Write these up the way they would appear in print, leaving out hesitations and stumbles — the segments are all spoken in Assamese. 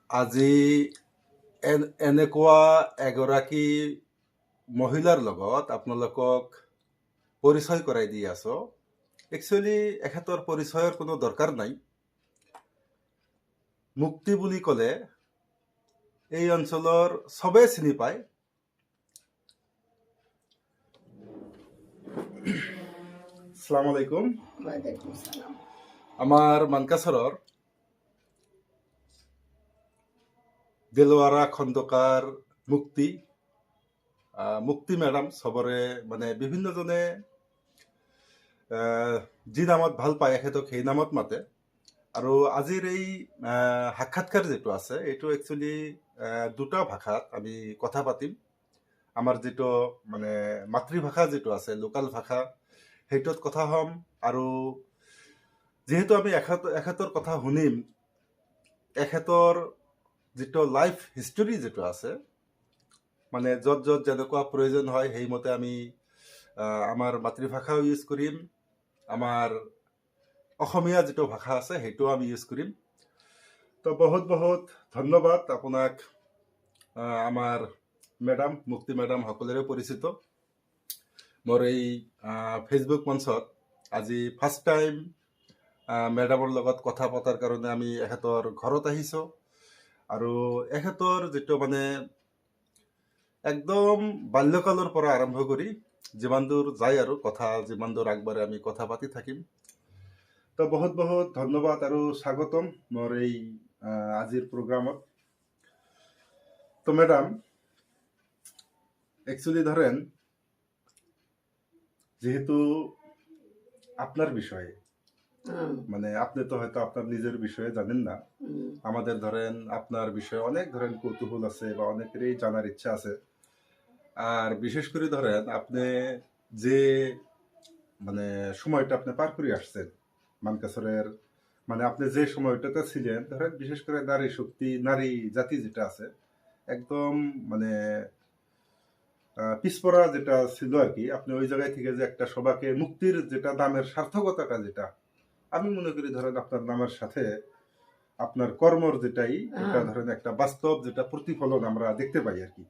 আজি এনেকুৱা এগৰাকী মহিলাৰ লগত আপোনালোকক পৰিচয় কৰাই দি আছো। একচুৱেলি এখেতৰ পৰিচয়ৰ কোনো দৰকাৰ নাই। মুক্তি বুলি ক'লে এই অঞ্চলৰ চবেই চিনি পায়। আসসালামু আলাইকুম। আমাৰ মানকাছৰৰ দেলৱাৰা খন্দকাৰ মুক্তি মেডাম চবৰে মানে বিভিন্নজনে যি নামত ভাল পায় এখেতক সেই নামত মাতে। আৰু আজিৰ এই সাক্ষাৎকাৰ যিটো আছে এইটো একচুৱেলি দুটা ভাষাত আমি কথা পাতিম। আমাৰ যিটো মানে মাতৃভাষা যিটো আছে লোকাল ভাষা সেইটোত কথা হ'ম। আৰু যিহেতু আমি এখেতৰ কথা শুনিম, এখেতৰ যিটো লাইফ হিষ্টৰী যিটো আছে মানে য'ত য'ত যেনেকুৱা প্ৰয়োজন হয় সেইমতে আমি আমাৰ মাতৃভাষাও ইউজ কৰিম, আমাৰ অসমীয়া যিটো ভাষা আছে সেইটোও আমি ইউজ কৰিম। তো বহুত বহুত ধন্যবাদ আপোনাক। আমাৰ মেডাম মুক্তি মেডাম সকলোৰে পৰিচিত। মোৰ এই ফেচবুক মঞ্চত আজি ফাৰ্ষ্ট টাইম মেডামৰ লগত কথা পতাৰ কাৰণে আমি এখেতৰ ঘৰত আহিছোঁ। আৰু এখেতৰ যিটো মানে একদম বাল্যকালৰ পৰা আৰম্ভ কৰি যিমান দূৰ যায় আৰু কথা যিমান দূৰ আগবাঢ়ে আমি কথা পাতি থাকিম। তো বহুত বহুত ধন্যবাদ আৰু স্বাগতম মোৰ এই আজিৰ প্রোগ্রামত। তো ম্যাডাম অ্যাকচুয়ালি ধরেন যেহেতু আপনার বিষয়ে মানে আপনি তো হয়তো আপনার নিজের বিষয়ে জানেন না, আমাদের ধরেন আপনার বিষয়ে অনেক ধরেন কৌতূহল আছে বা অনেকেরই জানার ইচ্ছা আছে। আর বিশেষ করে ধরেন আপনি যে মানে সময়টা আপনি পার করে আসছেন মানকাছরের, মানে আপনি যে সময়টাতে ছিলেন ধরেন বিশেষ করে নারী শক্তি নারী জাতি যেটা আছে একদম মানে পিছপড়া যেটা ছিল আর কি, আপনি ওই জায়গায় থেকে যে একটা সবাকে মুক্তির যেটা নামের সার্থকতাটা যেটা আমি মনে করি ধরেন আপনার নামের সাথে আপনার কর্মর যেটাই এটা ধরেন একটা বাস্তব যেটা প্রতিফলন আমরা দেখতে পাই আর কি।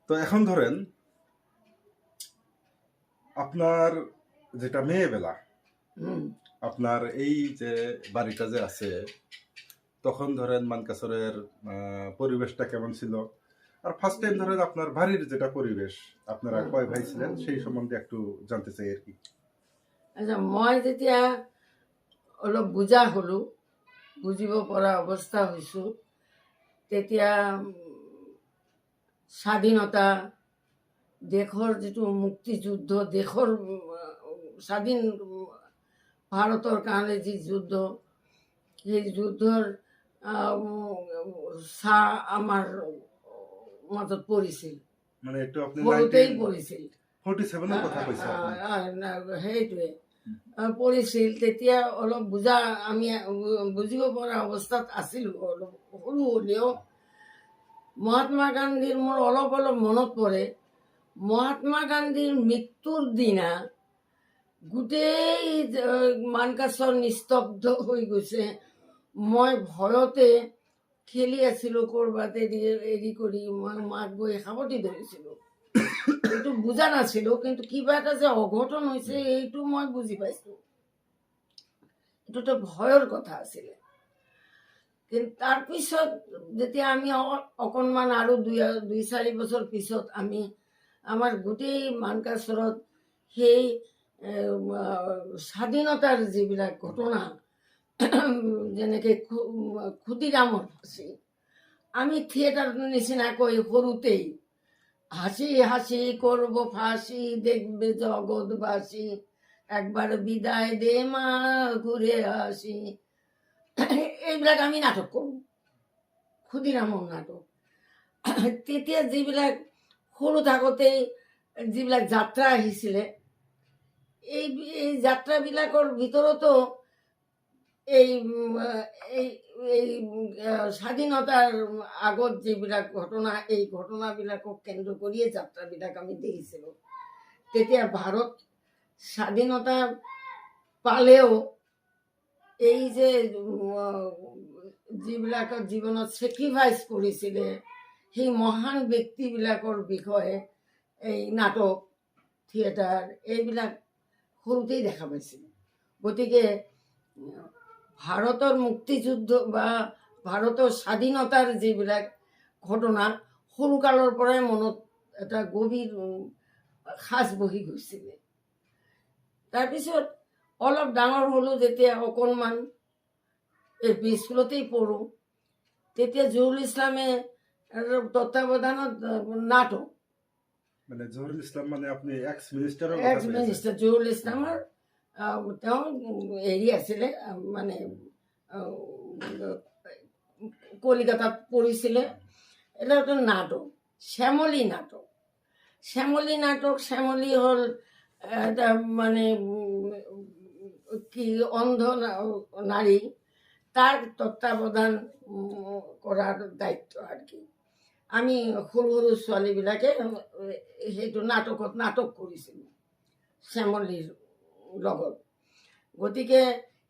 তো এখন ধরেন আপনার যেটা মেয়েবেলা আপনার এই যে বাড়িটা যে আছে তখন ধরেন মানকাছরের পরিবেশটা কেমন ছিল, আর ফার্স্ট টাইম ধরেন আপনার বাড়ির যেটা পরিবেশ আপনারা কয় ভাই ছিলেন সেই সম্বন্ধে একটু জানতে চাই আর কি। আচ্ছা, মই যেতিয়া অলপ বুজা হলো, বুজিব পৰা অৱস্থা হৈছো, তেতিয়া স্বাধীনতা দেশৰ যিটো মুক্তিযুদ্ধ, দেশৰ স্বাধীন ভাৰতৰ কাৰণে যি যুদ্ধ, সেই যুদ্ধৰ চাহ আমাৰ মাজত পৰিছিল, মানে একটু আপনি সৰুতেই পৰিছিল। 47 এৰ কথা কইছে আপনি। সেইটোৱে পৰিছিল। তেতিয়া অলপ বুজা আমি বুজিব পৰা অৱস্থাত আছিলোঁ, অলপ সৰু হ'লেও। মহাত্মা গান্ধীৰ মোৰ অলপ অলপ মনত পৰে। মহাত্মা গান্ধীৰ মৃত্যুৰ দিনা গোটেই মানকাছৰ নিস্তব্ধ হৈ গৈছে। মই ভয়তে খেলি আছিলোঁ, ক'ৰবাত এৰি কৰি মই মাক গৈ সাৱটি ধৰিছিলোঁ। এইটো বুজা নাছিলোঁ, কিন্তু কিবা এটা যে অঘটন হৈছে এইটো মই বুজি পাইছোঁ। এইটোতো ভয়ৰ কথা আছিলে। কিন্তু তাৰপিছত যেতিয়া আমি অকণমান আৰু 2-4 বছৰ পিছত আমি আমাৰ গোটেই মানকাছৰত সেই স্বাধীনতাৰ যিবিলাক ঘটনা, যেনেকৈ ক্ষুদিৰামৰ ফাঁচী, আমি থিয়েটাৰ নিচিনাকৈ সৰুতেই হাসি হাসি কৰব ফাঁসি দেখবে জগৎবাসী, একবাৰ বিদায় দে মা ঘুৰে আসি, এইবিলাক আমি নাটক কৰোঁ, ক্ষুদিৰামৰ নাটক। তেতিয়া যিবিলাক সৰু থাকোঁতেই যিবিলাক যাত্ৰা আহিছিলে, এই যাত্ৰাবিলাকৰ ভিতৰতো এই স্বাধীনতাৰ আগত যিবিলাক ঘটনা, এই ঘটনাবিলাকক কেন্দ্ৰ কৰিয়ে যাত্ৰাবিলাক আমি দেখিছিলোঁ। তেতিয়া ভাৰত স্বাধীনতা পালেও এই যে যিবিলাকৰ জীৱনত ছেক্ৰিফাইচ কৰিছিলে সেই মহান ব্যক্তিবিলাকৰ বিষয়ে এই নাটক থিয়েটাৰ এইবিলাক সৰুতেই দেখা পাইছিলোঁ। গতিকে ভাৰতৰ মুক্তিযুদ্ধ বা ভাৰতৰ স্বাধীনতাৰ যিবিলাক ঘটনা সৰুকালৰ পৰাই মনত এটা গভীৰ সাঁচ বহি গৈছিলে। তাৰপিছত অলপ ডাঙৰ হ'লোঁ যেতিয়া, অকণমান LP স্কুলতেই পঢ়োঁ, তেতিয়া জহুৰুল ইছলামে তত্ত্বাৱধানত নাটক, মানে জহুৰুল ইছলাম মানে আপুনি এক্স মিনিষ্টাৰৰ এক্স মিনিষ্টাৰ জহুৰুল ইছলামৰ তেওঁ হেৰি আছিলে, মানে কলিকাতাত পঢ়িছিলে। এটা এটা নাটক, শ্যামলী নাটক। শ্যামলী হ'ল এটা মানে কি অন্ধ নাৰী, তাৰ তত্ত্বাৱধান কৰাৰ দায়িত্ব আৰ কি। আমি সৰু সৰু ছোৱালীবিলাকে সেইটো নাটক কৰিছিলোঁ শ্যামলীৰ লগত। গতিকে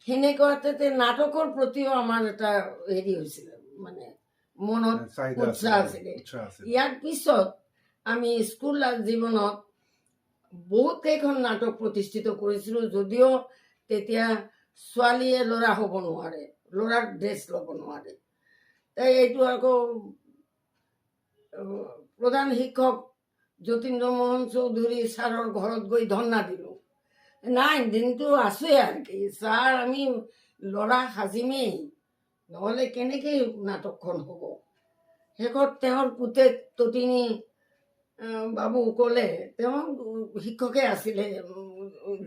সেনেকুৱাতে নাটকৰ প্ৰতিও আমাৰ এটা হেৰি হৈছিলে, মানে মনত উৎসাহ আছিলে। ইয়াৰ পিছত আমি স্কুল জীৱনত বহুত কেইখন নাটক প্ৰতিষ্ঠিত কৰিছিলোঁ, যদিও তেতিয়া ছোৱালীয়ে ল'ৰা হ'ব নোৱাৰে, ল'ৰাৰ ড্ৰেছ ল'ব নোৱাৰে। তাই এইটো আকৌ প্ৰধান শিক্ষক যতীন্দ্ৰ মোহন চৌধুৰী ছাৰৰ ঘৰত গৈ ধৰ্ণা দিলোঁ। নাই, দিনটো আছোৱে আৰু কি ছাৰ, আমি ল'ৰা সাজিমেই, নহ'লে কেনেকৈ নাটকখন হ'ব। শেষত তেওঁৰ পুতেক ততিনী বাবু ক'লে, তেওঁ শিক্ষকে আছিলে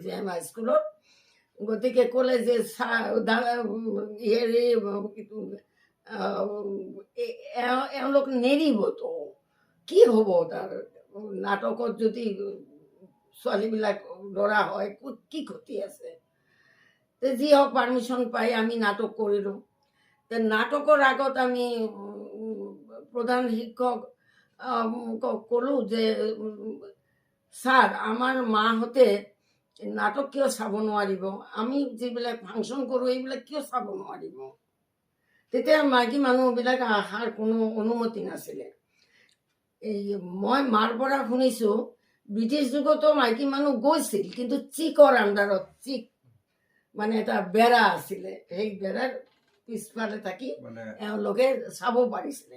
JM হাইস্কুলত। গতিকে ক'লে যে এওঁলোক নেৰিবতো, কি হ'ব তাৰ নাটকত যদি ছোৱালীবিলাক ল'ৰা হয়, কি ক্ষতি আছে। যি হওক, পাৰ্মিশ্যন পাই আমি নাটক কৰিলোঁ। নাটকৰ আগত আমি প্ৰধান শিক্ষক ক'লোঁ যে ছাৰ, আমাৰ মাহঁতে নাটক কিয় চাব নোৱাৰিব, আমি যিবিলাক ফাংচন কৰোঁ এইবিলাক কিয় চাব নোৱাৰিব। তেতিয়া মাইকী মানুহবিলাক অহাৰ কোনো অনুমতি নাছিলে। এই মই মাৰ পৰা শুনিছোঁ, ব্ৰিটিছ যুগতো মাইকী মানুহ গৈছিল, কিন্তু চিকৰ আণ্ডাৰত, চিক মানে এটা বেৰা আছিলে, সেই বেৰাৰ পিছফালে থাকি এওঁলোকে চাব পাৰিছিলে,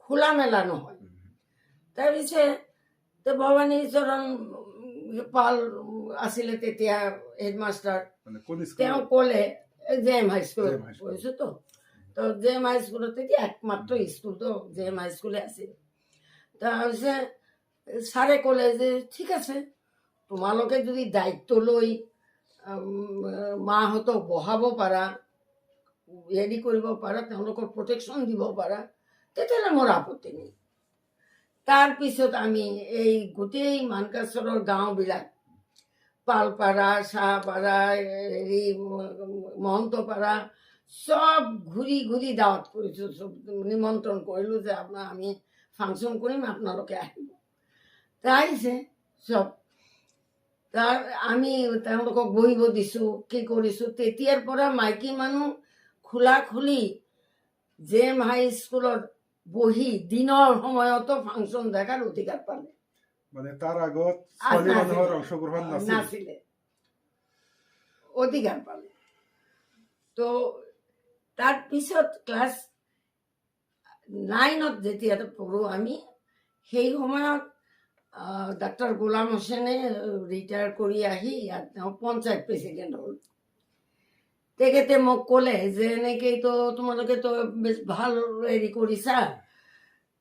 খোলা মেলা নহয়। তাৰপিছত ভৱানী চৰণ পাল আছিলে তেতিয়া হেডমাষ্টাৰ, তেওঁ ক'লে JM হাইস্কুলত পঢ়িছোঁ তো JM হাইস্কুলত তেতিয়া একমাত্ৰ স্কুলটো JM হাইস্কুলে আছিল। তাৰপিছত ছাৰে ক'লে যে ঠিক আছে, তোমালোকে যদি দায়িত্ব লৈ মাহঁতক বহাব পাৰা, হেৰি কৰিব পাৰা, তেওঁলোকৰ প্ৰটেকশ্যন দিব পাৰা, তেতিয়াহ'লে মোৰ আপত্তি নেই। তাৰপিছত আমি এই গোটেই মানকাচৰৰ গাঁওবিলাক, পালপাৰা, চাহপাৰা, হেৰি মহন্তপাৰা, চব ঘূৰি ঘূৰি দাৱত কৰিছোঁ, চব নিমন্ত্ৰণ কৰিলোঁ যে আমি ফাংচন কৰিম, আপোনালোকে আহিব। আহিছে চব। আমি তেওঁলোকক বহিব দিছোঁ, কি কৰিছোঁ। তেতিয়াৰ পৰা মাইকী মানুহ খোলাখুলি JM হাইস্কুলত বহি দিনৰ সময়তো ফাংচন দেখাৰ অধিকাৰ পালে। মানে তাৰ আগত ছোৱালী মানুহৰ অংশগ্ৰহণ নাছিলে, অধিকাৰ পালে। তো তাৰপিছত ক্লাছ 9ত যেতিয়া পঢ়োঁ আমি, সেই সময়ত ডাক্তৰ গোলাম হোসেনে ৰিটায়াৰ কৰি আহি ইয়াত তেওঁ পঞ্চায়ত প্ৰেচিডেণ্ট হ'ল। তেখেতে মোক ক'লে যে এনেকৈতো তোমালোকেতো বেছ ভাল হেৰি কৰিছা,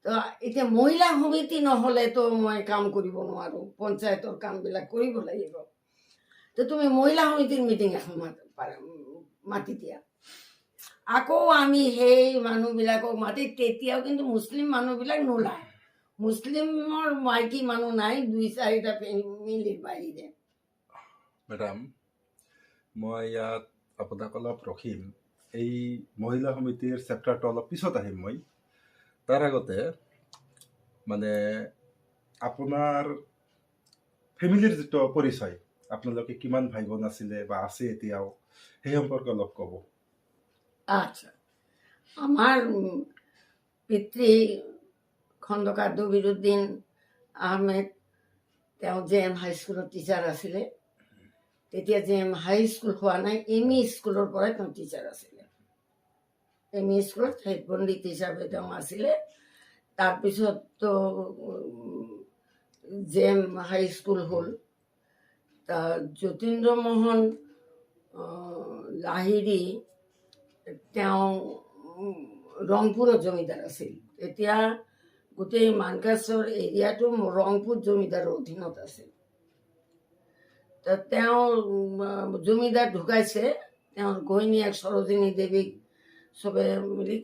তো এতিয়া মহিলা সমিতি নহ'লেতো মই কাম কৰিব নোৱাৰোঁ, পঞ্চায়তৰ কামবিলাক কৰিব লাগিব। তো তুমি মহিলা সমিতিৰ মিটিং এখন মাতি দিয়া। আকৌ আমি সেই মানুহবিলাকক মাতি, তেতিয়াও কিন্তু মুছলিম মানুহবিলাক নোলায়, মুছলিমৰ মাইকী মানুহ নাই, 2-4টা ফেমিলিৰ বাহিৰে। মেডাম, মই ইয়াত আপোনাক অলপ ৰখিম। এই মহিলা সমিতিৰ চেপ্টাৰটো অলপ পিছত আহিম মই। তাৰ আগতে মানে আপোনাৰ ফেমিলিৰ যিটো পৰিচয়, আপোনালোকে কিমান ভাই বোন আছিলে বা আছে এতিয়াও, সেই সম্পৰ্কে অলপ ক'ব। আচ্ছা, আমাৰ পিতৃ খন্দকাৰ দবিৰুদ্দিন আহমেদ, তেওঁ জে এম হাইস্কুলৰ টিচাৰ আছিলে। তেতিয়া জে এম হাইস্কুল হোৱা নাই, এম ই স্কুলৰ পৰাই তেওঁ টিচাৰ আছিলে। এম ই স্কুলত হেড পণ্ডিত হিচাপে তেওঁ আছিলে। তাৰপিছততো জে এম হাইস্কুল হ'ল। যতীন্দ্ৰ মোহন লাহিৰী, তেওঁ ৰংপুৰত জমিদাৰ আছিল। এতিয়া গোটেই মানকাছৰ এৰিয়াটো ৰংপুৰ জমিদাৰৰ অধীনত আছিল। তেওঁ জমিদাৰ ঢুকাইছে, তেওঁৰ ঘৈণীয়েক সৰোজিনী দেৱীক চবে মিলি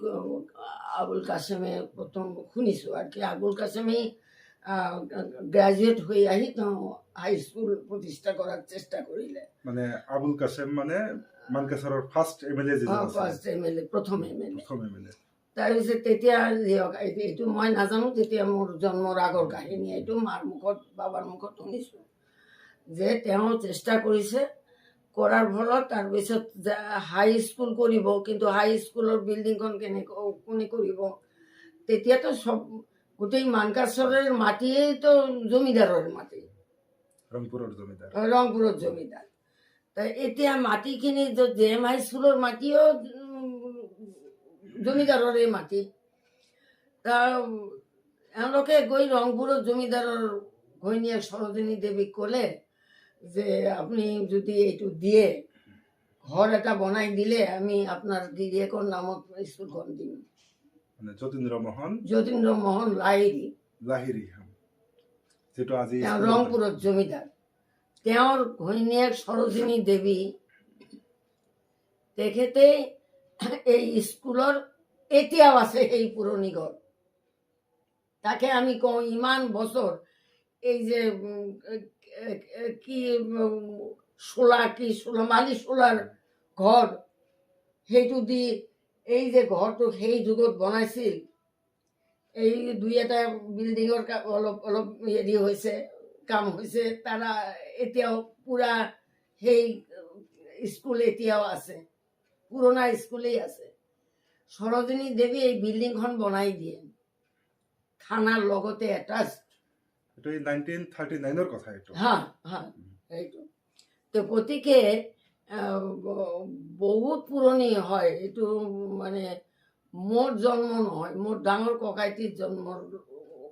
আবুল কাছেমে প্ৰথম শুনিছোঁ আৰু কি আবুল কাছেমে গ্ৰেজুৱেট হৈ আহি তেওঁ হাইস্কুল প্ৰতিষ্ঠা কৰাৰ চেষ্টা কৰিলে। মানে আবুল কাছেম মানে মানকাছাৰৰ ফাৰ্ষ্ট এমএলএ ফাৰ্ষ্ট এমএলএ, প্ৰথম এমএলএ। প্ৰথম এমএলএ। তাৰপিছত তেতিয়া এইটো মই নাজানো, তেতিয়া মোৰ জন্মৰ আগৰ কাহিনী। এইটো মাৰ মুখত বাবাৰ মুখত শুনিছোঁ যে তেওঁ চেষ্টা কৰিছে, কৰাৰ ফলত তাৰপিছত হাই স্কুল কৰিব, কিন্তু হাই স্কুলৰ বিল্ডিংখন কোনে কৰিব? তেতিয়াতো চব গোটেই মানকাছৰৰ মাটিয়েইতো জমিদাৰৰ মাটি, ৰংপুৰৰ জমিদাৰ। ৰংপুৰৰ জমিদাৰ। এতিয়া মাটিখিনি জে এম হাইস্কুলৰ মাটিও জমিদাৰৰে মাটি। এওঁলোকে গৈ ৰংপুৰৰ জমিদাৰৰ ঘৈণীয়েক সৰোজিনী দেৱীক ক'লে যে আপুনি যদি এইটো দিয়ে, ঘৰ এটা বনাই দিলে আমি আপোনাৰ গিৰিয়েকৰ নামত স্কুলখন দিম। মানে যতীন্দ্ৰ মোহন লাহিৰী, যেটো আজি তেওঁ ৰংপুৰৰ জমিদাৰ। তেওঁৰ ঘৈণীয়েক সৰোজিনী দেৱী, তেখেতে এই স্কুলৰ এতিয়াও আছে সেই পুৰণি ঘৰ। তাকে আমি কওঁ ইমান বছৰ এই যে কি মালি চোলাৰ ঘৰ, সেইটো দি এই যে ঘৰটো সেই যুগত বনাইছিল। এই দুই এটা বিল্ডিঙৰ অলপ অলপ হেৰি হৈছে, কাম হৈছে, তারা এতিয়াও পুরা সেই স্কুল এতিয়াও আছে, পুরোনা স্কুলেই আছে। সরোজিনী দেবী এই বিল্ডিংখন বনাই দিয়ে, থানার লগতে অ্যাটাচ। এটা 1939 কথা এটা। হ্যাঁ হ্যাঁ, এইটো তো গতিকে বহুত পুৰণি হয় এইটো। মানে মোৰ জন্ম নহয়, মোৰ ডাঙৰ ককাইটিৰ জন্মৰ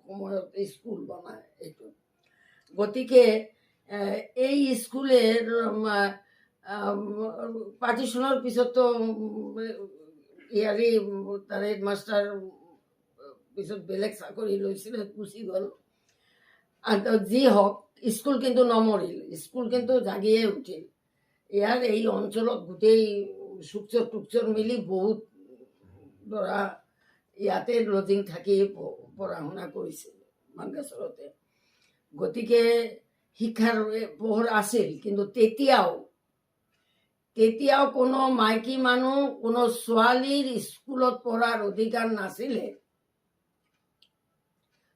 সময়ত স্কুল বনায় এইটো। গতিকে এই স্কুলেৰ পাৰ্টিশনেৰ পিছতো ইয়াৰে তাৰ হেডমাস্টাৰ পিছত বেলেগ চাকৰি লৈছিল, গুচি গ'ল। যি হওক, স্কুল কিন্তু নমৰিল, স্কুল কিন্তু জাগিয়ে উঠিল। ইয়াৰ এই অঞ্চলত গোটেই চুকচৰ টুকচৰ মিলি বহুত ল'ৰা ইয়াতে লজিং থাকি পঢ়া শুনা কৰিছিল মানকাছৰতে। গতিকে শিক্ষাৰ পোহৰ আছিল, কিন্তু তেতিয়াও কোনো মাইকী মানুহ, কোনো ছোৱালীৰ স্কুলত পঢ়াৰ অধিকাৰ নাছিলে।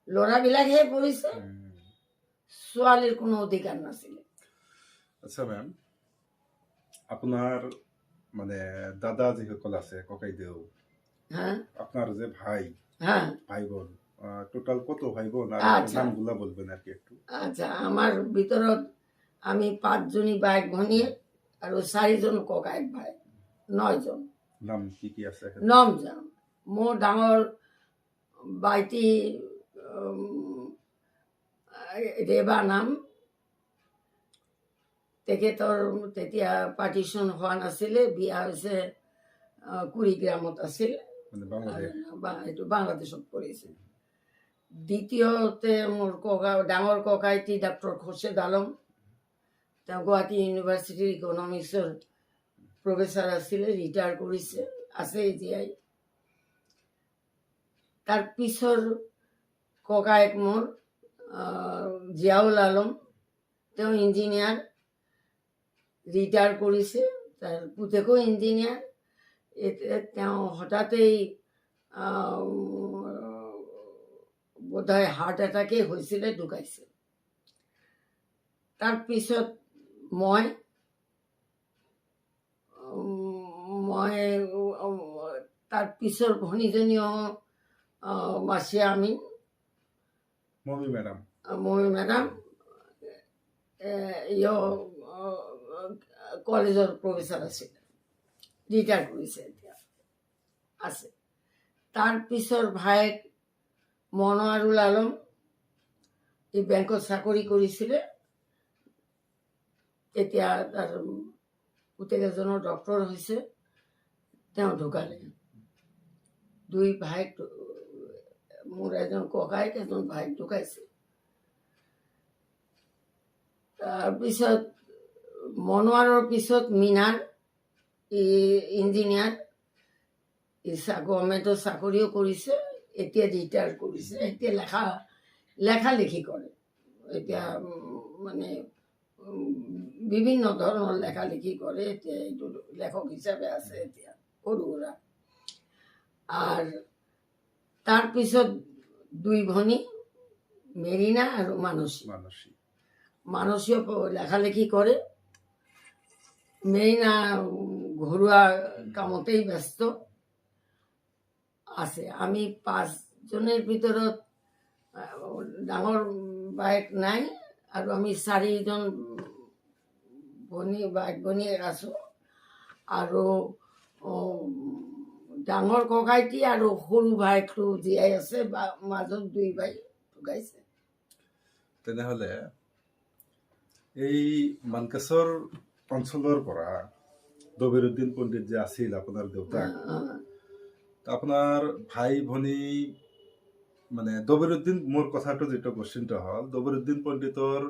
ল'ৰাবিলাকহে পঢ়িছে, ছোৱালীৰ কোনো অধিকাৰ নাছিলে। আচ্ছা মেম, আপোনাৰ মানে দাদা যিসকল আছে, ককাইদেউ, আপনার যে ভাই বোন, টোটাল কত ভাই বোন? নামগুলা বলবেন আর কি একটু। আচ্ছা, আমার ভিতৰত আমি 5 জনী বাইক ভনীয়েক আৰু 4 জন ককায়েক ভাই, 9 জন। নাম কি কি আছে? নাম যাম, মোৰ ডাঙৰ বাইটি ৰেবা নাম। তেখেতৰ তেতিয়া পাৰ্টিশ্যন হোৱা নাছিলে, বিয়া হৈছে কুৰিগ্ৰামত আছিল, এইটো বাংলাদেশত পৰিছিল। দ্বিতীয়তে মোৰ ডাঙৰ ককাইটি ডক্টৰ খোৰশ্বেদ আলম, তেওঁ গুৱাহাটী ইউনিভাৰ্চিটিৰ ইকনমিক্সৰ প্ৰফেচাৰ আছিলে, ৰিটায়াৰ কৰিছে, আছে এতিয়াই। তাৰ পিছৰ ককায়েক মোৰ জিয়াউল আলম, তেওঁ ইঞ্জিনিয়াৰ, ৰিটায়াৰ কৰিছে। তাৰ পুতেকো ইঞ্জিনিয়াৰ। তেওঁ হঠাতেই বোধহয় হাৰ্ট এটাকে হৈছিলে, ঢুকাইছে। তাৰপিছত মই তাৰ পিছৰ ভনীজনীও মাসিয়া আমিন, মমি ম্যাডাম মমি মেডাম, কলেজৰ প্ৰফেচাৰ আছিল, ৰিটায়াৰ কৰিছে এতিয়া, আছে। তাৰ পিছৰ ভায়েক মনোয়াৰুল আলম, এই বেংকত চাকৰি কৰিছিলে, এতিয়া তাৰ পুতেক এজনৰ ডক্টৰ হৈছে, তেওঁ ঢুকালে। দুই ভাইক, মোৰ এজন ককাইক এজন ভাইক ঢুকাইছে। তাৰপিছত মনোৱাৰৰ পিছত মিনাৰ, ইঞ্জিনিয়াৰ, গভৰ্ণমেণ্টৰ চাকৰিও কৰিছে, এতিয়া ৰিটায়াৰ কৰিছে। এতিয়া লেখা লিখি কৰে, এতিয়া মানে বিভিন্ন ধৰণৰ লেখা লিখি কৰে, এতিয়া এইটো লেখক হিচাপে আছে এতিয়া সৰু সুৰা। আৰ তাৰপিছত দুই ভনী মেৰিনা আৰু মানসী। মানসীও লেখালেখি কৰে, মেৰিনা ঘৰুৱা কামতেই ব্যস্ত আছে। আমি পাঁচজনেৰ ভিতৰত ডাঙৰ বাইক নাই, আৰু আমি চাৰিজন বাইক ভনীয়েক আছো, আৰু ডাঙৰ ককাইটি আৰু সৰু ভাইকটো জীয়াই আছে, মাজত দুই ভাই ঢুকাইছে। তেনেহলে এই মানকাছৰ অঞ্চলৰ পৰা দবিৰুদ্দিন পণ্ডিত যে আছিল আপোনাৰ দেউতাক, আপোনাৰ ভাই ভনী মানে দবিৰুদ্দিন, মোৰ কথাটো যিটো কোশ্চিনটো হ'ল দবিৰুদ্দিন পণ্ডিতৰ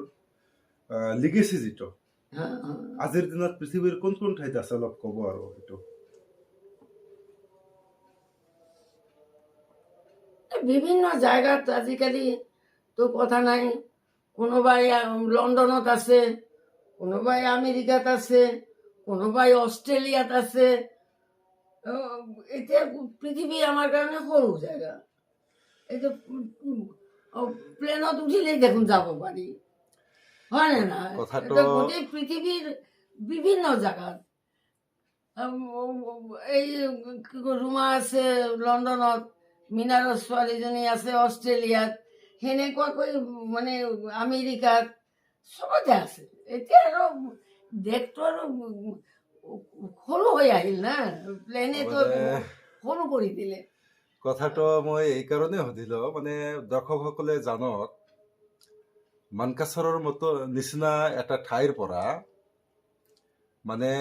লিগেচি যিটো আজিৰ দিনত পৃথিৱীৰ কোন কোন ঠাইত আছে অলপ ক'ব আৰু এইটো। বিভিন্ন জায়গাত আজিকালি তো কথা নাই, কোনোবাই লণ্ডনত আছে, কোনোবাই আমেরিকাত আছে, কোনোবাই অস্ট্রেলিয়াত আছে। এতিয়া পৃথিৱী আমাৰ কাৰণে সৰু জায়গা, এইটো প্লেনত উঠিলেই দেখোন যাব পাৰি, হয় নে না? গোটেই পৃথিৱীৰ বিভিন্ন জায়গাত, এই ৰুমা আছে লণ্ডনত, মিনাৰৰ ছোৱালীজনী আছে অষ্ট্ৰেলিয়াত, সেনেকুৱাকৈ মানে আমেৰিকাত, চবতে আছে। এতিয়া আৰু দেশটো আৰু সৰু হৈ আহিল না, প্লেনেটো সৰু কৰি দিলে। কথাটো মই এই কাৰণে সুধিলো, মানে দৰ্শকসকলে জানক, মানকাছৰৰ মতো নিচিনা এটা ঠাইৰ পৰা মানে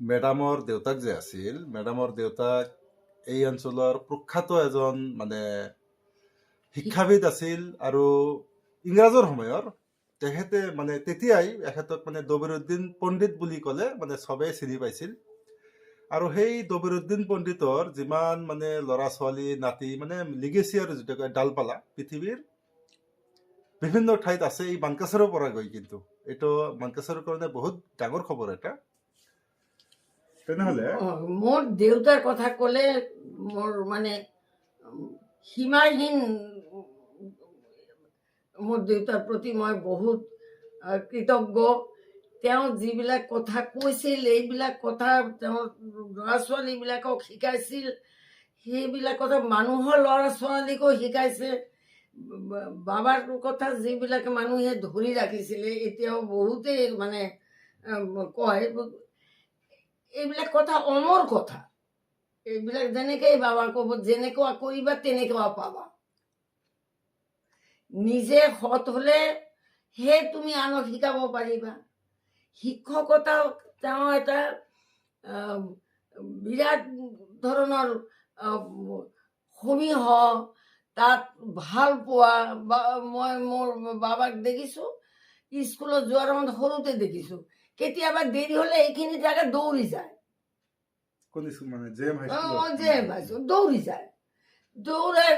মেডামৰ দেউতাক যে আছিল, মেডামৰ দেউতাক এই অঞ্চলৰ প্ৰখ্যাত এজন মানে শিক্ষাবিদ আছিল, আৰু ইংৰাজৰ সময়ৰ তেখেতে মানে তেতিয়াই এখেতক মানে দবিৰুদ্দিন পণ্ডিত বুলি ক'লে মানে চবেই চিনি পাইছিল। আৰু সেই দবিৰুদ্দিন পণ্ডিতৰ যিমান মানে ল'ৰা ছোৱালী নাতি মানে লিগেচি আৰু যিটো কয় ডালপালা পৃথিৱীৰ বিভিন্ন ঠাইত আছে, এই মানকাছৰৰ পৰা গৈ। কিন্তু এইটো মানকাছৰৰ কাৰণে বহুত ডাঙৰ খবৰ এটা। তেনেহলে মোৰ দেউতাৰ কথা ক'লে মোৰ মানে সীমাহীন, মোৰ দেউতাৰ প্ৰতি মই বহুত কৃতজ্ঞ। তেওঁ যিবিলাক কথা কৈছিল, এইবিলাক কথা তেওঁৰ ল'ৰা ছোৱালীবিলাকক শিকাইছিল, সেইবিলাক কথা মানুহৰ ল'ৰা ছোৱালীকো শিকাইছে। বাবাৰ কথা যিবিলাক মানুহে ধৰি ৰাখিছিলে, এতিয়াও বহুতেই মানে কয়, এইবিলাক কথা অমৰ কথা। এইবিলাক যেনেকৈ বাবা ক'ব, যেনেকুৱা কৰিবা তেনেকুৱা পাবা। নিজে সৎ হলে হে তুমি আনক শিকাব পাৰিবা। শিক্ষকতা তেওঁ এটা বিৰাট ধৰণৰ সমীহ, তাত ভাল পোৱা। মই মোৰ বাবাক দেখিছো, স্কুলত যোৱাৰ সময়ত সৰুতে দেখিছো, কেতিয়াবা দেৰি হলে এইখিনি জায়গা দৌৰি যায়, দৌৰি যায়, দৌৰাই।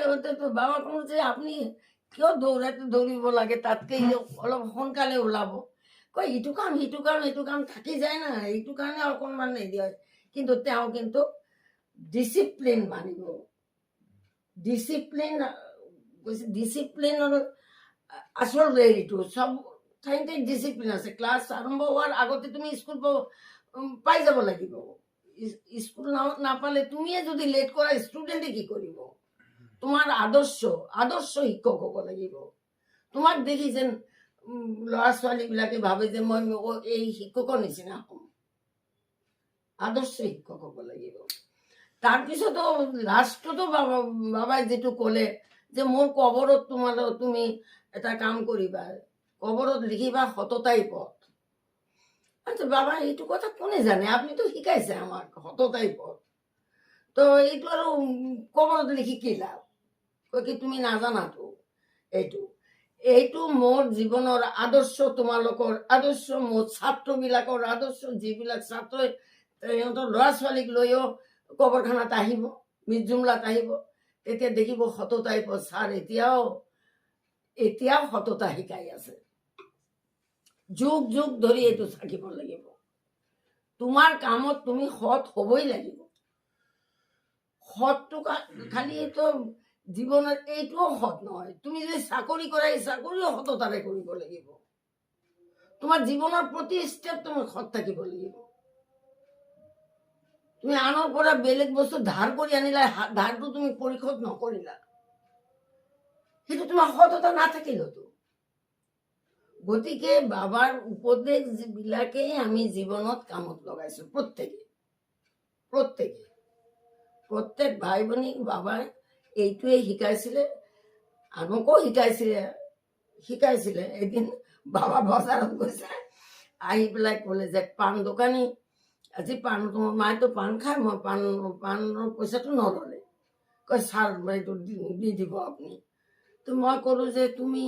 বাবা কওঁ যে আপনি কিয় দৌৰিব লাগে, তাতকে অলপ সোনকালে ওলাব। কয় ইটো কাম সিটো কাম এইটো কাম থাকি যায় না, এইটো কাৰণে অকণমান নিদিয়ে। কিন্তু তেওঁ কিন্তু ডিচিপ্লিন মানিব, ডিচিপ্লিনৰ আচল হেৰিটো চব ঠাইতে ডিচিপ্লিন আছে। ক্লাছ আৰম্ভ হোৱাৰ আগতে তুমি স্কুল পাই যাব লাগিব, স্কুল নাপালে তুমিয়ে যদি লেট কৰা ষ্টুডেণ্টে কি কৰিব? তোমাৰ আদৰ্শ শিক্ষক হ'ব লাগিব। তোমাক দেখি যেন ল'ৰা ছোৱালীবিলাকে ভাবে যে মই এই শিক্ষকৰ নিচিনা হ'ম। আদৰ্শ শিক্ষক হ'ব লাগিব। তাৰপিছতো লাষ্টতো বাবাই যিটো ক'লে যে মোৰ কবৰত তুমি এটা কাম কৰিবা, কবৰত লিখিবা সততাই পথ। আচ্ছা বাবা, এইটো কথা কোনে জানে? আপনিতো শিকাইছে আমাক সততাই পথ। তো এইটো আৰু কবৰত লিখি কি লাভ? কয় কি তুমি নাজানাতো এইটো মোৰ জীৱনৰ আদৰ্শ, তোমালোকৰ আদৰ্শ, মোৰ ছাত্ৰবিলাকৰ আদৰ্শ। যিবিলাক ছাত্ৰই সিহঁতৰ ল'ৰা ছোৱালীক লৈও কবৰখানাত আহিব, মৃত্যুঞ্জয়ত আহিব, তেতিয়া দেখিব সততাই পথ ছাৰ এতিয়াও সততা শিকাই আছে। যুগ যুগ ধৰি এইটো থাকিব লাগিব। তোমাৰ কামত তুমি সৎ হ'বই লাগিব। সৎটো খালি এইটো জীৱনত এইটোও সৎ নহয়। তুমি যদি চাকৰি কৰা, এই চাকৰিও সততাৰে কৰিব লাগিব। তোমাৰ জীৱনৰ প্ৰতি ষ্টেপ তুমি সৎ থাকিব লাগিব। তুমি আনৰ পৰা বেলেগ বস্তু ধাৰ কৰি আনিলা, ধাৰটো তুমি পৰিশোধ নকৰিলা, সেইটো তোমাৰ সততা নাথাকিলতো। গতিকে বাবাৰ উপদেশ বিলাকেই আমি জীৱনত কামত লগাইছো। প্ৰত্যেক ভাই ভনীক বাবাই এইটোৱে শিকাইছিলে, আনকো শিকাইছিলে। এদিন বাবা বজাৰত গৈছে, আহি পেলাই ক'লে যে পাণ দোকানী, আজি পাণ, তোমাৰ মায়েতো পাণ খায়, মই পাণৰ পইচাটো নল'লে। কয় ছাৰ এইটো দি দিব আপুনি। তো মই ক'লো যে তুমি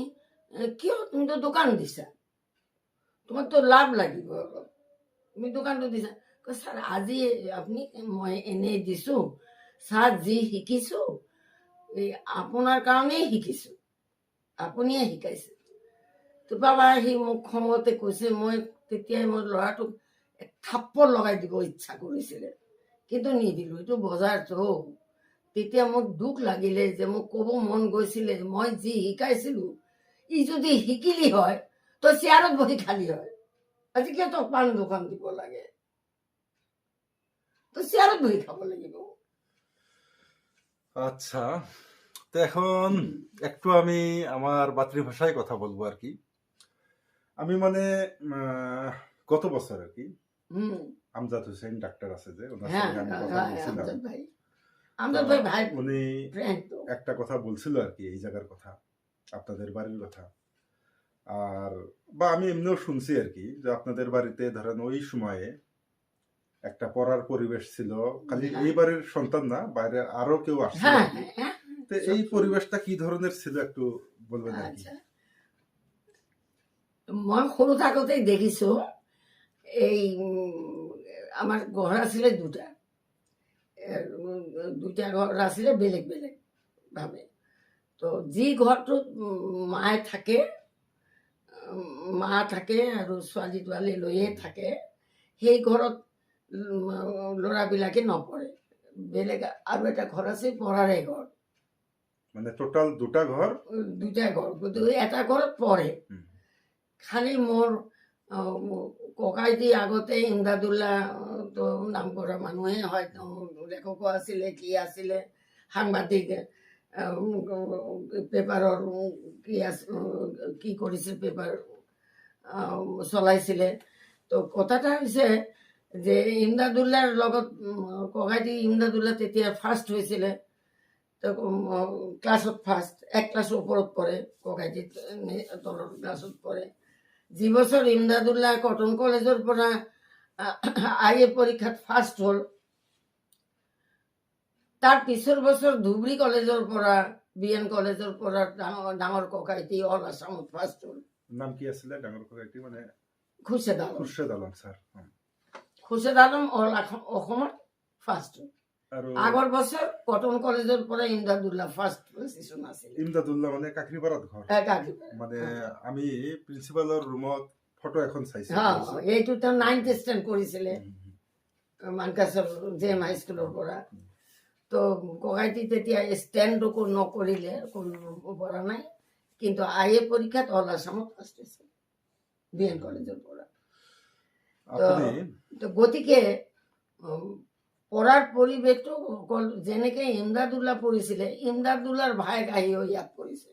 কিয়? তুমিতো দোকান দিছা, তোমাৰতো লাভ লাগিব অলপ, তুমি দোকানটো দিছা। কয় ছাৰ আজি আপুনি, মই এনেই দিছো ছাৰ, যি শিকিছো এই আপোনাৰ কাৰণেই শিকিছো, আপুনিয়ে শিকাইছে। তো বাবা আহি মোক খঙতে কৈছে, মই তেতিয়াই মোৰ ল'ৰাটোক এক থাপ্পৰ লগাই দিব ইচ্ছা কৰিছিলে, কিন্তু নিদিলো। এইটো বজাৰটো। তেতিয়া মোক দুখ লাগিলে যে মোক ক'ব মন গৈছিলে, মই যি শিকাইছিলো ই যদি শিকিলি হয় তই চেয়াৰত বহি খালি হয়। আজি কিয় তোক পাণ দোকান দিব লাগে? তো চেয়াৰত বহি খাব লাগিব। আচ্ছা, তো এখন একটু আমি আমার মাতৃভাষায় কথা বলবো আর কি। আমি মানে গত বছর আর কি আমজাদ হোসেন ডাক্তার আছে যে, ওনার হ্যাঁ সঙ্গে আমি কথা বলছিলাম। আমজাদ ভাই ভাই উনি ফ্রেন্ড তো। একটা কথা বলছিল আর কি, এই জায়গার কথা, আপনাদের বাড়ির কথা। আর বা আমি এমনিও শুনছি আর কি, যে আপনাদের বাড়িতে ধরেন ওই সময়ে একটা পড়ার পরিবেশ ছিল, খালি এই বাড়ির সন্তান না, বাইরে আরো কেউ আসছিল আর কি। তো এই পরিবেশটা কি ধরনের ছিল একটু বলবেন আর কি? আচ্ছা, মই সৰু থাকোঁতেই দেখিছো, এই আমাৰ ঘৰ আছিলে দুটা ঘৰ আছিলে বেলেগ ভাৱে। তো যি ঘৰটোত মা থাকে আৰু ছোৱালী তোৱালী লৈয়ে থাকে, সেই ঘৰত ল'ৰাবিলাকে নপঢ়ে। বেলেগ আৰু এটা ঘৰ আছে পঢ়াৰে ঘৰ, মানে টোটাল দুটা ঘৰ, কিন্তু এটা ঘৰত পঢ়ে। খালি মোৰ ককাইটি আগতে ইমদাদুল্লাহ, তো নাম কৰা মানুহে হয়, লেখকো আছিলে, কি আছিলে, সাংবাদিক, পেপাৰৰ কি কৰিছিল, পেপাৰ চলাইছিলে। তো কথাটা হৈছে যে ইমদাদুল্লাহৰ লগত ককাইটি ইমদাদুল্লাহ তেতিয়া ফাৰ্ষ্ট হৈছিলে। ক্লাছত ফাৰ্ষ্ট, এক ক্লাছৰ ওপৰত পঢ়ে, ককাইটি তলৰ ক্লাছত পঢ়ে। যি বছৰ ইমদাদুল্লাহ কটন কলেজৰ পৰা IA পৰীক্ষাত ফাৰ্ষ্ট হ'ল, তাৰ পিছৰ বছৰ ধুবুৰী কলেজৰ পৰা, BN কলেজৰ পৰা ডাঙৰ ককাইটি অল আছামত ফাৰ্ষ্ট হ'ল। নাম কি আছিলে ডাঙৰ ককাইটি? মানে খুৰশ্বেদ আলম স্যাৰ। খুৰশ্বেদ আলম অল অসমত ফাৰ্ষ্ট হ'ল। আৰু আগৰ বছৰ কটন কলেজৰ পৰা ইমদাদুল্লাহ ফাৰ্ষ্ট পজিশন আছিল। ইমদাদুল্লাহ মানে কাকৰিপাড়াত ঘৰ। মানে আমি প্ৰিন্সিপালৰ ৰুমত ফটো এখন চাইছিলো। এইটো তেওঁ 9th ষ্টেণ্ড কৰিছিলে মানকাছৰ JM হাইস্কুলৰ পৰা। তো ককাইটি তেতিয়া ষ্টেণ্ডো নকৰিলে, কোনো পৰা নাই, কিন্তু IA পৰীক্ষাত অল আছামত ফাৰ্ষ্ট হৈছিল BN কলেজৰ পৰা। তো গতিকে পঢ়াৰ পৰিৱেশটো যেনেকে ইমদাদুল্লাহ পঢ়িছিলে, ইমদাদুল্লাৰ ভায়েক আহিও ইয়াত পঢ়িছে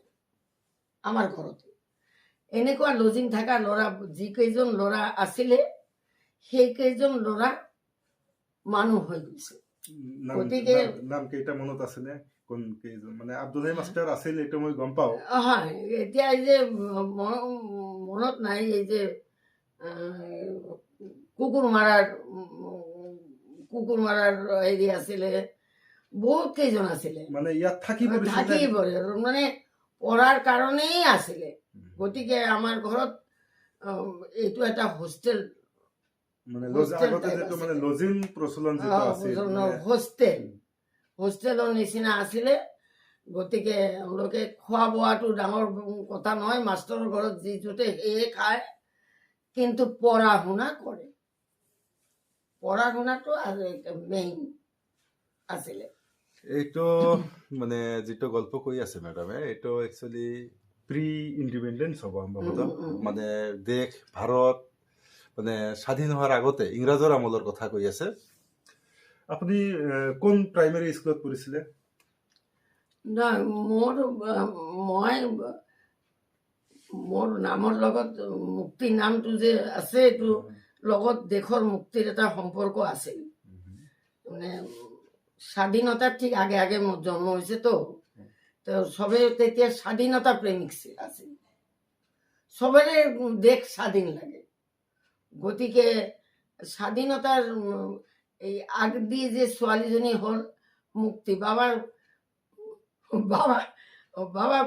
আমাৰ ঘৰতে। এনেকুৱা লজিং থকা ল'ৰা, যিকেইজন ল'ৰা আছিলে সেইকেইজন ল'ৰা মানুহ হৈ গৈছে। গতিকে নাম কেইটা মনত আছেনে? কোন কেইজন? মানে আব্দুল হাই মাষ্টাৰ আছিল, এইটো মই গম পাওঁ। হয়, এতিয়া এই যে মনত নাই, এই যে কুকুৰ মাৰাৰ হেৰি আছিলে, বহুত কেইজন আছিলে, মানে ইয়াত থাকি থাকি পৰে মানে পঢ়াৰ কাৰণেই আছিলে। গতিকে আমাৰ ঘৰত এইটো এটা হোষ্টেল, মানে হোষ্টেল আগতে টাইপ যেটো মানে আছিলে। লজিং প্ৰচলন যেটো আছিল, হোষ্টেলৰ নিচিনা আছিলে। গতিকে তেওঁলোকে খোৱা বোৱাটো ডাঙৰ কথা নহয়, মাষ্টৰৰ ঘৰত যি জুটে সেয়ে খায়, কিন্তু পঢ়া শুনা কৰে। পঢ়া শুনাটো মেইন আছিলে। এইটো মানে যেটো গল্প কৈ আছে মেডামে, এইটো একচুয়ালি প্রি ইন্ডিপেন্ডেন্স হ'ব সম্ভৱতঃ। মানে দেশ ভাৰত মানে স্বাধীন হোৱাৰ আগতে ইংৰাজৰ আমলৰ কথা কৈ আছে। আপুনি কোন প্ৰাইমেৰী স্কুলত পঢ়িছিলে? নহয়, মোৰ নামৰ লগত মুক্তি নামটো যে আছে, এইটো লগত দেশৰ মুক্তিৰ এটা সম্পৰ্ক আছিল। মানে স্বাধীনতাৰ ঠিক আগে আগে মোৰ জন্ম হৈছে, তো সবে তেতিয়া স্বাধীনতা প্ৰেমিক আছিল। সবৰে দেশ স্বাধীন লাগে। গতিকে স্বাধীনতাৰ এই আগ দি যে ছোৱালীজনী হ'ল মুক্তি, বাবা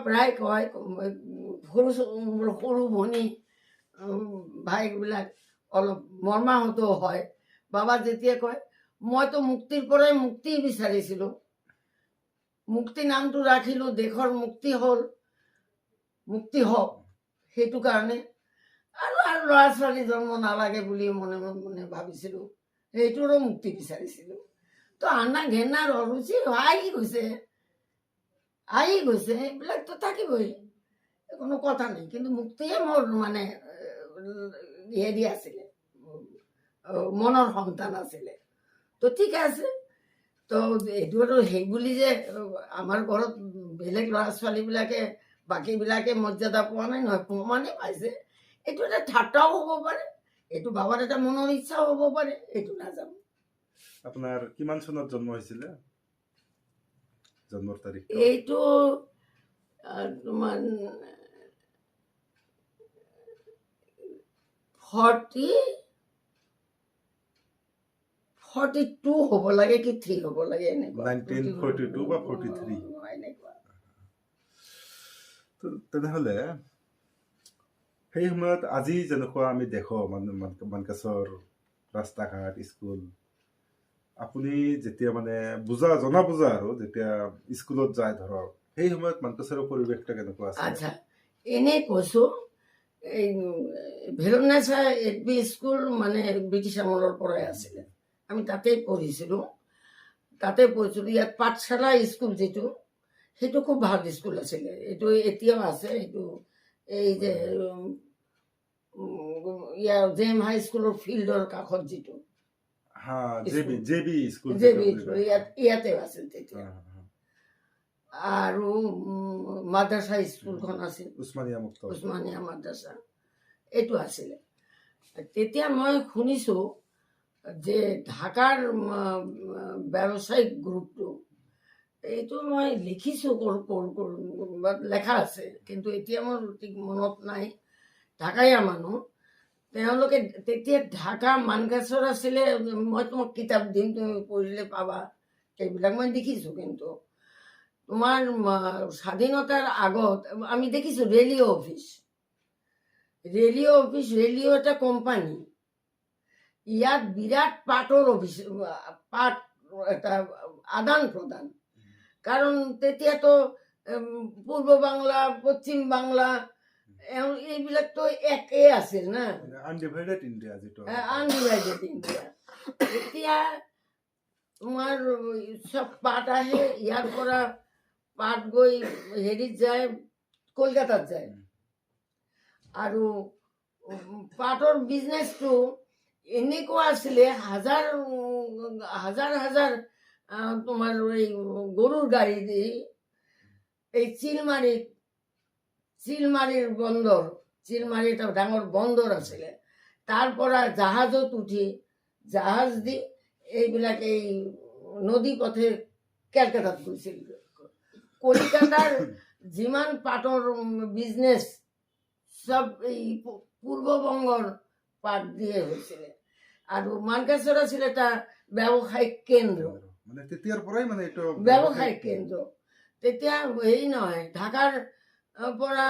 প্ৰায় কয়, সৰু ভনী ভাইবিলাক অলপ মৰ্মাহতো হয়। বাবা যেতিয়া কয়, মইতো মুক্তিৰ পৰাই মুক্তি বিচাৰিছিলো, মুক্তি নামটো ৰাখিলো, দেশৰ মুক্তি হ'ল, মুক্তি হওক সেইটো কাৰণে, আৰু ল'ৰা ছোৱালী জন্ম নালাগে বুলি মনে মনে ভাবিছিলো, সেইটোৰো মুক্তি বিচাৰিছিলো। তো আনা ঘেনাৰ অৰুচি আহি গৈছে, এইবিলাকতো থাকিবই, কোনো কথা নাই। কিন্তু মুক্তিয়ে মোৰ মানে হেৰি আছিলে, মনৰ সন্তান আছিলে। তো ঠিক আছে, তো এইটো আৰু সেই বুলি যে আমাৰ ঘৰত বেলেগ ল'ৰা ছোৱালীবিলাকে বাকীবিলাকে মৰ্যাদা পোৱা নাই নহয়, প্ৰমাণে পাইছে। এইটো এটা ঠাট্টাও হ'ব পাৰে, এইটো বাবাৰ এটা মনৰ ইচ্ছাও হ'ব পাৰে, এইটো নাজানো। আপোনাৰ কিমান চনত জন্ম হৈছিলে? জন্মৰ তাৰিখ? এইটো তোমাৰ 42 হ'ব লাগে কি 3 হ'ব লাগে, এনেকুৱা 1942 বা 43 এনেকুৱা। তেনেহলে সেই সময়ত আজি যেনেকুৱা আমি দেখো মানকাছৰ ৰাস্তা ঘাট, স্কুল, আপুনি যেতিয়া মানে জনা বুজা আৰু যেতিয়া স্কুলত যায় ধৰক, সেই সময়ত মানকাছৰ পৰিৱেশটা কেনেকুৱা আছিল? আচ্ছা, এনেই কৈছো, এই ভেৰুনাচা এলপি স্কুল মানে ব্ৰিটিছ আমলৰ পৰাই আছিলে, আমি তাতেই পঢ়িছিলোঁ। ইয়াত পাঠশালা স্কুল যিটো, সেইটো খুব ভাল স্কুল আছিলে। এইটো এতিয়াও আছে, এইটো এই যে ইয়াৰ জেম হাই স্কুলৰ ফিল্ডৰ কাষত যিটো ইয়াতে আছিল তেতিয়া। আৰু মাদ্ৰাছা স্কুলখন আছিল, উছমানিয়া মাদ্ৰাছা, এইটো আছিলে। তেতিয়া মই শুনিছো যে ঢাকাৰ ব্যৱসায়িক গ্ৰুপটো, এইটো মই লিখিছো, লেখা আছে, কিন্তু এতিয়া মোৰ ঠিক মনত নাই। ঢাকাইয়া মানুহ তেওঁলোকে তেতিয়া ঢাকা মানকাছৰ আছিলে। মই তোমাক কিতাপ দিম, তুমি পঢ়িলে পাবা, সেইবিলাক মই দেখিছো। কিন্তু তোমাৰ স্বাধীনতাৰ আগত আমি দেখিছো ৰেডিঅ' অফিচ, ৰেডিঅ' এটা কোম্পানী, ইয়াত বিৰাট পাটৰ অফিচ, পাট এটা আদান প্ৰদান। কাৰণ তেতিয়াতো পূৰ্ব বাংলা, পশ্চিম বাংলা এইবিলাকতো একেই আছিল না, আনডিভাইডেড ইণ্ডিয়া যিটো। Undivided India. এতিয়া তোমাৰ চব পাট আহে, ইয়াৰ পৰা পাট গৈ হেৰিত যায়, কলকাতাত যায়। আৰু পাটৰ বিজনেছটো এনেকুৱা আছিলে হাজাৰ হাজাৰ তোমাৰ এই গৰুৰ গাড়ী দি এই চিলমাৰীৰ বন্দৰ, চিলমাৰী এটা ডাঙৰ বন্দৰ আছিলে, তাৰ পৰা জাহাজত উঠি জাহাজ দি এইবিলাক এই নদী পথে কেলকাতাত গৈছিল। কলিকাতাৰ যিমান পাটৰ বিজনেছ সব এই পূৰ্ববংগৰ পাট দিয়ে হৈছিলে। আৰু মানকাছৰ আছিল এটা ব্যৱসায়িক কেন্দ্ৰ, মানে তেতিয়াৰ পৰাই মানে এইটো ব্যৱসায়িক কেন্দ্ৰ। তেতিয়া হেৰি নহয়, ঢাকাৰ পৰা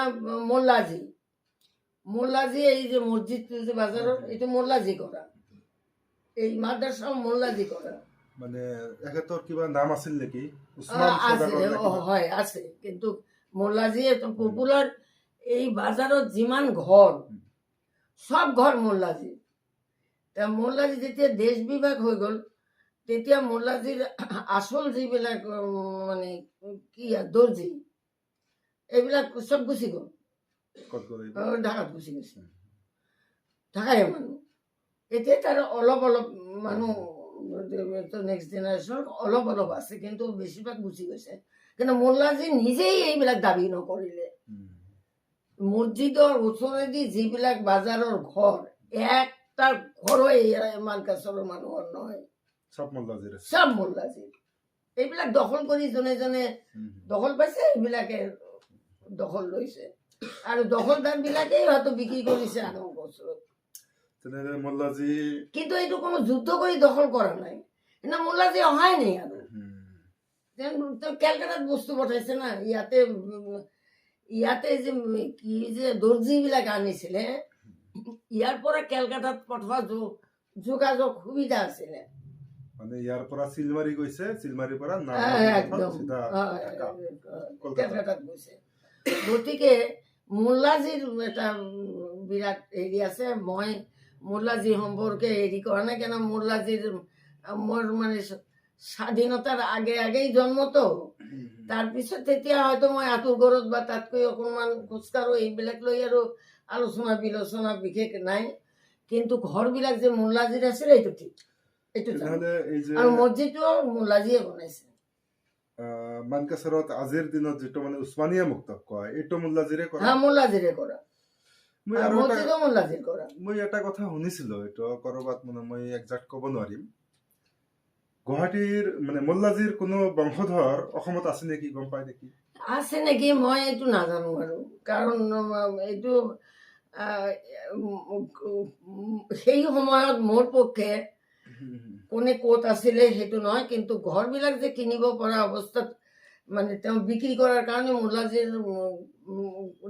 মোল্লাজি এই যে মছজিদটো যে বাজাৰৰ, এইটো মোল্লাজি কৰা, এই মাদ্ৰাসাও মোল্লাজি কৰা। মানে এখেতৰ কিবা নাম আছিল নেকি? আছে, হয় আছে, কিন্তু মোল্লাজি পপুলার এই বাজারত যিমান ঘর সব ঘর মোল্লাজি। তা মোল্লাজি যেতিয়া দেশ বিভাগ হৈ গ'ল, তেতিয়া মোল্লাজিৰ আসল যিবিলাক মানে কি দৰ্জি এইবিলাক চব গুচি গ'ল, ঢাকাত গুচি গৈছে। ঢাকাই মানুহ এতিয়া তাৰ অলপ অলপ মানুহ নেক্সট জেনাৰেশ্যন অলপ অলপ আছে, কিন্তু বেছিভাগ গুচি গৈছে। কিন্তু মোল্লাজি নিজেই এইবিলাক দাবী নকৰিলে। মছজিদৰ ওচৰেদি যিবিলাক বাজাৰৰ ঘৰ, একটা ঘৰো মানকাছৰৰ মানুহৰ নহয়, চব মোল্লাজিৰ। এইবিলাক দখল কৰি জনে জনে দখল পাইছে, এইবিলাকে দখল লৈছে, আৰু দখলদাৰ বিলাকেই হয়তো বিক্ৰী কৰিছে আনৰ বছৰত। মোল্লাজি কিন্তু এইটো কোনো যুদ্ধ কৰি দখল কৰা নাই, না মোল্লাজি অহাই নেই। আৰু কেলকাতাত বস্তু পঠাইছে না, ইয়াতে যে কি যে দৰ্জি বিলাক আনিছিলে, ইয়াৰ পৰা কেলকাতাত পঠোৱা যোগাযোগ সুবিধা আছিলে। মানে ইয়াৰ পৰা চিলমাৰী গৈছে, চিলমাৰীৰ পৰা একদম কেলকাতাত গৈছে। গতিকে মোল্লাজিৰ এটা বিৰাট হেৰি আছে। মই মোল্লাজি সম্পৰ্কে হেৰি কৰা নাই, কেন মোল্লাজিৰ মোৰ মানে স্বাধীনতাৰ আগেই জন্মতো, তাৰপিছত তেতিয়া হয়তো মই আঁতুৰ ঘৰত বা তাতকৈ অকণমান খোজকাঢ়ো, এইবিলাক লৈ আৰু আলোচনা বিলোচনা বিশেষ নাই। কিন্তু ঘৰবিলাক যে মোল্লাজিৰ আছিলে এইটো ঠিক, এইটো আৰু মছজিদটো মোল্লাজিয়ে বনাইছে। মানকাছৰত আজিৰ দিনত যিটো মানে উছমানীয়া মুক্তক কয়, এইটো মোল্লাজিৰে কৰা। মোল্লাজিৰে কৰা, মছজিদো মোল্লাজিৰ কৰা। মই এটা কথা শুনিছিলো, এইটো কৰবাত মানে মই একজাক্ট ক'ব নোৱাৰিম, গুৱাহাটীৰ মানে মোল্লাজিৰ কোনো বংশধৰ অসমত আছে নেকি, গম পাই নেকি? আছে নেকি মই এইটো নাজানো আৰু, কাৰণ এইটো সেই সময়ত মোৰ পক্ষে কোনে ক'ত আছিলে সেইটো নহয়, কিন্তু ঘৰবিলাক যে কিনিব পৰা অৱস্থাত মানে তেওঁ বিক্ৰী কৰাৰ কাৰণে মোল্লাজিৰ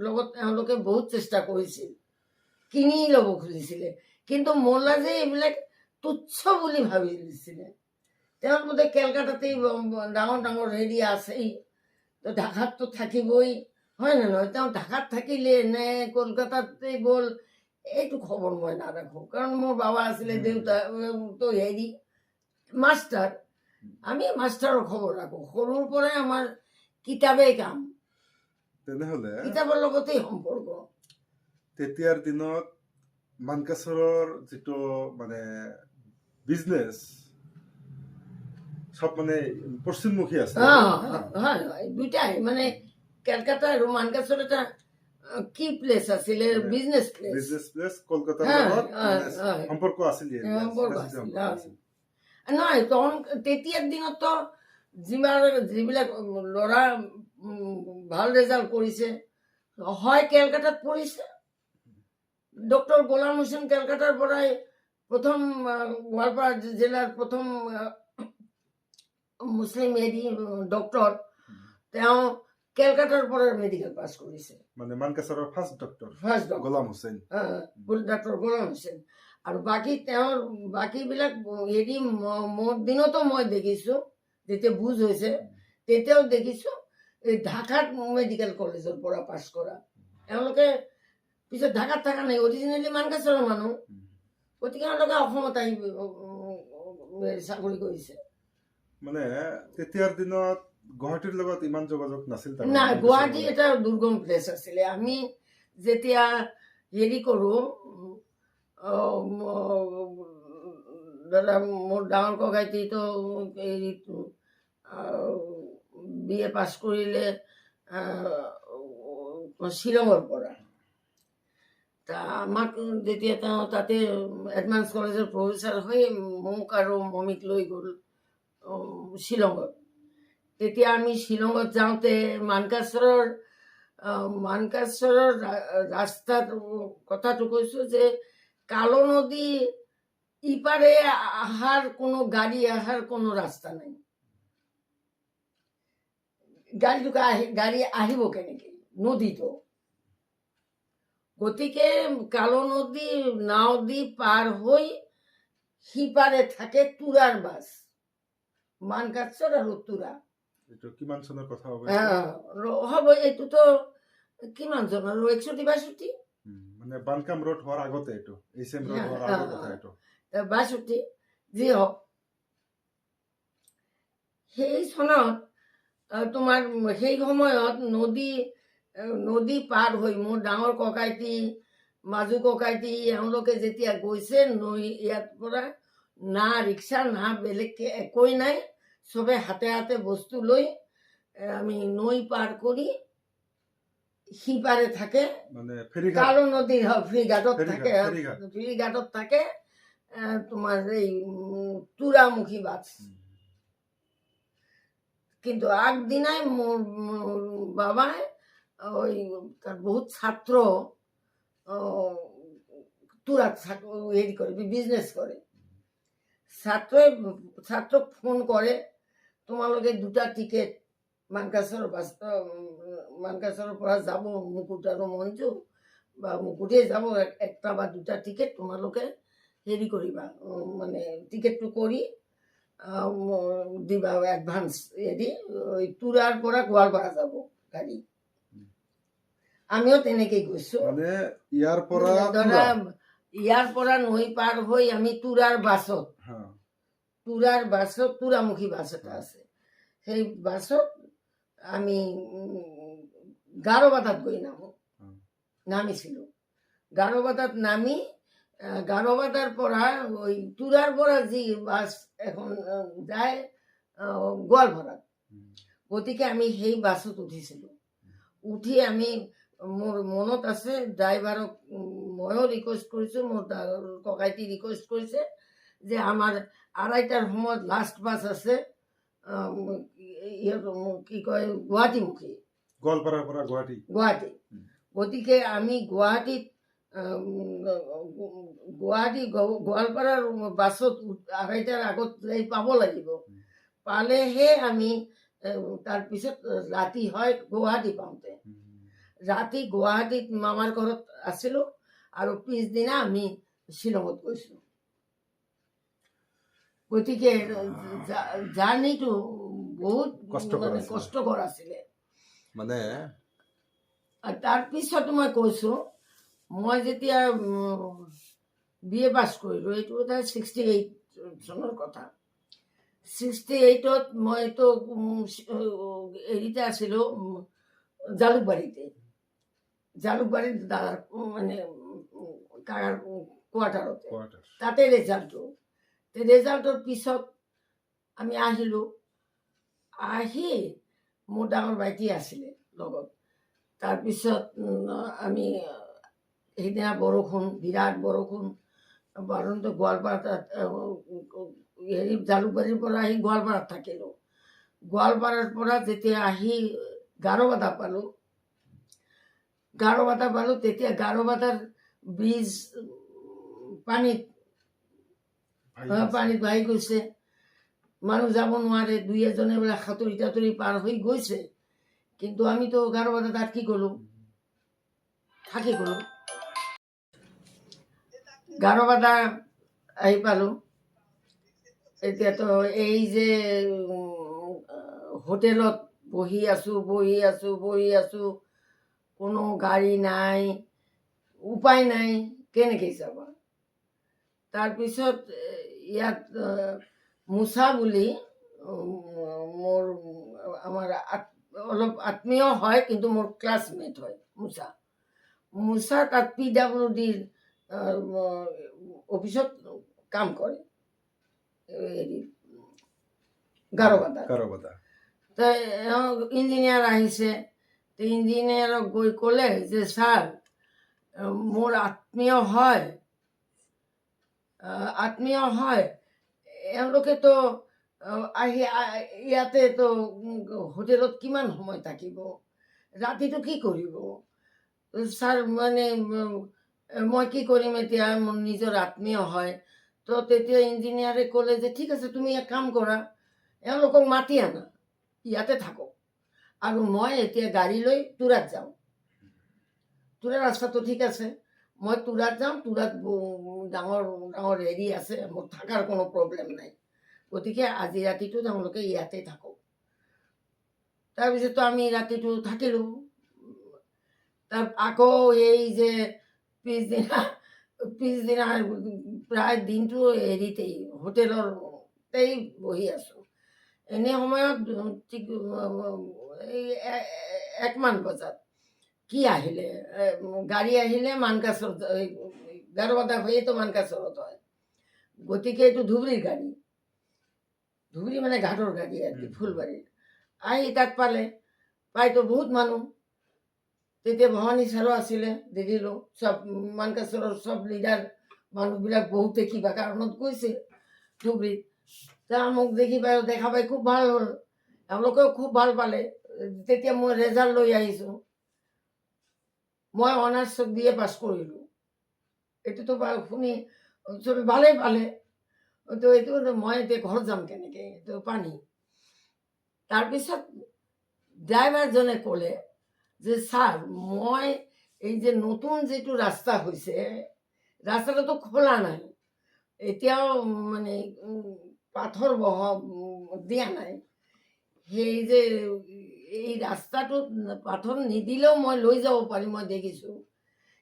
লগত তেওঁলোকে বহুত চেষ্টা কৰিছিল, কিনি ল'ব খুজিছিলে। কিন্তু মোল্লাজি এইবিলাক তুচ্ছ বুলি ভাবি দিছিলে। তেওঁৰ বোধে কেলকাতাতেই ডাঙৰ ডাঙৰ হেৰি আছেই, তো ঢাকাততো থাকিবই, হয় নে নহয়? তেওঁ ঢাকাত থাকিলে নে কলকাতাতে গ'ল এইটো খবৰ মই নাৰাখোঁ, কাৰণ মোৰ বাবা আছিলে, দেউতা তো হেৰি মাষ্টাৰ, আমি মাষ্টাৰৰ খবৰ ৰাখোঁ। সৰুৰ পৰাই আমাৰ কিতাপেই কাম, তেনেহ'লে কিতাপৰ লগতেই সম্পৰ্ক। তেতিয়াৰ দিনত মানকাছৰৰ যিটো মানে বিজনেছ সব মানে পশ্চিমমুখী আছে। হয় দুইটাই, মানে কেলকাতা আৰু মানকাছৰ এটা কি প্লেচ আছিলে, বিজনেছ প্লেচ, কলকাতাৰ লগত সম্পৰ্ক আছিল। নহয়, তেতিয়াৰ দিনততো যিবিলাক ল'ৰা ভাল ৰেজাল্ট কৰিছে হয় কেলকাতাত পঢ়িছে। ডক্টৰ গোলাম হোসেন কেলকাতাৰ পৰাই প্ৰথম গোৱালপাৰা জিলাৰ প্ৰথম মুছলিম হেৰি ডক্টৰ, তেওঁ কেলকাতাৰ পৰা মেডিকেল পাছ কৰিছে, মানে মানকাছৰৰ first doctor Golam Hossain, doctor Golam Hossain. আৰু বাকী তেওঁৰ বাকীবিলাক হেৰি মোৰ দিনতো মই দেখিছোঁ, যেতিয়া বুজ হৈছে তেতিয়াও দেখিছোঁ এই ঢাকাত মেডিকেল কলেজৰ পৰা পাছ কৰা। এওঁলোকে পিছত ঢাকাত থকা নাই, অৰিজিনেলি মানকাছৰৰ মানুহ, গতিকে এওঁলোকে অসমত আহি চাকৰি কৰিছে। মানে তেতিয়াৰ দিনত গুৱাহাটীৰ লগত ইমান যোগাযোগ নাছিল। নাই, গুৱাহাটী এটা দুৰ্গম প্লেচ আছিলে। আমি যেতিয়া হেৰি কৰোঁ দাদা মোৰ ডাঙৰ ককাইটিতো এই BA পাছ কৰিলে শ্বিলঙৰ পৰা। আমাক যেতিয়া তেওঁ তাতে এডভান্স কলেজৰ প্ৰফেচাৰ হৈ মোক আৰু মমিক লৈ গ'ল শ্বিলঙত। তেতিয়া আমি শ্বিলঙত যাওঁতে মানকাচৰৰ ৰাস্তাত কথাটো কৈছোঁ যে কালো নদী ইপাৰে গাড়ী অহাৰ কোনো ৰাস্তা নাই। গাড়ী আহিব কেনেকে নদীটো? গতিকে কালো নদী নাও দি পাৰ হৈ সিপাৰে থাকে তুৰাৰ বাছ, মানকাচৰ আৰু তুৰা। এইটো কিমান চনৰ কথা হ'ব? হ'ব এইটোতো কিমান জন আৰু 61-62 মানে বানকাম ৰোড হোৱাৰ আগতে, এইটো HM ৰোড হোৱাৰ আগৰ কথা। এইটো 62 যি হওক, সেই চনত তোমাৰ সেই সময়ত নদী পাৰ হৈ মোৰ ডাঙৰ ককাইটি মাজু ককাইটি এওঁলোকে যেতিয়া গৈছে ইয়াৰ পৰা না ৰিক্সা না বেলেগ একোৱেই নাই, চবে হাতে হাতে বস্তু লৈ আমি নৈ পাৰ কৰি সিপাৰে থাকে মানে কালো নদীৰ ফেৰীঘাটত থাকে তোমাৰ এই তুৰামুখী বাছ। কিন্তু আগদিনাই মোৰ বাবাই ওই তাৰ বহুত ছাত্ৰ তুৰাত হেৰি কৰে বিজনেস কৰে। ছাত্ৰক ফোন কৰে তোমালোকে 2টা টিকেট মানকাচৰৰ পৰা যাব মুকুট আৰু মঞ্জু বা মুকুটে যাব, 1টা বা 2টা টিকেট তোমালোকে হেৰি কৰিবা, মানে টিকেটটো কৰি দিবা এডভান্স হেৰি তুৰাৰ পৰা গোৱালপাৰা যাব গাড়ী। আমিও তেনেকেই গৈছো। মানে ইয়াৰ পৰা নৈ পাৰ হৈ আমি তুৰাৰ বাছত তুৰামুখী বাছ এটা আছে, সেই বাছত আমি গাৰোবাদাত গৈ নামিছিলো। গাৰোবাদাত নামি গাৰোবাদাৰ পৰা ওই তুৰাৰ পৰা যি বাছ এখন যায় গোৱালপাৰাত, গতিকে আমি সেই বাছত উঠিছিলো। উঠি আমি, মোৰ মনত আছে ড্ৰাইভাৰক ময়ো ৰিকুৱেষ্ট কৰিছোঁ, মোৰ ককাইটি ৰিকুৱেষ্ট কৰিছে যে আমাৰ 2:30টাৰ সময়ত লাষ্ট বাছ আছে, কি কয় গুৱাহাটীমুখী, গোৱালপাৰাৰ পৰা গুৱাহাটী। গতিকে আমি গোৱালপাৰাৰ বাছত 2:30টাৰ আগত যাই পাব লাগিব। পালেহে আমি তাৰপিছত ৰাতি হয় গুৱাহাটী পাওঁতে। ৰাতি গুৱাহাটীত মামাৰ ঘৰত আছিলো আৰু পিছদিনা আমি শ্বিলঙত গৈছো। গতিকে জাৰ্ণিটো বহুত কষ্টকৰ আছিলে। মানে তাৰপিছত মই কৈছো, মই যেতিয়া BA পাছ কৰিলো, এইটো 68 চনৰ কথা। 68ত মইতো হেৰিতে আছিলো জালুকবাৰীত মানে কোৱাৰ্টাৰতে, তাতে ৰেজাল্টৰ পিছত আমি আহিলো। আহি মোৰ ডাঙৰ ভাইটি আছিলে লগত। তাৰপিছত আমি সেইদিনা বিৰাট বৰষুণ বাৰতে গোৱালপাৰাত জালুকবাৰীৰ পৰা আহি গোৱালপাৰাত থাকিলো। গোৱালপাৰাৰ পৰা যেতিয়া আহি গাৰোবাদা পালো, তেতিয়া গাৰোবাদাৰ ব্ৰিজ পানীত ভাহি গৈছে, মানুহ যাব নোৱাৰে। 2-এজনে বোলে সাঁতুৰি পাৰ হৈ গৈছে, কিন্তু আমিতো গাৰোবাদাত থাকি গলো। গাৰোবাদা আহি পালো। এতিয়াতো এই যে হোটেলত বহি আছো, কোনো গাড়ী নাই, উপায় নাই, কেনেকৈ যাবা? তাৰপিছত ইয়াত মুছা বুলি আমাৰ অলপ আত্মীয় হয়, কিন্তু মোৰ ক্লাছমেট হয় মুছা তাত PWD অফিচত কাম কৰে। হেৰি গাৰোবাদাত। গাৰোবাদা। ইঞ্জিনিয়াৰ আহিছে, ইঞ্জিনিয়াৰক গৈ ক'লে যে ছাৰ মোৰ আত্মীয় হয়, এওঁলোকেতো আহি ইয়াতে তো হোটেলত কিমান সময় থাকিব, ৰাতিটো কি কৰিব? ছাৰ মানে মই কি কৰিম এতিয়া, মোৰ নিজৰ আত্মীয় হয়। তো তেতিয়া ইঞ্জিনিয়াৰে ক'লে যে ঠিক আছে, তুমি এক কাম কৰা, এওঁলোকক মাতি আনা, ইয়াতে থাকক, আৰু মই এতিয়া গাড়ী লৈ তুৰাত যাওঁ। তুৰাৰ ৰাস্তাটো ঠিক আছে, মই তুৰাত যাওঁ, তুৰাত ডাঙৰ ডাঙৰ হেৰি আছে, মোৰ থকাৰ কোনো প্ৰব্লেম নাই, গতিকে আজি ৰাতিটো তেওঁলোকে ইয়াতে থাকক। তাৰপিছতো আমি ৰাতিটো থাকিলোঁ। আকৌ এই যে পিছদিনা প্ৰায় দিনটো হেৰিতেই হোটেলতেই বহি আছোঁ। এনে সময়ত ঠিক এই 1মান বজাত কি আহিলে, গাড়ী আহিলে মানকাচৰ, গাৰোবাদা হয়েতো মানকাচৰত হয়, গতিকে এইটো ধুবুৰীৰ গাড়ী, ধুবুৰী মানে ঘাটৰ গাড়ী আৰ কি, ফুলবাড়িৰ। আহি তাত পাইতো বহুত মানুহ। তেতিয়া ভৱানী ছাৰো আছিলে, দেখিলোঁ চব মানকাচৰৰ চব লিডাৰ মানুহবিলাক বহুতে কিবা কাৰণত গৈছিল ধুবুৰীত। মোক দেখা পাই খুব ভাল হ'ল, এওঁলোকেও খুব ভাল পালে। তেতিয়া মই ৰেজাল্ট লৈ আহিছোঁ, মই অনাৰ্ছ BA পাছ কৰিলোঁ। এইটোতো শুনি চবে ভালেই পালে। তো এইটো মই এতিয়া ঘৰত যাম কেনেকৈ, এইটো পানী। তাৰপিছত ড্ৰাইভাৰজনে ক'লে যে ছাৰ, মই এই যে নতুন যিটো ৰাস্তা হৈছে, ৰাস্তাটোতো খোলা নাই, এতিয়াও মানে পাথৰ দিয়া নাই। সেই যে এই ৰাস্তাটোত পাথৰ নিদিলেও মই লৈ যাব পাৰিম, মই দেখিছোঁ,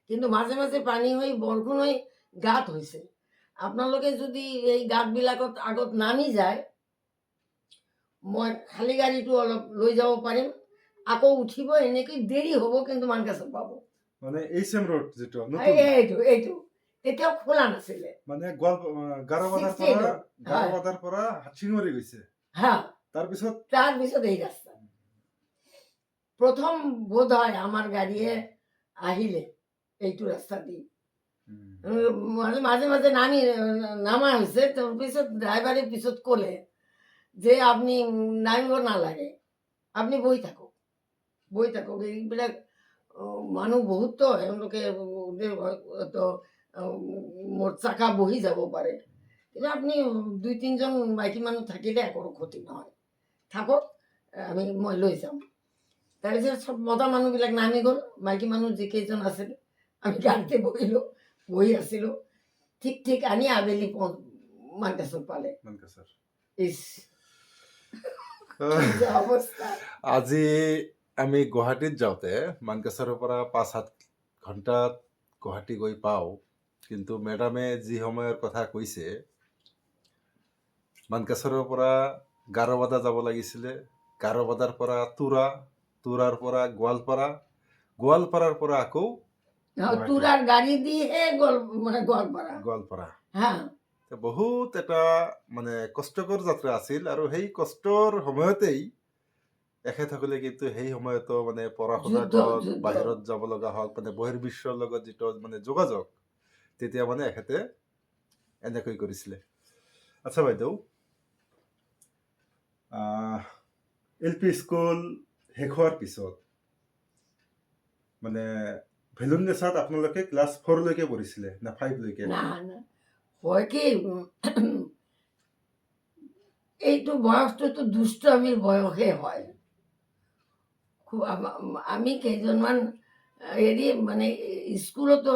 কিন্তু মাজে মাজে পানী হৈ বৰষুণ হৈ গাঁত হৈছে। আপোনালোকে যদি এই গাঁতবিলাকত আগত নামি যায়, মই খালী গাড়ীটো অলপ লৈ যাব পাৰিম, আকৌ উঠিব, এনেকৈ দেৰি হ'ব, কিন্তু মানকাচৰ পাব। মানে HM ৰোড যিটো এইটো তেতিয়াও খোলা নাছিলে, মানে গাৰোবাদাৰ পৰা হাতশিঙৰি গৈছে। হা, তাৰপিছত এই ৰাস্তা প্ৰথম বোধ হয় আমার গাড়িয়ে আহিলে এইটো রাস্তা দি। মাঝে মাঝে নামা হয়েছে, তোর পিছত ড্রাইভারের পিছত ক'লে যে আপনি নামিব নালাগে, আপনি বহি থাকক এইবিলাক মানুহ বহুত, তো এওঁলোকে তো মোৰ চাকা বহি যাব পাৰে, কিন্তু আপুনি 2-3জন মাইকী মানুহ থাকিলে একো ক্ষতি নহয়, থাকক, মই লৈ যাম। তাৰপিছত চব মতা মানুহবিলাক নামি গ'ল, মাইকী মানুহ যিকেইজন আছিল আমি গাড়ীতে বহি আছিলোঁ। ঠিক আনি আবেলি মানকাচৰ পালে। ইছ, কি যে অৱস্থা। আজি আমি গুৱাহাটীত যাওঁতে মানকাচৰৰ পৰা 5-7 ঘণ্টাত গুৱাহাটী গৈ পাওঁ, কিন্তু মেডামে যি সময়ৰ কথা কৈছে, মানকাচৰৰ পৰা গাৰোবাদা যাব লাগিছিলে, গাৰোবাদাৰ পৰা তুৰাৰ পৰা গোৱালপাৰাৰ পৰা আকৌ তুৰাৰ গাড়ী দিহে গোৱালপাৰা। বহুত এটা মানে কষ্টকৰ যাত্ৰা আছিল। আৰু সেই কষ্টৰ সময়তেই এখেতসকলে কিন্তু সেই সময়তো মানে পঢ়া শুনাত বাহিৰত যাব লগা হওক, মানে বহিৰ্বিশ্বৰ লগত যিটো মানে যোগাযোগ, তেতিয়া মানে এখেতে এনেকৈ কৰিছিলে। আচ্ছা বাইদেউ, LP স্কুল শেষ হোৱাৰ পিছত মানে ভেলুননেছাত আপোনালোকে ক্লাছ 4 লৈকে পঢ়িছিলে না 5 লৈকে? না, হয় কি, এইটো বয়সটোতো দুষ্টামিৰ বয়সে হয়। খুব আমি কেইজনমান হেৰি মানে স্কুলতো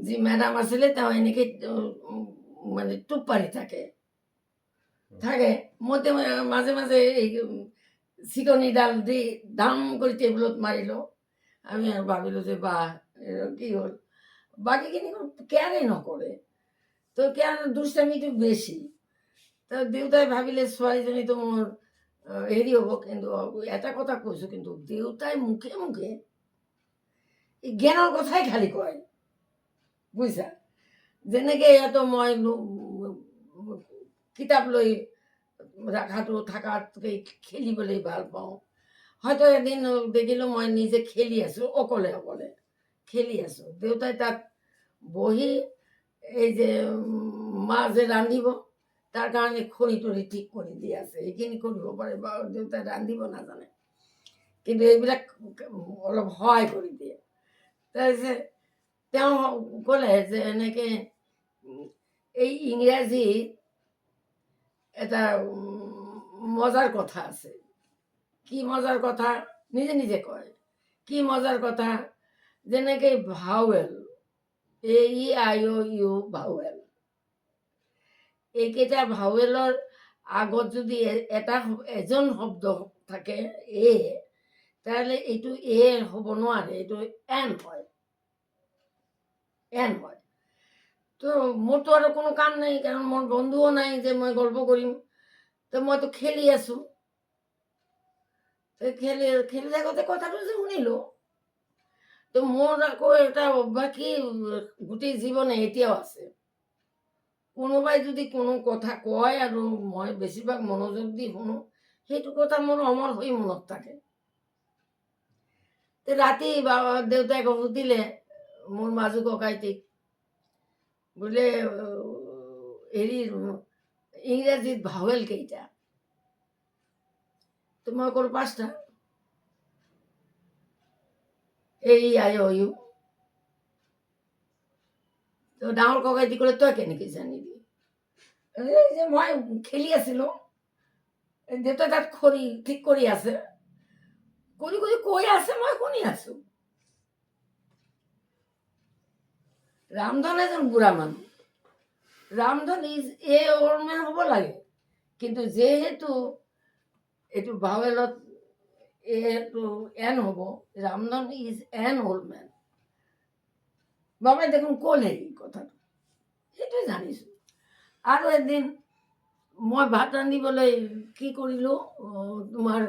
যি মেডাম আছিলে, তেওঁ এনেকৈ মানে টোপ পাৰি থাকে। মই মাজে মাজে এই চিকনিডাল দি দাম কৰি টেবুলত মাৰিলোঁ। আমি আৰু ভাবিলোঁ যে বা কি হ'ল, বাকীখিনি কেয়াৰে নকৰে, তো দুষ্টামিটো বেছি। তো দেউতাই ভাবিলে ছোৱালীজনীতো মোৰ হেৰি হ'ব, কিন্তু এটা কথা কৈছোঁ, কিন্তু দেউতাই মুখে মুখে জ্ঞানৰ কথাই খালি কয়, বুজিছা। যেনেকৈ ইয়াতো মই কিতাপ লৈ ৰাখাটো থকাতকৈ খেলিবলৈ ভাল পাওঁ। হয়তো এদিন দেখিলোঁ মই নিজে খেলি আছোঁ, অকলে অকলে খেলি আছোঁ। দেউতাই তাত বহি এই যে মা যে ৰান্ধিব তাৰ কাৰণে খৰি টৰি ঠিক কৰি দি আছে। সেইখিনি কৰিব পাৰে বা দেউতাই ৰান্ধিব নাজানে, কিন্তু এইবিলাক অলপ সহায় কৰি দিয়ে। তাৰপিছত তেওঁ ক'লে যে এনেকৈ এই ইংৰাজী এটা মজাৰ কথা আছে। কি মজাৰ কথা? নিজে নিজে কয় কি মজাৰ কথা, যেনেকৈ ভাৱেল AEIOU ভাৱেল, এইকেইটা ভাৱেলৰ আগত যদি এজন শব্দ থাকে এ, তাহলে এইটো এ হ'ব নোৱাৰে, এইটো এন হয়, এন হয়। তো মোৰতো আৰু কোনো কাম নাই, কাৰণ মোৰ বন্ধুও নাই যে মই গল্প কৰিম। তো মইতো খেলি আছোঁ। খেলি খেলি থাকোঁতে কথাটো যে শুনিলোঁ, তো মোৰ আকৌ এটা অভ্যাস কি গোটেই জীৱনে এতিয়াও আছে, কোনোবাই যদি কোনো কথা কয় আৰু মই বেছিভাগ মনোযোগ দি শুনো, সেইটো কথা মোৰ অমৰ হৈ মনত থাকে। ৰাতি দেউতাই সুধিলে মোৰ মাজু ককাইটিক, বোলে হেৰি ইংৰাজীত ভাৱেল কেইটা? তো মই ক'লো 5টা, AEIOU। তো ডাঙৰ ককাইটি ক'লে তই কেনেকৈ জানিবি? এই যে মই খেলি আছিলোঁ, দেউতাই তাত খৰি ঠিক কৰি আছে, কৰি কৰি কৈ আছে, মই শুনি আছোঁ। ৰামধন এজন বুঢ়া মানুহ, Ramdhan is a old man হ'ব লাগে, কিন্তু যেহেতু এইটো ভাৱেলত এইটো এন হ'ব, Ramdhan is an old man. বাবাই দেখোন ক'লে এই কথাটো, সেইটোৱে জানিছোঁ। আৰু এদিন মই ভাত ৰান্ধিবলৈ কি কৰিলোঁ, তোমাৰ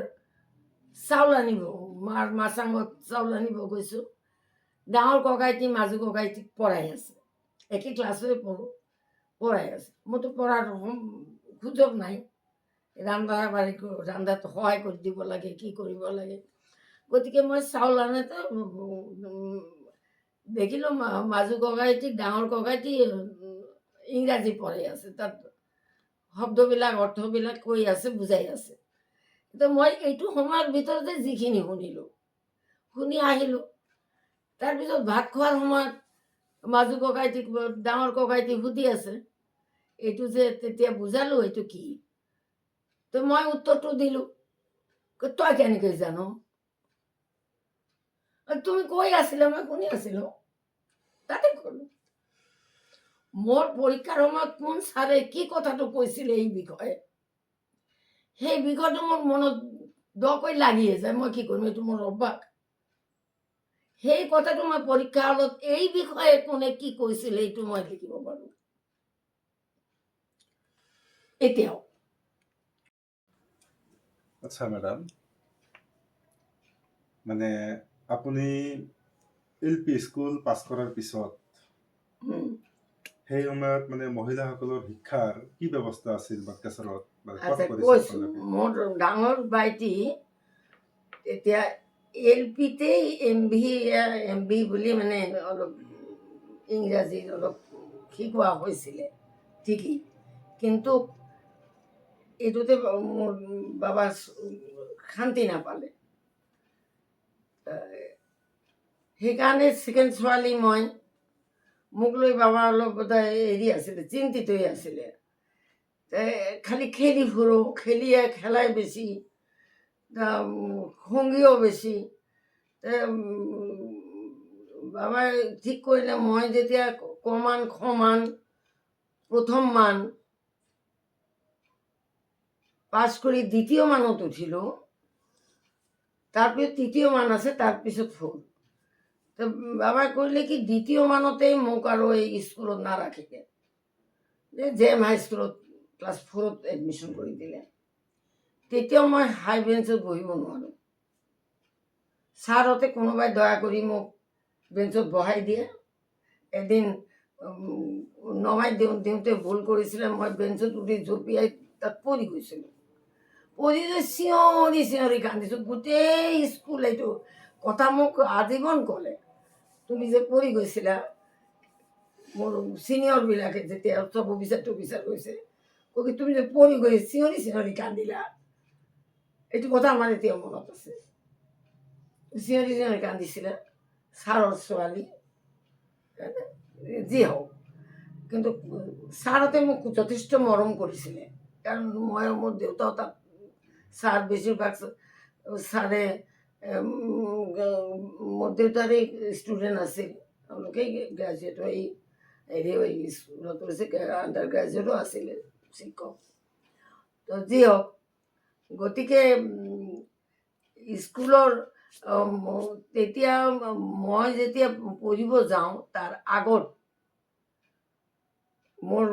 চাউল আনিব, মাৰ মাছাঙত চাউল আনিব গৈছোঁ। ডাঙৰ ককাইটি মাজু ককাইটিক পঢ়াই আছে, একে ক্লাছতে পঢ়োঁ, পঢ়াই আছে। মোৰতো পঢ়াৰ সুযোগ নাই, ৰন্ধাত সহায় কৰি দিব লাগে, কি কৰিব লাগে। গতিকে মই চাউল আনোতে দেখিলোঁ মাজু ককাইটি ডাঙৰ ককাইটি ইংৰাজী পঢ়াই আছে, তাত শব্দবিলাক অৰ্থবিলাক কৈ আছে, বুজাই আছে। তো মই এইটো সময়ৰ ভিতৰতে যিখিনি শুনিলোঁ, শুনি আহিলোঁ। তাৰপিছত ভাত খোৱাৰ সময়ত মাজু ককাইটিক ডাঙৰ ককাইটি সুধি আছে, এইটো যে তেতিয়া বুজালোঁ এইটো কি? তো মই উত্তৰটো দিলোঁ, তই কেনেকৈ জানো? তুমি কৈ আছিলা, মই শুনি আছিলোঁ, তাতে ক'লো। মোৰ পৰীক্ষাৰ সময়ত কোন ছাৰে কি কথাটো কৈছিলে এই বিষয়ে, সেই বিষয়টো মোৰ মনত দকৈ লাগিয়ে যায়। মই কি কৰিম, এইটো মোৰ অভ্যাস। সেই কথাটো মই পৰীক্ষা হলত এই বিষয়ে কোনে কি কৈছিলে এইটো মই লিখিব পাৰোঁ এতিয়াও। আচ্ছা ম্যাডাম, মানে আপুনি LP স্কুল পাছ কৰাৰ পিছত সেই সময়ত মানে মহিলাসকলৰ শিক্ষাৰ কি ব্যৱস্থা আছিল বাক্যাচৰত? আচ্ছা কৈছোঁ, মোৰ ডাঙৰ ভাইটি তেতিয়া LPতেই MB বুলি মানে অলপ ইংৰাজী অলপ শিকোৱা হৈছিলে ঠিকেই, কিন্তু এইটোতে মোৰ বাবা শান্তি নাপালে। সেইকাৰণে ছেকেণ্ড ছোৱালী মই, মোক লৈ বাবা অলপ বোধহয় হেৰি আছিলে, চিন্তিতই আছিলে। খালি খেলি ফুৰোঁ, খেলাই বেছি, সংগীও বেছি। বাবাই ঠিক কৰিলে মই যেতিয়া কমান খমান প্ৰথম মান পাছ কৰি দ্বিতীয় মানত উঠিলোঁ, তাৰপিছত তৃতীয় মান আছে, তাৰপিছত ফুল। তো বাবাই কৰিলে কি দ্বিতীয় মানতেই মোক আৰু এই স্কুলত নাৰাখিলে, জেএম হাই স্কুলত ক্লাছ 4ত এডমিশ্যন কৰি দিলে। তেতিয়াও মই হাই বেঞ্চত বহিব নোৱাৰোঁ। ছাৰহঁতে কোনোবাই দয়া কৰি মোক বেঞ্চত বহাই দিয়ে। এদিন নমাই দিওঁতে ভুল কৰিছিলে, মই বেঞ্চত উঠি জঁপিয়াই তাত পৰি গৈছিলোঁ। পৰি যে চিঞৰি চিঞৰি কান্দিছোঁ। গোটেই স্কুল এইটো কথা মোক আজীৱন ক'লে, তুমি যে পৰি গৈছিলা। মোৰ ছিনিয়ৰবিলাকে যেতিয়া চব অফিচাৰ গৈছে, কৈ তুমি যে পৰি গৈ চিঞৰি চিঞৰি কান্দিলা, এইটো কথা আমাৰ এতিয়া মনত আছে। চিঞৰি চিঞৰি কান্দিছিলে, ছাৰৰ ছোৱালী, যি হওক। কিন্তু ছাৰহঁতে মোক যথেষ্ট মৰম কৰিছিলে, কাৰণ মই মোৰ দেউতাও তাত ছাৰ, বেছিভাগ ছাৰে মোৰ দেউতাৰে ষ্টুডেণ্ট আছিল, তেওঁলোকেই গ্ৰেজুৱেট হৈ স্কুলত হৈছে, আণ্ডাৰ গ্ৰেজুৱেটো আছিলে শিক্ষক। তো যি হওক, গতিকে স্কুলৰ তেতিয়া মই যেতিয়া পঢ়িব যাওঁ তাৰ আগত মোৰ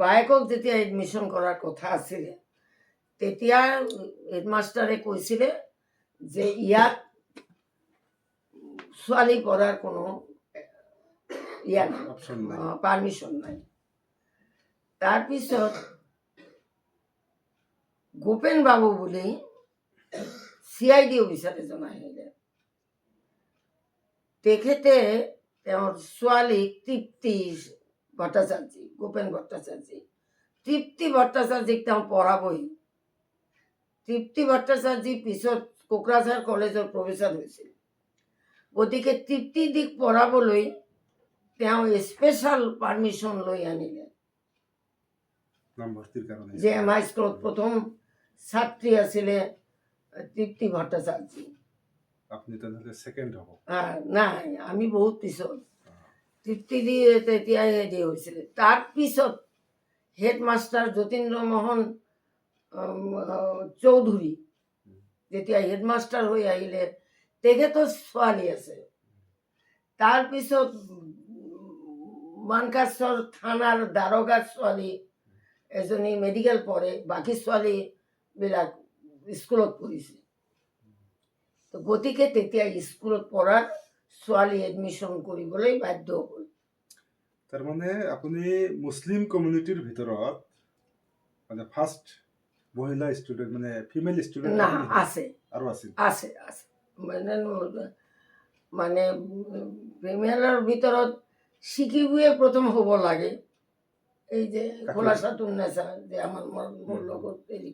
বায়েকক যেতিয়া এডমিশ্যন কৰাৰ কথা আছিলে, তেতিয়া হেডমাষ্টাৰে কৈছিলে যে ইয়াত ছোৱালী পঢ়াৰ কোনো পাৰ্মিশ্যন নাই। তাৰপিছত গোপেন বাবু বুলি CID অফিচাৰ এজন আহিলে। তেখেতে তেওঁৰ ছোৱালীক তৃপ্তি ভট্টাচাৰ্যী, গোপেন ভট্টাচাৰ্যী, তৃপ্তি ভট্টাচাৰ্যীক তেওঁ পঢ়াবই। তৃপ্তি ভট্টাচাৰ্যী পিছত কোকৰাঝাৰ কলেজৰ প্ৰফেচাৰ হৈছিল। গতিকে তৃপ্তিক পঢ়াবলৈ তেওঁ স্পেচিয়েল পাৰ্মিশ্যন লৈ আনিলে। যে আমাৰ স্কুলত প্ৰথম ছাত্ৰী আছিলে তৃপ্তি ভট্টাচাৰ্যী। নাই, আমি বহুত পিছত। তৃপ্তি তেতিয়াই হেৰি হৈছিলে। তাৰপিছত হেডমাষ্টাৰ যতীন্দ্ৰ মোহন চৌধুৰী যেতিয়া হেডমাষ্টাৰ হৈ আহিলে, তেখেতৰ ছোৱালী আছে। তাৰপিছত মানকাছৰ থানাৰ দাৰোগাৰ ছোৱালী এজনী মেডিকেল পঢ়ে, বাকী ছোৱালীবিলাক স্কুলত পঢ়িছে। তো গতিকে তেতিয়া স্কুলত পঢ়াৰ ছোৱালী এডমিশ্যন কৰিবলৈ বাধ্য হ'ল। তাৰমানে আপুনি মুছলিম কমিউনিটিৰ ভিতৰত মানে ফাৰ্ষ্ট মহিলা ষ্টুডেণ্ট, মানে ফিমেল ষ্টুডেণ্ট না, আছে আৰু আছিল? আছে আছে। মানে ফিমেলৰ ভিতৰত শিকিবয়ে প্ৰথম হ'ব লাগে। এই যে খোলাসাতুন্নেছা যে মোৰ লগত হেৰি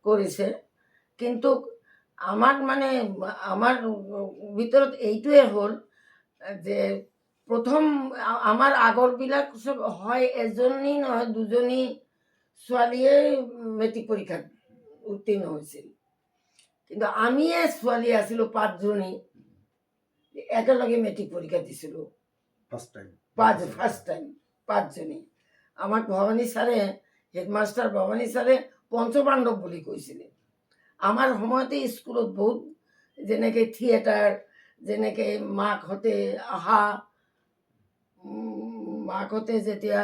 কৰিছে, কিন্তু আমাৰ ভিতৰত এইটোৱে হ'ল যে প্ৰথম আমাৰ আগৰবিলাক চব হয় এজনী নহয় দুজনী ছোৱালীয়ে মেট্ৰিক পৰীক্ষাত উত্তীৰ্ণ হৈছিল, কিন্তু আমিয়ে ছোৱালী আছিলোঁ 5জনী, একেলগে মেট্ৰিক পৰীক্ষা দিছিলোঁ ফাৰ্ষ্ট টাইম 5জনী। আমাক ভৱানী ছাৰে, হেডমাষ্টাৰ ভৱানী ছাৰে পঞ্চপাণ্ডৱ বুলি কৈছিলে। আমাৰ সময়তে স্কুলত বহুত যেনেকৈ থিয়েটাৰ, যেনেকৈ মাকহঁতে মাকহঁতে যেতিয়া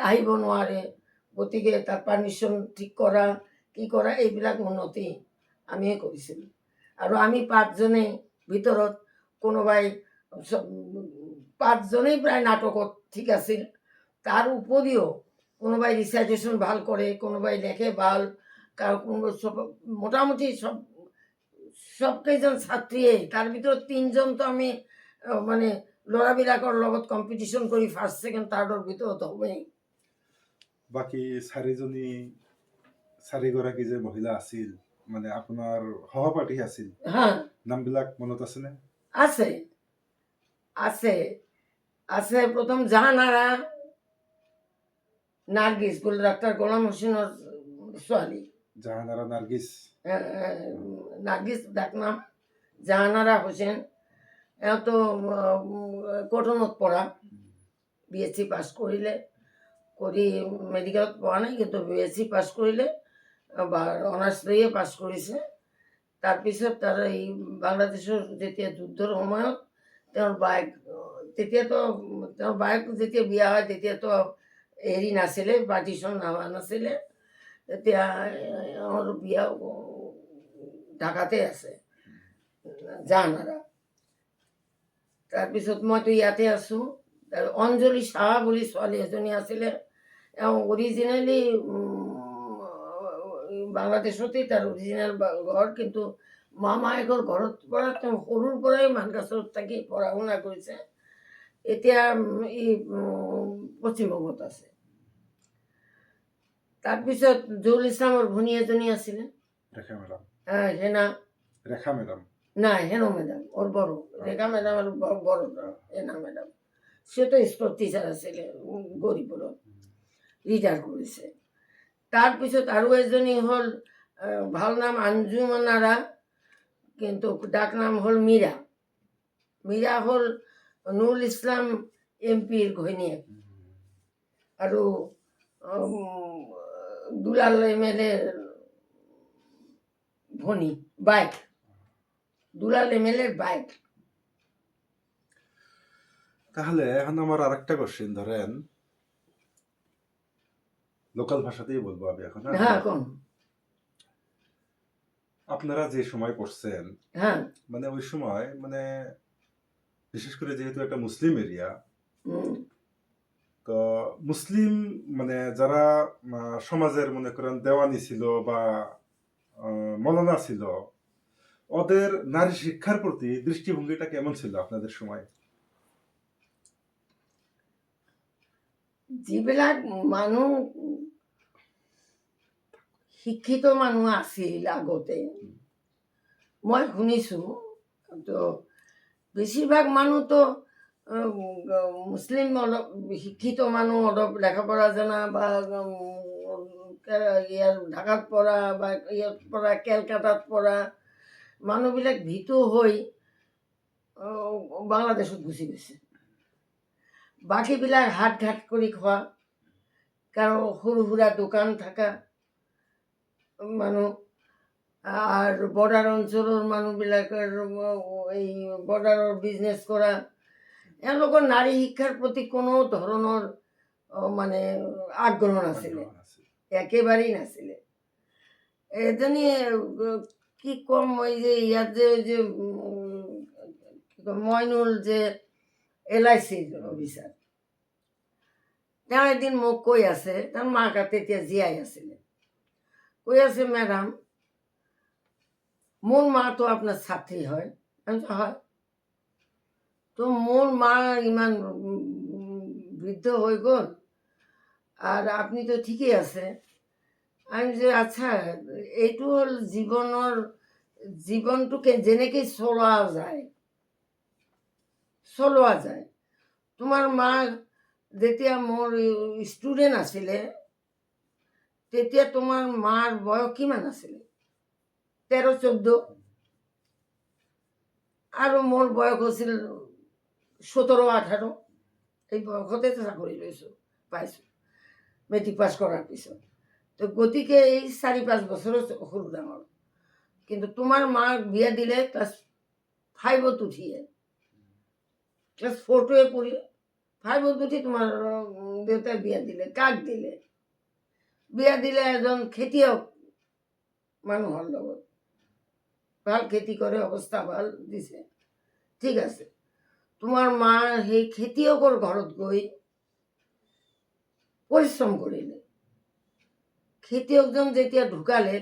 আহিব নোৱাৰে, গতিকে তাত পাৰ্মিশ্যন ঠিক কৰা, কি কৰা, এইবিলাক উন্নতি আমিয়ে কৰিছিলোঁ। আৰু আমি 5জনেই ভিতৰত কোনোবাই 5জনেই প্ৰায় নাটকত ঠিক আছিল। তাৰ উপৰিও কোনোবাই ৰিচাইটেশ্যন ভাল কৰে, কোনোবাই লেখে ভাল, মোটামুটি সবকেইজন ছাত্ৰীয়েই, তাৰ ভিতৰত 3জনতো আমি মানে ল'ৰাবিলাকৰ লগত কম্পিটিশ্যন কৰি ফাৰ্ষ্ট ছেকেণ্ড থাৰ্ডৰ ভিতৰত হ'মেই। বাকী 4গৰাকী যে মহিলা আছিল, মানে আপোনাৰ সহপাঠী আছিল, নামবিলাক মনত আছেনে? আছে আছে আছে। প্ৰথম জাহানাৰা নাৰ্গিছ, ডাক্তৰ গোলাম হোসেনৰ ছোৱালী। জাহানাৰা নাৰ্গিছ, নাৰ্গিছ ডাকনাম, জাহানাৰা হোসেন। এওঁতো কটনত পঢ়া, BSc পাছ কৰিলে, কৰি মেডিকেলত পঢ়া নাই, কিন্তু BSc পাছ কৰিলে, অনাৰ্ছ লৈয়ে পাছ কৰিছে। তাৰপিছত তাৰ এই বাংলাদেশৰ যেতিয়া যুদ্ধৰ সময়ত তেওঁৰ বায়েক, তেতিয়াতো তেওঁৰ বায়েক যেতিয়া বিয়া হয় তেতিয়াতো হেৰি নাছিলে, পাৰ্টিশ্যন হোৱা নাছিলে, তেতিয়া আমাৰ বিয়া ঢাকাতে আছে জাহানাৰা। তাৰপিছত মইতো ইয়াতে আছোঁ, অঞ্জলি সাহা বুলি ছোৱালী এজনী আছিলে, এওঁ অৰিজিনেলি বাংলাদেশতে তাৰ অৰিজিনেল ঘৰ, কিন্তু মামায়েকৰ ঘৰত পৰা তেওঁ সৰুৰ পৰাই মানকাচৰত থাকি পঢ়া শুনা কৰিছে। এতিয়া পশ্চিমবংগত আছে। তাৰপিছত জহুৰুল ইছলামৰ ভনী এজনী আছিলে, ৰেখা মেডাম। হেনা, ৰেখা মেডাম। নাই হেনো মেডাম, ওর বড় রেখা ম্যাডাম আর বড় হেনা ম্যাডাম। সে তো স্পোর্ট টিচার আছিলে গরিপুরত, রিটায়ার করেছে। তাৰপিছত আৰু এজনী হ'ল ভাল নাম আঞ্জুমান আৰা, কিন্তু ডাক নাম হ'ল মীৰা। মীৰা হ'ল নুৰুল ইছলাম এমপিৰ ঘৈণীয়েক আৰু দুলাল এমএলএ ভনী, বাইক, দুলাল এমএলএর বাইক। তাহলে এখন আমার আরেকটা কোশ্চেন, ধরেন লোকাল ভাষাতেই বলবো আমি এখন। হ্যাঁ কোন, আপনারা যে সময় পড়ছেন, হ্যাঁ মানে ওই সময় মানে বিশেষ করে যেহেতু একটা মুসলিম এরিয়া, তো মুসলিম মানে যারা সমাজের মনে করেন দেওয়ানি ছিল বা মৌলানা ছিল, ওদের নারী শিক্ষার প্রতি দৃষ্টিভঙ্গিটা কেমন ছিল আপনাদের সময়? যিবিলাক মানুহ শিক্ষিত মানুহ আছিল আগতে, মই শুনিছো, তো বেছিভাগ মানুহতো মুছলিম, অলপ শিক্ষিত মানুহ, অলপ লেখাপঢ়া জনা বা ইয়াৰ ঢাকাত পঢ়া বা ইয়াত পঢ়া, কেলকাতাত পঢ়া মানুহবিলাক ভীতু হৈ বাংলাদেশত গুচি গৈছে। বাকীবিলাক হাত ঘাট কৰি খোৱা, কাৰো সৰু সুৰা দোকান থকা মানুহ, আৰ বৰ্ডাৰ অঞ্চলেৰ মানুহবিলাকৰ এই বৰ্ডাৰৰ বিজনেছ কৰা, এওঁলোকৰ নাৰী শিক্ষাৰ প্ৰতি কোনো ধৰণৰ মানে আগ্ৰহ নাছিলে, একেবাৰেই নাছিলে। এজনী কি ক'ম, মই যে ইয়াত যে মইনুল যে LIC অফিচাৰ, তেওঁ এদিন মোক কৈ আছে, তাৰ মাক তেতিয়া জীয়াই আছিলে, কৈ আছে, ম্যাডাম মোর মা তো আপনার ছাত্রী হয়। আমি তো হয়, তো মোর মা ইমান বৃদ্ধ হয়ে গল, আর আপনি তো ঠিকই আছে। আমি যে আচ্ছা, এইটো হল জীৱনটোকে যেনেকে চলোৱা যায়। তোমাৰ মা যেতিয়া মোৰ ষ্টুডেণ্ট আছিলে, তেতিয়া তোমাৰ মাৰ বয়স কিমান আছিলে? 13-14, আৰু মোৰ বয়স হৈছিল 17-18। এই বয়সতে চাকৰি লৈছোঁ, পাইছোঁ মেট্ৰিক পাছ কৰাৰ পিছত। তো গতিকে এই 4-5 বছৰৰ সৰু ডাঙৰ। কিন্তু তোমাৰ মাক বিয়া দিলে ক্লাছ 5ত উঠিয়ে, ক্লাছ 4টোৱে পঢ়ি 5ত উঠি তোমাৰ দেউতাই বিয়া দিলে। কাক দিলে? বিয়া দিলে এজন খেতিয়ক মানুহৰ লগত, ভাল খেতি কৰে, অৱস্থা ভাল দিছে, ঠিক আছে। তোমাৰ মা সেই খেতিয়কৰ ঘৰত গৈ পৰিশ্ৰম কৰিলে। খেতিয়কজন যেতিয়া ঢুকালে,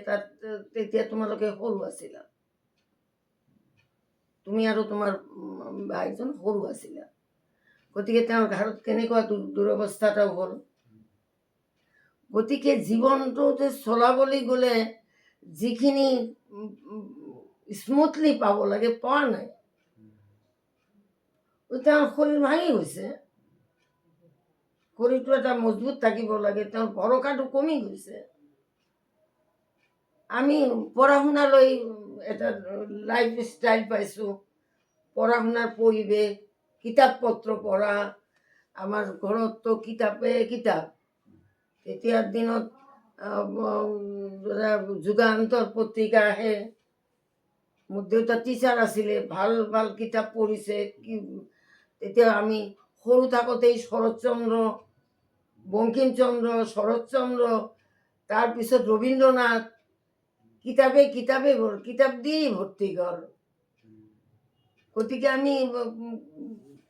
তেতিয়া তোমালোকে সৰু আছিলা, তুমি আৰু তোমাৰ ভাইজন সৰু আছিলা। গতিকে তেওঁৰ ঘৰত কেনেকুৱা দুৰৱস্থা এটা হ'ল। গতিকে জীৱনটো যে চলাবলৈ গ'লে যিখিনি স্মুথলি পাব লাগে, পোৱা নাই। তেওঁৰ শৰীৰ ভাঙি গৈছে, শৰীৰটো এটা মজবুত থাকিব লাগে, তেওঁৰ ভৰসাটো কমি গৈছে। আমি পঢ়া শুনালৈ এটা লাইফ ষ্টাইল পাইছোঁ, পঢ়া শুনাৰ পৰিৱেশ, কিতাপ পত্ৰ পঢ়া, আমাৰ ঘৰততো কিতাপে কিতাপ। তেতিয়াৰ দিনত যুগান্তৰ পত্ৰিকা আহে, মোৰ দেউতা টিচাৰ আছিলে, ভাল ভাল কিতাপ পঢ়িছে। তেতিয়া আমি সৰু থাকোঁতেই শৰৎচন্দ্ৰ, বংকিমচন্দ্ৰ, শৰৎচন্দ্ৰ, তাৰপিছত ৰবীন্দ্ৰনাথ, কিতাপে কিতাপ দিয়েই ভৰ্তি ঘৰ। গতিকে আমি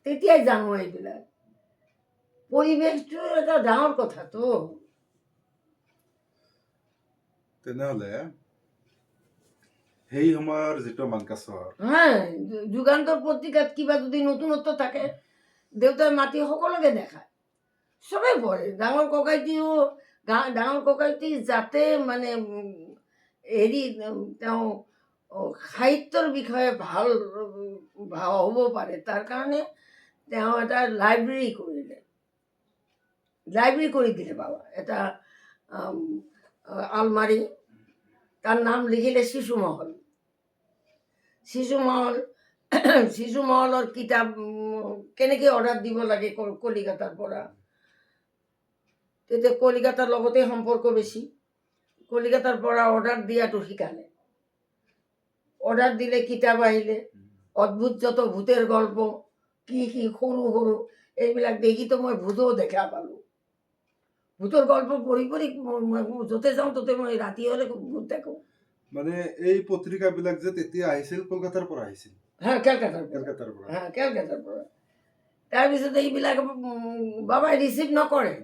তেতিয়াই জানো এইবিলাক। পৰিৱেশটো এটা ডাঙৰ কথাটো। তেনেহ'লে সেই সময়ৰ যিটো মানকাচৰ, যুগান্তৰ পত্ৰিকাত কিবা যদি নতুনত্ব থাকে দেউতাই মাতি সকলোকে দেখায়, চবেই পঢ়ে। ডাঙৰ ককাইটি যাতে মানে তেওঁ সাহিত্যৰ বিষয়ে ভাল হ'ব পাৰে তাৰ কাৰণে তেওঁ এটা লাইব্ৰেৰী কৰি দিলে বাবা। এটা আলমাৰি, তাৰ নাম লিখিলে শিশু মহলৰ কিতাপ কেনেকৈ অৰ্ডাৰ দিব লাগে কলিকতাৰ পৰা। তেতিয়া কলিকতাৰ লগতে সম্পৰ্ক বেছি, কলিকতাৰ পৰা অৰ্ডাৰ দিয়াটো শিকালে। অৰ্ডাৰ দিলে কিতাপ আহিলে, অদ্ভুত যত ভূতেৰ গল্প কি সৰু সৰু এইবিলাক দেখিতো মই ভূতো দেখা পালোঁ। ভূতৰ গল্প পঢ়ি য'তে যাওঁ ত'তে মই ৰাতি হ'লে ভূত দেখোঁ। মানে এই পত্ৰিকাবিলাক যে তেতিয়া আহিছিল কলকাতাৰ পৰা আহিছিল। কেলকাতাৰ পৰা। তাৰপিছত এইবিলাক বাবাই ৰিচিভ নকৰে।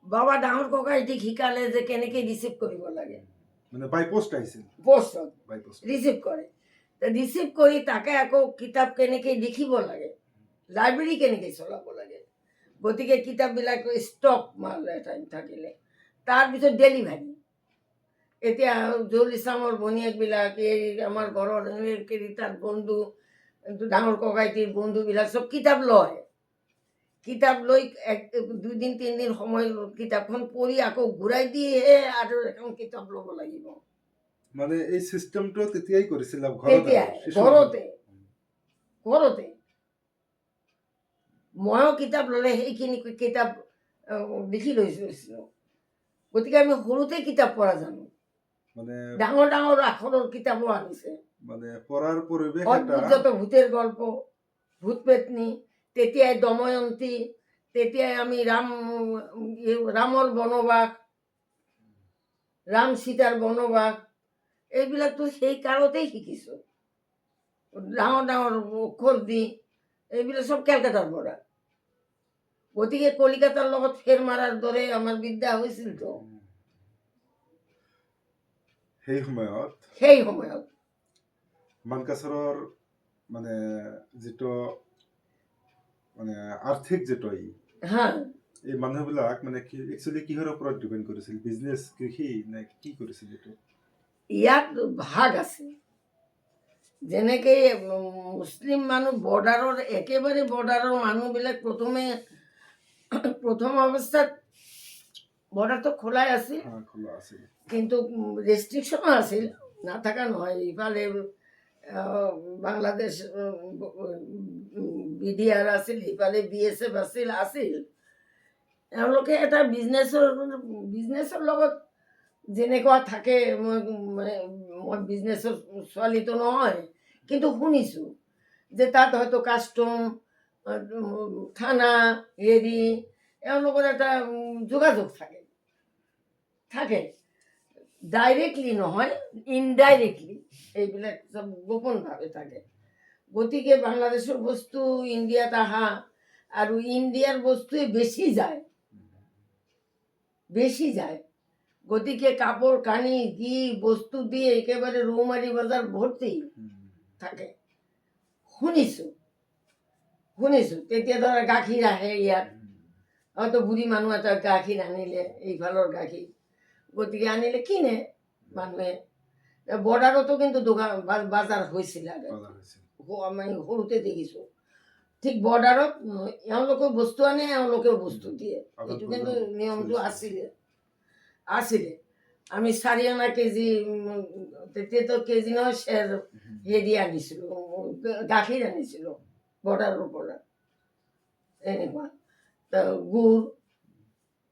বাবা ডাঙৰ ককাইটিক শিকালে যে কেনেকৈ ৰিচিভ কৰিব লাগে। মানে বাই পোষ্ট আহিছিল, পোষ্টত ৰিচিভ কৰে। ৰিচিভ কৰি তাকে আকৌ কিতাপ কেনেকৈ লিখিব লাগে, লাইব্ৰেৰী কেনেকৈ চলাব লাগে। গতিকে কিতাপবিলাক ষ্টক মাল এটা থাকিলে। তাৰপিছত ডেলিভাৰী। এতিয়া জহুল ইছলামৰ ভনীয়েকবিলাক, এই আমাৰ ঘৰৰ তাৰ বন্ধু, ডাঙৰ ককাইটিৰ বন্ধুবিলাক চব কিতাপ লয়। কিতাপ লৈ 2 দিন 3 দিন সময় কিতাপখন পঢ়ি আকৌ ঘূৰাই দিয়েহে আৰু এখন কিতাপ ল'ব লাগিব। মানে এই চিষ্টেমটো তেতিয়াই কৰিছিল ঘৰতে। ময়ো কিতাপ ল'লে সেইখিনি কিতাপ লিখি লৈছিলোঁ। গতিকে আমি সৰুতে কিতাপ পঢ়া জানো। মানে ডাঙৰ ডাঙৰ আখৰৰ কিতাপো আনিছে। মানে পঢ়াৰ পৰিৱেশ অদ্ভুত যত ভূতেৰ গল্প, ভূত পেতনি, তেতিয়াই দময়ন্তী, তেতিয়াই আমি ৰামৰ বনবাস, ৰাম সীতাৰ বনবাস, এইবিলাকতো সেই কালতেই শিকিছোঁ। ডাঙৰ ডাঙৰ অক্ষৰ দি এইবিলাক চব কেলকাতাৰ পৰা। গতিকে কলিকাতাৰ লগত ফেৰ মাৰাৰ দৰে আমাৰ বিদ্যা হৈছিলতো। সেই সময়ত মানকাচৰৰ মানে যিটো মানে আৰ্থিক যিটো এই মানুহবিলাক মানে একচুৱেলি কিহৰ ওপৰত ডিপেণ্ড কৰিছিল? বিজনেছ, কৃষি নে কি কৰিছিল? ইয়াত ভাগ আছে। যেনেকৈ মুছলিম মানুহ বৰ্ডাৰৰ একেবাৰে বৰ্ডাৰৰ মানুহবিলাক প্ৰথম অৱস্থাত বৰ্ডাৰটো খোলাই আছিল, কিন্তু ৰেষ্ট্ৰিকশ্যনো আছিল, নাথাকা নহয়। ইফালে বাংলাদেশ BDR আছিল, ইফালে BSF আছিল। এওঁলোকে এটা বিজনেছৰ লগত যেনেকুৱা থাকে, মই বিজনেছৰ ছোৱালীটো নহয়, কিন্তু শুনিছোঁ যে তাত হয়তো কাষ্টম, থানা, এওঁলোকৰ এটা যোগাযোগ থাকে। ডাইৰেক্টলি নহয়, ইনডাইৰেক্টলি এইবিলাক চব গোপনভাৱে থাকে। গতিকে বাংলাদেশৰ বস্তু ইণ্ডিয়াত অহা আৰু ইণ্ডিয়াৰ বস্তুৱে বেছি যায়। গতিকে কাপোৰ কানি যি বস্তু দিয়ে একেবাৰে ৰৌমাৰী বজাৰ ভৰ্তি থাকে। শুনিছোঁ তেতিয়া ধৰা গাখীৰ আহে ইয়াত, হয়তো বুঢ়ী মানুহ এটা গাখীৰ আনিলে, এইফালৰ গাখীৰ, গতিকে আনিলে কিনে মানুহে। বৰ্ডাৰতো কিন্তু বাজাৰ হৈছিল, আমি সৰুতে দেখিছোঁ। ঠিক বৰ্ডাৰত এওঁলোকেও বস্তু আনে, এওঁলোকেও বস্তু দিয়ে, এইটো কিন্তু নিয়মটো আছিলে। আমি 4 আনা কেজি, তেতিয়াতো কেজি নহয়, শ্বেৰ আনিছিলোঁ, গাখীৰ আনিছিলোঁ বৰ্ডাৰৰ পৰা। এনেকুৱা গুড়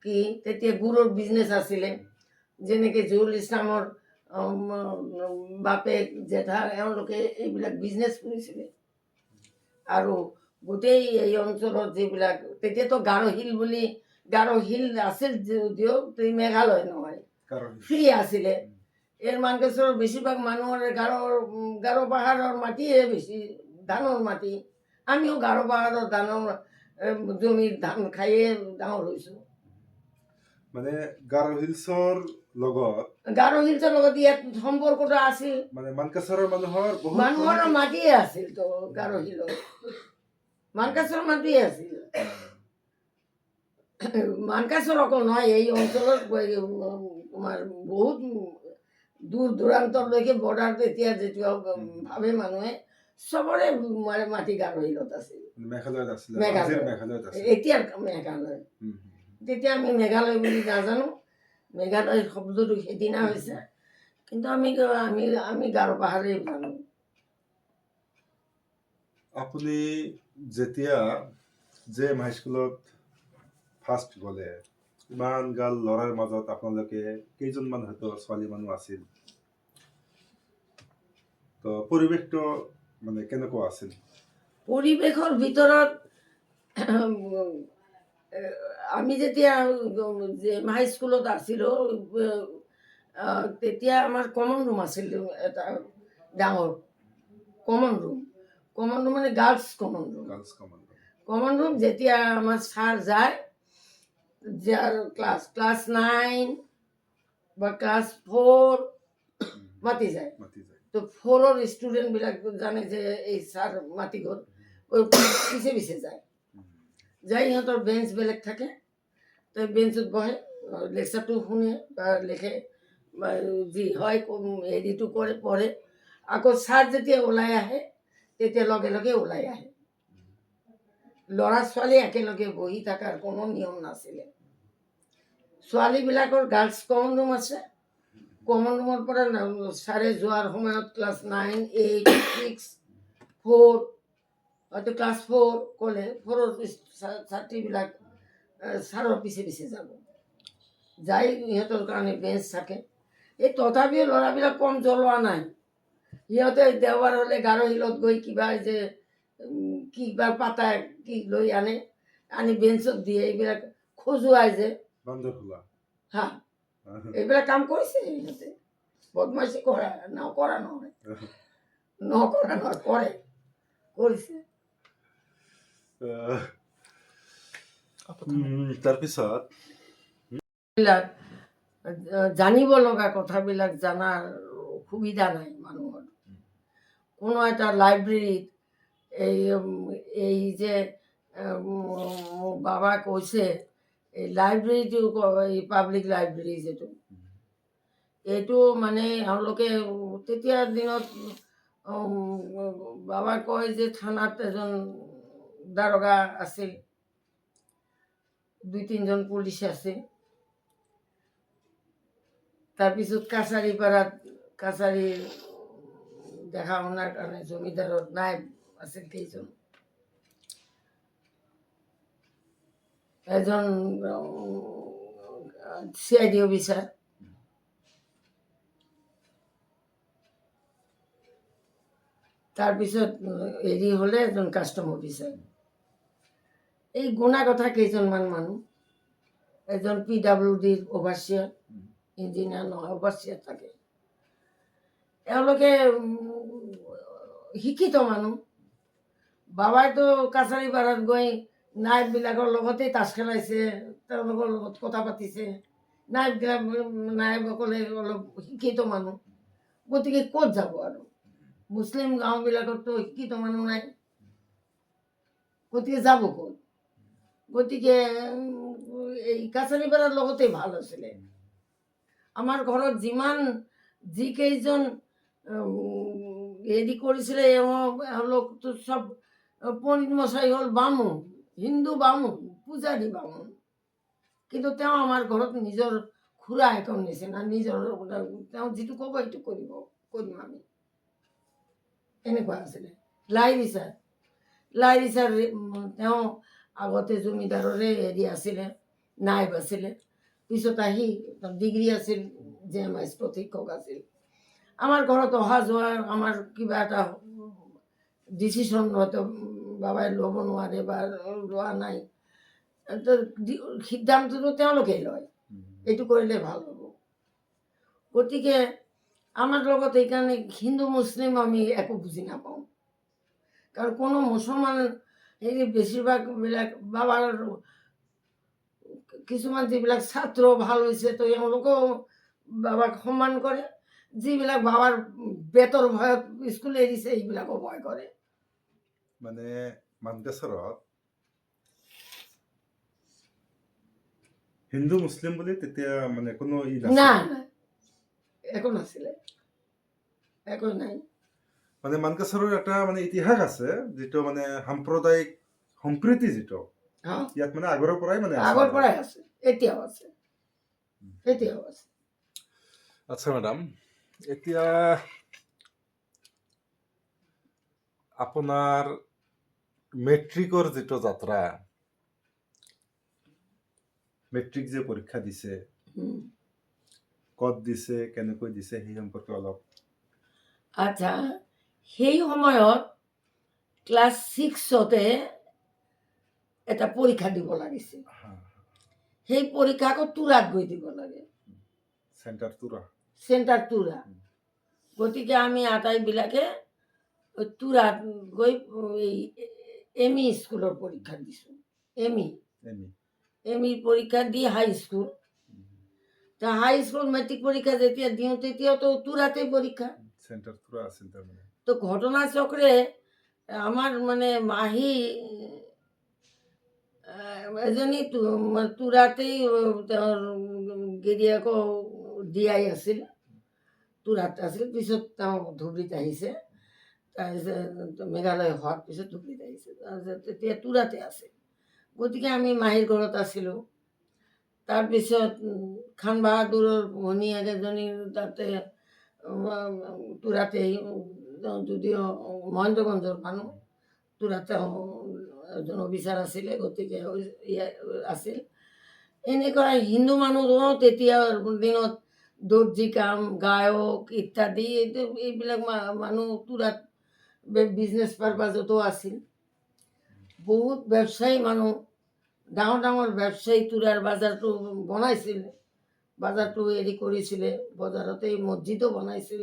কি, তেতিয়া গুড়ৰ বিজনেছ আছিলে। যেনেকৈ জহুল ইছলামৰ বাপেক জেঠা এওঁলোকে এইবিলাক বিজনেছ কৰিছিলে। আৰু গোটেই এই অঞ্চলত যিবিলাক, তেতিয়াতো গাৰো হিল আছিল যদিও মেঘালয় নহয়, ফ্ৰী আছিলে। এৰ মানকাচৰৰ বেছিভাগ মানুহৰ গাৰো পাহাৰৰ মাটিয়ে বেছি, ধানৰ মাটি। আমিও গাৰো পাহাৰৰ জমিৰ ধান খায়ে ডাঙৰ হৈছোঁ। মানে গাৰো হিলছৰ লগত গাৰো হিলছৰ লগত ইয়াত সম্পৰ্কটো আছিল, মানে মানকাছাৰৰ মানুহৰ বহুত মানুহৰ মাটিয়ে আছিল তো গাৰো হিলত, মানকাছৰ মাটিয়ে আছিল। মানকাছৰ অকল নহয়, এই অঞ্চলৰ তোমাৰ বহুত দূৰ দূৰান্তৰলৈকে বৰ্ডাৰ তেতিয়া যেতিয়া ভাবে মানুহে চবৰে মাটি গাৰো হিলত আছিল। মেঘালয়ত আছিল, মেঘালয়। আজিৰ মেঘালয়ত আছিল। এতিয়াৰ মেঘালয়, হুম, হুম, তেতিয়া আমি মেঘালয় বুলি নাজানো, মেঘালয় শব্দটো সেইদিনা হৈছে, কিন্তু আমি আমি গাৰো পাহাৰেই জানো। আপুনি যেতিয়া জেএম হাইস্কুলত ফাৰ্ষ্ট গ'লে, ইমান গাল ল'ৰাৰ মাজত আপোনালোকে কেইজনমান হয়তো ছোৱালী মানুহ আছিল, তো পৰিৱেশটো মানে কেনেকুৱা আছিল? পৰিৱেশৰ ভিতৰত আমি যেতিয়া জেএম হাই স্কুলত আছিলোঁ, তেতিয়া আমাৰ কমন ৰুম আছিল, এটা ডাঙৰ কমন ৰুম মানে girls common room. Girls common common room যেতিয়া আমাৰ ছাৰ যায়, যাৰ ক্লাছ 9 বা ক্লাছ 4 মাতি যায়, মাতি যায়। তো 4ৰ ষ্টুডেণ্টবিলাক জানে যে এই ছাৰ মাতি গ'ল, ওই পিছে পিছে যায়, যাই সিহঁতৰ বেঞ্চ বেলেগ থাকে, তো বেঞ্চত বহে, লেকচাৰটো শুনে বা লিখে বা যি হয় হেৰিটো কৰে, পঢ়ে। আকৌ ছাৰ যেতিয়া ওলাই আহে তেতিয়া লগে লগে ওলাই আহে। ল'ৰা ছোৱালী একেলগে বহি থকাৰ কোনো নিয়ম নাছিলে। ছোৱালীবিলাকৰ গাৰ্লছ কমন ৰুম আছে, কমন ৰুমৰ পৰা ছাৰে যোৱাৰ সময়ত ক্লাছ 9, 8, 6, 4 হয়তো ক্লাছ 4 ক'লে 4ৰ ছাত্ৰীবিলাক ছাৰৰ পিছে পিছে যাব, যাই সিহঁতৰ কাৰণে বেঞ্চ থাকে। এই তথাপিও ল'ৰাবিলাক কম জ্বলোৱা নাই, সিহঁতে দেওবাৰ হ'লে গাৰো হিলত গৈ কিবা যে কিবা পাতা কি লৈ আনি বেঞ্চত দিয়ে, এইবিলাক খজুৱাই যে বান্দৰ খোলা। হা, এইবিলাক কাম কৰিছে সিহঁতে, বদমাইছি কৰা নকৰা নহয়, কৰে, কৰিছে। তাৰপিছত বিলাক জানিব লগা কথাবিলাক জানাৰ সুবিধা নাই মানুহৰ। কোনো এটা লাইব্ৰেৰীত এই যে মোৰ বাবা কৈছে, এই লাইব্ৰেৰীটো এই পাব্লিক লাইব্ৰেৰী যিটো, এইটো মানে এওঁলোকে তেতিয়াৰ দিনত বাবা কয় যে থানাত এজন দাৰোগা আছিল, 2-3জন পুলিচ আছিল, তাৰপিছত কাছাৰী দেখা শুনাৰ কাৰণে জমিদাৰৰ নাইব আছিল কেইজন, এজন CID অফিচাৰ, তাৰপিছত হেৰি হ'লে এজন কাষ্টম অফিচাৰ। এই গুণা কথা কেইজনমান মানুহ, এজন PWDৰ অভাৰচিয়াৰ, ইঞ্জিনিয়াৰ নহয় অভাৰচিয়াৰ থাকে, এওঁলোকে শিক্ষিত মানুহ। বাবাইতো কাছাৰী পাৰাত গৈ নায়কবিলাকৰ লগতেই তাচ খেলাইছে, তেওঁলোকৰ লগত কথা পাতিছে, নায়কসকলে অলপ শিক্ষিত মানুহ, গতিকে ক'ত যাব আৰু, মুছলিম গাঁওবিলাকততো শিক্ষিত মানুহ নাই, গতিকে যাব ক'ত, গতিকে এই কাছাৰী পাৰাৰ লগতেই ভাল আছিলে। আমাৰ ঘৰত যিকেইজন হেৰি কৰিছিলে, এওঁলোকতো চব পণ্ডিত মশাই হ'ল বামুণ, হিন্দু বামুণ, পূজাৰী বামুণ, কিন্তু তেওঁ আমাৰ ঘৰত নিজৰ খুৰা এখন নিচিনা, নিজৰ তেওঁ যিটো ক'ব সেইটো কৰিম আমি, এনেকুৱা আছিলে। লাহিৰী ছাৰ তেওঁ আগতে জমিদাৰৰে হেৰি আছিলে, নাইব আছিলে, পিছত আহি ডিগ্ৰী আছিল, জেএম হাই স্কুলত শিক্ষক আছিল। আমাৰ ঘৰত অহা যোৱা, আমাৰ কিবা এটা ডিচিশ্যন হয়তো বাবাই ল'ব নোৱাৰে বা লোৱা নাই, সিদ্ধান্তটো তেওঁলোকেই লয়, এইটো কৰিলে ভাল হ'ব। গতিকে আমাৰ লগত সেইকাৰণে হিন্দু মুছলিম আমি একো বুজি নাপাওঁ, কাৰণ কোনো মুছলমান এই বেছিভাগ বিলাক বাবাৰ কিছুমান যিবিলাক ছাত্ৰ ভাল হৈছে তো এওঁলোকেও বাবাক সন্মান কৰে, যিবিলাক বাবাৰ বেতৰ ভয়ত স্কুল এৰিছে এইবিলাকো ভয় কৰে। মানে মানকেশ্বৰত হিন্দু মুছলিম বুলি তেতিয়া মানে কোনো ই নাছিল। নাই নাই একো নাছিলে, একো নাই। মানে মানকেশ্বৰৰ এটা মানে ইতিহাস আছে যিটো মানে সাম্প্ৰদায়িক সম্প্ৰীতি যিটো হা ইয়াত মানে আগৰ পৰাই মানে আছে আগৰ আৰু। পৰাই আছে, এতিয়াও আছে, এতিয়াও আছে। আচ্ছা মেডাম, এতিয়া আপোনাৰ মেট্ৰিকৰ যিটো যাত্ৰা, মেট্ৰিক যে পৰীক্ষা দিছে, উম। ক'ত দিছে, কেনেকৈ দিছে সেই সম্পৰ্কে অলপ। আচ্ছা, সেই সময়ত ক্লাছ 6তে এটা পৰীক্ষা দিব লাগিছিল। সেই পৰীক্ষা আকৌ তুৰাত গৈ দিব লাগে, চেণ্টাৰ তুৰা। চেণ্টাৰ তুৰা। গতিকে আমি আটাইবিলাকে তুৰাত গৈ এই এম ই স্কুলৰ পৰীক্ষা দিছোঁ। এম ই পৰীক্ষা দি হাই স্কুল, তা হাই স্কুল মেট্ৰিক পৰীক্ষা যেতিয়া দিওঁ তেতিয়াও তো তুৰাতেই পৰীক্ষা। চেণ্টাৰ তুৰা আছিল তাৰমানে। তো ঘটনাচক্ৰে আমাৰ মানে মাহী এজনী তুৰাতেই তেওঁৰ গিৰিয়েকো দিয়াই আছিল, তুৰাত আছিল। পিছত তেওঁ ধুবুৰীত আহিছে, তাৰপিছত মেঘালয় হোৱাৰ পিছত ধুবুৰীত আহিছে, তাৰপিছত তেতিয়া তুৰাতে আছে। গতিকে আমি মাহীৰ ঘৰত আছিলোঁ। তাৰপিছত খান বাহাদুৰৰ ভনীয়েক এজনী তাতে তুৰাতেই, যদিও মহেন্দ্ৰগঞ্জৰ মানুহ, তুৰাতে এজন অফিচাৰ আছিলে, গতিকে আছিল। এনেকুৱা হিন্দু মানুহো তেতিয়াৰ দিনত দৰ্জী কাম, গায়ক ইত্যাদি এইবিলাক মানুহ তুৰাত বিজনেছ পাৰপাজতো আছিল। বহুত ব্যৱসায়ী মানুহ, ডাঙৰ ডাঙৰ ব্যৱসায়ী তুৰাৰ বাজাৰটো বনাইছিল, বাজাৰটো হেৰি কৰিছিলে, বজাৰতেই মছজিদো বনাইছিল।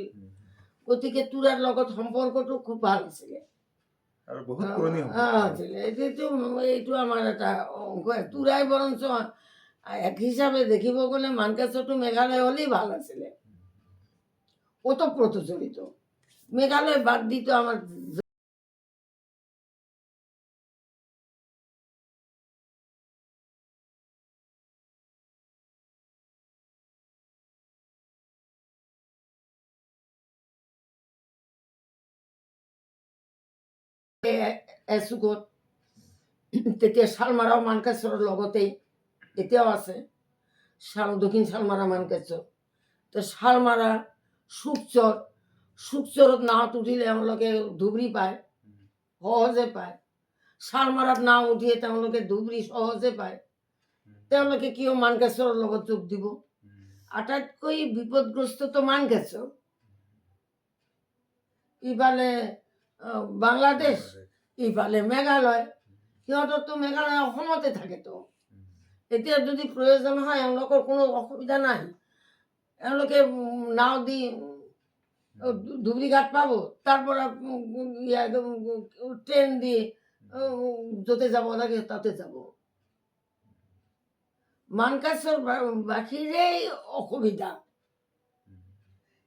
গতিকে তুৰাৰ লগত সম্পৰ্কটো খুব ভাল আছিলে আৰু বহুত পুৰণি আছিলে। এইটো আমাৰ এটা অংশ। তুৰাই বৰঞ্চ এক হিচাপে দেখিব গ'লে মানকাচৰটো মেঘালয় হ'লেই ভাল আছিলে, ওতপ্ৰোত জড়িত। মেঘালয় বাদ দিত আমাৰ এচুকত, তেতিয়া শালমাৰাও মানকাচৰৰ লগতেই, এতিয়াও আছে দক্ষিণ শালমাৰা মানকাচৰ। তো শালমাৰা, সুকচৰ, সুকচৰত নাৱত উঠিলে তেওঁলোকে ধুবুৰী পায়, সহজে পায়। শালমাৰাত নাও উঠিয়ে তেওঁলোকে ধুবুৰী সহজে পায়। তেওঁলোকে কিয় মানকাচৰৰ লগত যোগ দিব? আটাইতকৈ বিপদগ্ৰস্তটো মানকাচৰ, ইফালে বাংলাদেশ, ইফালে মেঘালয়। সিহঁতৰতো মেঘালয় অসমতে থাকেতো। এতিয়া যদি প্ৰয়োজন হয় এওঁলোকৰ কোনো অসুবিধা নাই, এওঁলোকে নাও দি ধুবুৰী ঘাট পাব, তাৰ পৰা ট্ৰেইন দি য'তে যাব লাগে তাতে যাব। মানকাচৰ বাসীৰেই অসুবিধা,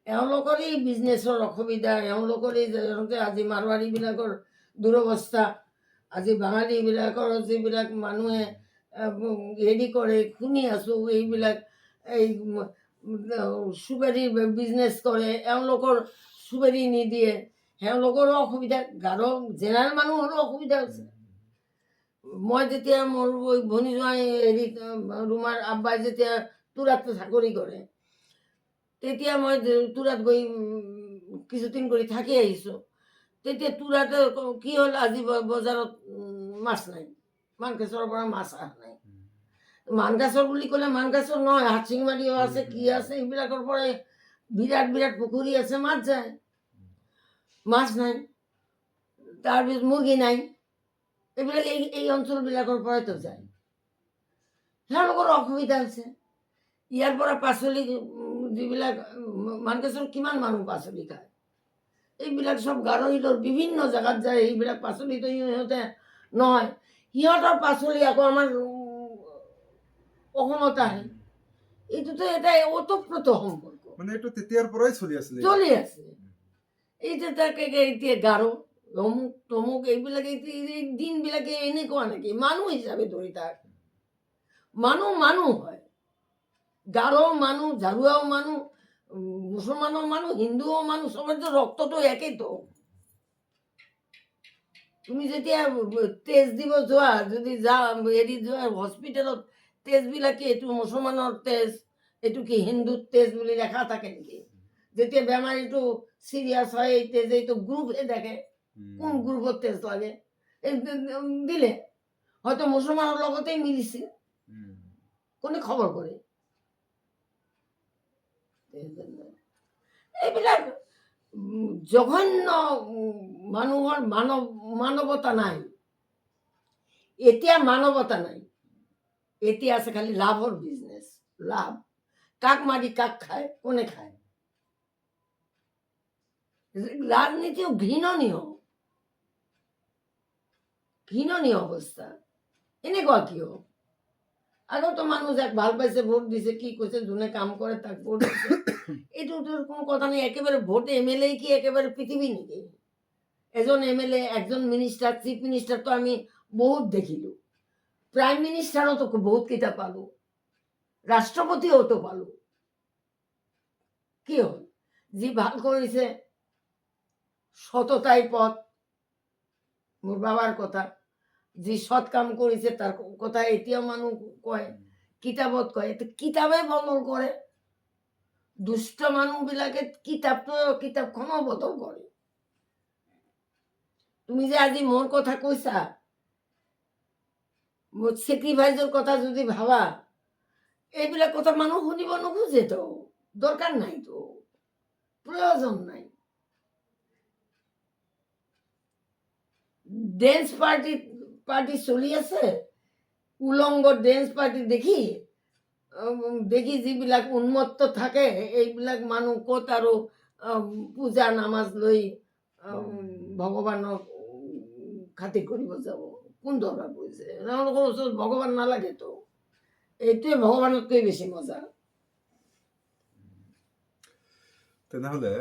এওঁলোকৰেই বিজনেছৰ অসুবিধা, এওঁলোকৰেই আজি মাৰোৱাৰীবিলাকৰ দুৰৱস্থা, আজি বাঙালীবিলাকৰ যিবিলাক মানুহে হেৰি কৰে শুনি আছোঁ, এইবিলাক এই চুবাৰীৰ বিজনেছ কৰে, এওঁলোকৰ চুবাৰী নিদিয়ে, এওঁলোকৰো অসুবিধা, গাৰো জেনেৰেল মানুহৰো অসুবিধা হৈছে। মই যেতিয়া মোৰ ভনী জোঁৱাই হেৰিত ৰুমাৰ আব্বাই যেতিয়া তুৰাত চাকৰি কৰে, তেতিয়া মই তুৰাত গৈ কিছুদিন কৰি থাকি আহিছোঁ। তেতিয়া তুৰাতে কি হ'ল, আজি বজাৰত মাছ নাই, মানকাচৰৰ পৰা মাছ অহা নাই। মানকাচৰ বুলি ক'লে মানকাচৰ নহয়, হাতচিংমাৰিও আছে, কি আছে, এইবিলাকৰ পৰাই বিৰাট বিৰাট পুখুৰী আছে, মাছ যায়, মাছ নাই। তাৰপিছত মুৰ্গী নাই, এইবিলাক এই অঞ্চলবিলাকৰ পৰাইতো যায়। তেওঁলোকৰ অসুবিধা হৈছে। ইয়াৰ পৰা পাচলি যিবিলাক মানকাচৰত কিমান মানুহ পাচলি খায়, এইবিলাক চব গাৰো হিলৰ বিভিন্ন জেগাত যায়, এইবিলাক পাচলিতো সিহঁতে নহয় সিহঁতৰ পাচলি আকৌ আমাৰ অসমত আহে। এইটোতো এটা ওতপ্ৰোত সম্পৰ্ক মানে এইটো তেতিয়াৰ পৰাই চলি আছিলে চলি আছে। এইটো তাকে এতিয়া গাৰো অমুক তমুক এইবিলাক এই দিনবিলাকে এনেকুৱা নেকি? মানুহ হিচাপে ধৰি তাক মানুহ মানুহ হয়। গাৰো মানুহ, ঝাৰুৱাও মানুহ, মুছলমানো মানুহ, হিন্দুও মানুহ, সবৰতো ৰক্তটো একেইতো। তুমি যেতিয়া টেষ্ট দিব যোৱা, যদি হেৰি যোৱা হস্পিটেলত, টেষ্টবিলাকে এইটো মুছলমানৰ টেষ্ট, এইটো কি হিন্দুৰ টেষ্ট বুলি লেখা থাকে নেকি? যেতিয়া বেমাৰীটো চিৰিয়াছ হয় এই টেষ্ট, এইটো গ্ৰুপহে দেখে কোন গ্ৰুপত টেষ্ট লাগে দিলে হয়তো মুছলমানৰ লগতেই মিলিছে, কোনে খবৰ কৰে? এইবিলাক জঘন্য মানুহৰ মানৱতা নাই। এতিয়া মানৱতা নাই, এতিয়া আছে খালি লাভৰ বিজনেছ। লাভ কাক মাৰি কাক খায়, কোনে খায়? ৰাজনীতিও ঘৃণনীয় অৱস্থা। এনেকুৱা কিয়? আগতো মানুহ যাক ভাল পাইছে ভোট দিছে, কি কৈছে, যোনে কাম কৰে তাক ভোট দিছে। এইটোতো কোনো কথা নেই। একেবাৰে ভোট এমএলএ কি একেবাৰে পৃথিবী নেকি? এজন এমএলএ, একজন মিনিষ্টাৰ, চিফ মিনিষ্টাৰ তো আমি বহুত দেখিলো, প্ৰাইম মিনিষ্টাৰও তো বহুত কেইটা পালো, ৰাষ্ট্ৰপতিও তো পালো। কি হ'ল? যি ভাল কৰিছে সততাই পথ, মোৰ বাবাৰ কথা, যি সৎ কাম কৰিছে তাৰ কথা এতিয়াও মানুহ কয়, কিতাপত কয়। এটো কিতাপে বদল কৰে। দুষ্ট মানুহবিলাকে কিতাপখনো বদল কৰে। তুমি যে আজি মোৰ কথা কৈছা, মোৰ চেক্ৰিফাইজৰ কথা যদি ভাবা, এইবিলাক কথা মানুহ শুনিব নোখোজে তো, দৰকাৰ নাই তো, প্ৰয়োজন নাই। ডেন্স পাৰ্টি চলি আছে, উলংগ ডেন্স পাৰ্টি দেখি যিবিলাক উন্মত্ত থাকে, এইবিলাক মানুহ ক'ত আৰু পূজা নামাজ লৈ ভগৱানক খাতিৰ কৰিব যাব? কোন দৰকাৰ পৰিছে? তেওঁলোকৰ ওচৰত ভগৱান নালাগেতো। এইটোৱে ভগৱানতকৈ বেছি মজা। তেনেহলে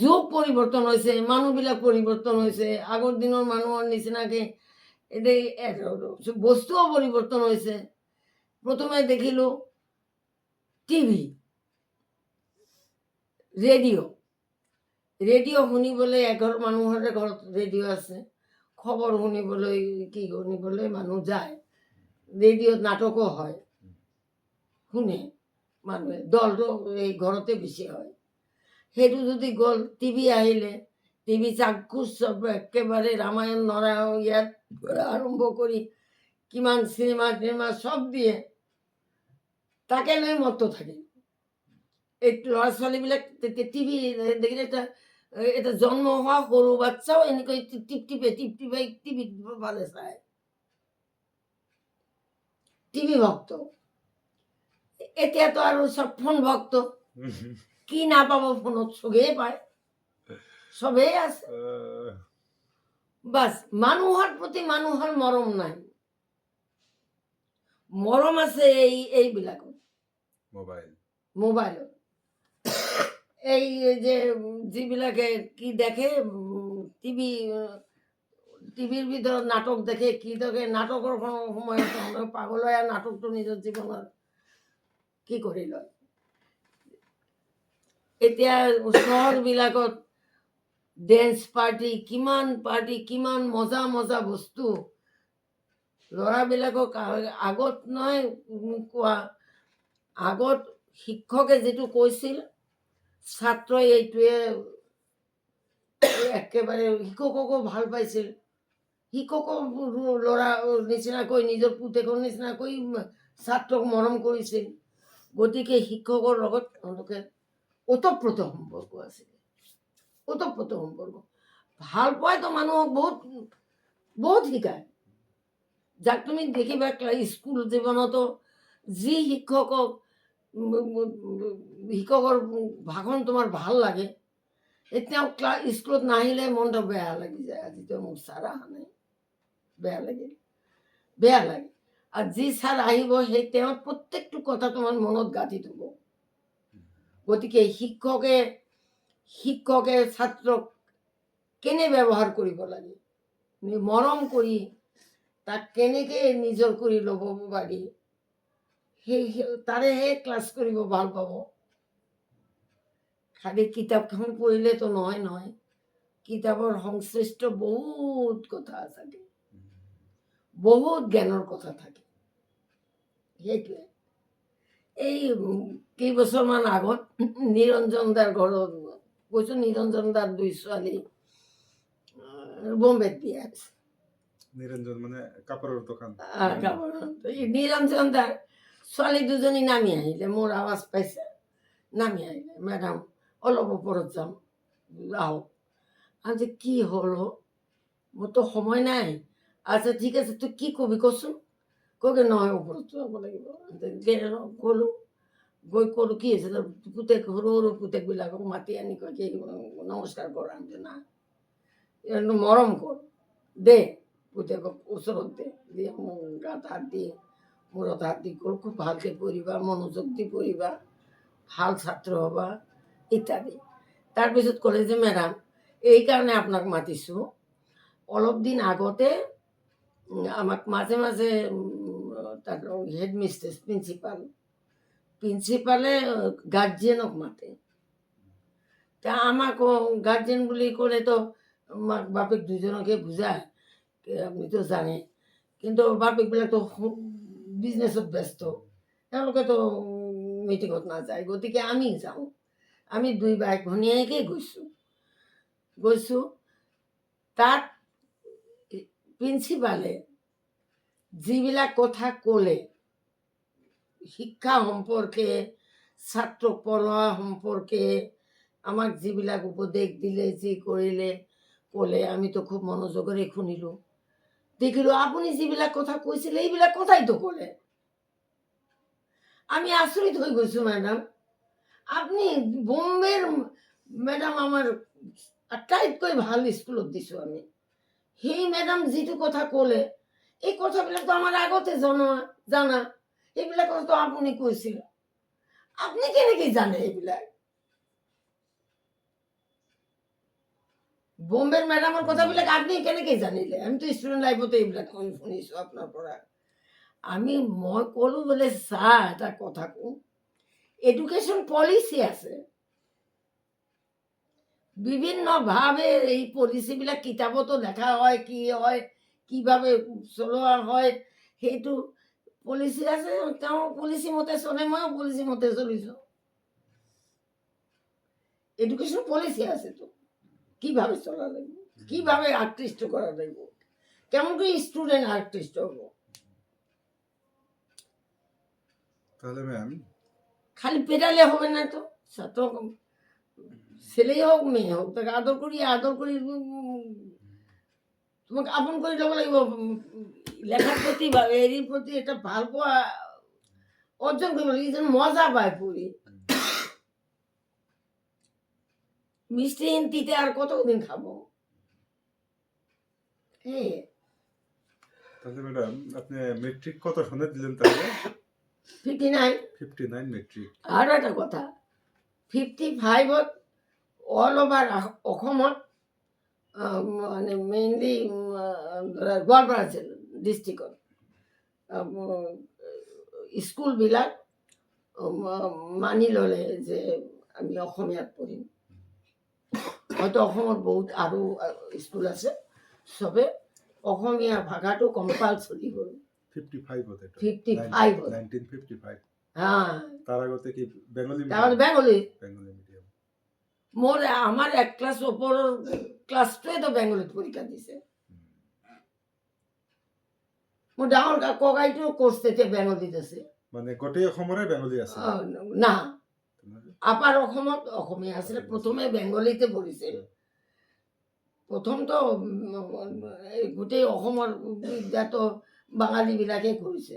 যুগ পৰিৱৰ্তন হৈছে, মানুহবিলাক পৰিৱৰ্তন হৈছে, আগৰ দিনৰ মানুহৰ নিচিনাকে বস্তুও পৰিৱৰ্তন হৈছে। প্ৰথমে দেখিলো টিভি, ৰেডিঅ' শুনিবলৈ এঘৰ মানুহৰ ঘৰত ৰেডিঅ' আছে, খবৰ শুনিবলৈ কি শুনিবলৈ মানুহ যায়। ৰেডিঅ'ত নাটকো হয়, শুনে মানুহে, দলটো এই ঘৰতে বেছি হয়। সেইটো যদি গ'ল, টিভি আহিলে, টিভি চাক্ষুষ চব একেবাৰে ৰামায়ণ নাৰায়ণ ইয়াত আৰম্ভ কৰি কিমান চিনেমা সব দিয়ে, তাকে লৈ মত্ত থাকে। এই ল'ৰা ছোৱালীবিলাক টিভি দেখিলে, এটা জন্ম হোৱা সৰু বাচ্চাও এনেকৈ টিপটিপে টিভি ভালে চায়। টিভি ভক্ত। এতিয়াতো আৰু সব ফোন ভক্ত। কি নাপাব ফোনত? চবেই পায়, সবেই আছে। বাস মানুহৰ প্ৰতি মানুহৰ মৰম নাই। মৰম আছে এইবিলাকত, মোবাইলত। এই যে যিবিলাকে কি দেখে, টিভিৰ ভিতৰত নাটক দেখে, কি দেখে, নাটকৰ সময়ত পাগল হয়, নাটকটো নিজৰ জীৱনৰ কি কৰি লয়। এতিয়া চহৰবিলাকত ডেন্স পাৰ্টি, কিমান মজা মজা বস্তু। ল'ৰাবিলাকক আগত নহয় কোৱা, আগত শিক্ষকে যিটো কৈছিল, ছাত্ৰই এইটোৱে একেবাৰে শিক্ষককো ভাল পাইছিল। শিক্ষকো ল'ৰা নিচিনাকৈ, নিজৰ পুতেকৰ নিচিনাকৈ ছাত্ৰক মৰম কৰিছিল। গতিকে শিক্ষকৰ লগত তেওঁলোকে ওতপ্ৰোত সম্পৰ্ক আছিল, ওতপ্ৰোত সম্পৰ্ক। ভাল পোৱাইতো মানুহক বহুত বহুত শিকায়। যাক তুমি দেখিবা স্কুল জীৱনতো যি শিক্ষকৰ ভাষণ তোমাৰ ভাল লাগে, তেওঁ স্কুলত নাহিলে মনটো বেয়া লাগি যায়, আজি তো মোক ছাৰ অহা নাই, বেয়া লাগিল, বেয়া লাগে। আৰু যি ছাৰ আহিব সেই তেওঁৰ প্ৰত্যেকটো কথা তোমাৰ মনত গাঁঠি থব। গতিকে শিক্ষকে ছাত্ৰক কেনে ব্যৱহাৰ কৰিব লাগে, মৰম কৰি তাক কেনেকৈ নিজৰ কৰি ল'ব পাৰি, তাৰেহে ক্লাছ কৰিব ভাল পাব। খালি কিতাপখন পঢ়িলেতো নহয়, কিতাপৰ সংশ্লিষ্ট বহুত কথা থাকে, বহুত জ্ঞানৰ কথা থাকে। সেইটোৱে এই কেইবছৰমান আগত নিৰঞ্জন দাৰ ঘৰত গৈছোঁ, নিৰঞ্জন দাৰ 2 ছোৱালী বম্বেত বিয়া হৈছে। নিৰঞ্জন মানে কাপোৰৰ দোকান। এই নিৰঞ্জন দাৰ ছোৱালী দুজনী নামি আহিলে, মোৰ আৱাজ পাইছে, নামি আহিলে, মেডাম অলপ ওপৰত যাম, আহক। আজি কি হ'ল, মোৰতো সময় নাই। আচ্ছা ঠিক আছে, তুই কি কবি কচোন। কবি নহয় ওপৰত যাব লাগিব। গ'লোঁ, গৈ ক'লোঁ কি হৈছে, পুতেক সৰু সৰু পুতেকবিলাকক মাতি আনি কয় কি নমস্কাৰ কৰ। আমি না মৰম কৰ, দে পুতেকক ওচৰত দে, গাত হাত দি মূৰত হাত দি কৰ, খুব ভালকৈ পঢ়িবা, মনোযোগ দি পঢ়িবা, ভাল ছাত্ৰ হ'বা ইত্যাদি। তাৰপিছত ক'লে যে মেডাম এইকাৰণে আপোনাক মাতিছোঁ, অলপ দিন আগতে আমাক মাজে মাজে তাক হেড মিষ্ট্ৰেছ প্ৰিন্সিপালে গাৰ্জিয়েনক মাতে। তা আমাক গাৰ্জেন বুলি ক'লেতো মাক বাপেক দুজনকে বুজায়, আপনিতো জানে, কিন্তু বাপেকবিলাকতো বিজনেছত ব্যস্ত, তেওঁলোকেতো মিটিঙত নাযায়। গতিকে আমি যাওঁ, আমি 2 ভাই ভনীয়েকে গৈছোঁ। তাত প্ৰিন্সিপালে যিবিলাক কথা ক'লে শিক্ষা সম্পৰ্কে, ছাত্ৰক পঢ়োৱা সম্পৰ্কে, আমাক যিবিলাক উপদেশ দিলে, যি কৰিলে ক'লে, আমিতো খুব মনোযোগেৰে শুনিলোঁ। দেখিলোঁ আপুনি যিবিলাক কথা কৈছিলে এইবিলাক কথাইতো ক'লে। আমি আচৰিত হৈ গৈছোঁ মেডাম, আপনি বোম্বেৰ মেডাম আমাৰ আটাইতকৈ ভাল স্কুলত দিছোঁ আমি, সেই মেডাম যিটো কথা ক'লে এই কথাবিলাকতো আমাৰ আগতে জানা, এইবিলাক কথাটো আপুনি কৈছিল, আপনি কেনেকৈ জানে এইবিলাক? বোম্বেৰ মেডামৰ কথাবিলাক আপনি কেনেকৈ জানিলে? আমিতো ষ্টুডেণ্ট লাইফতে এইবিলাক শুনিছোঁ আপোনাৰ পৰা। মই ক'লোঁ বোলে ছাৰ এটা কথা কওঁ, এডুকেশ্যন পলিচি আছে, বিভিন্নভাৱে এই পলিচিবিলাক কিতাপতো লেখা হয়, কি হয়, কিভাবে চলোৱা হয়, সেইটো পলিচি আছে। তেওঁ পলিচি মতে চলে, ময়ো পলিচি মতে চলিছোঁ। এডুকেশ্যন পলিচি আছেতো, কিভাবে চলা লাগবে, কিভাবে আকৃষ্ট করা লাগবে, কেমন করে স্টুডেন্ট আকৃষ্ট হবো। তাহলে ম্যাম খালি পেটালে হবে না তো, ছাত্র ছেলেই হোক মেয়ে হোক তাকে আদর করি তোমাকে আপন করে ল'ব লাগিব। লেখাৰ প্ৰতি বা হেৰিৰ প্ৰতি এটা ভাল পোৱা অৰ্জন কৰিব লাগিব, যেন মজা পায় পঢ়ি। মিষ্টিহীন তিতে আর কতদিন খাবো। তাহলে ম্যাডাম আপনি মেট্রিক কত সনে দিলেন তাহলে? 59 মেট্রিক। আৰু এটা কথা, 55ত অল অভাৰ অসমত মানে মেইনলি গোৱালপাৰা ডিষ্ট্ৰিক্টত স্কুলবিলাক মানি ল'লে যে আমি অসমীয়াত পঢ়িম। হয়তো অসমত বহুত আৰু স্কুল আছে, চবে অসমীয়া ভাষাটো কম্পালচৰি হ'ল 55 1955 হ্যাঁ, তাৰ আগতে কি বেঙ্গলি বেঙ্গলি। মিডিয়াম। আমাৰ 1 ক্লাস ওপৰৰ ক্লাছটোৱে তো বেঙ্গলিত পৰীক্ষা দিছে। মোৰ ডাঙৰ ককাইটো কোৰ্চ তেতিয়া বেঙ্গলিত আছে। মানে গোটেই অসমৰে বেঙ্গলি আছে? না, আপাৰ অসমত অসমীয়া আছিলে, প্ৰথমে বেঙ্গলিতে পঢ়িছিল। প্ৰথমতো গোটেই অসমৰ বিদ্যাটো বাঙালীবিলাকে কৰিছে,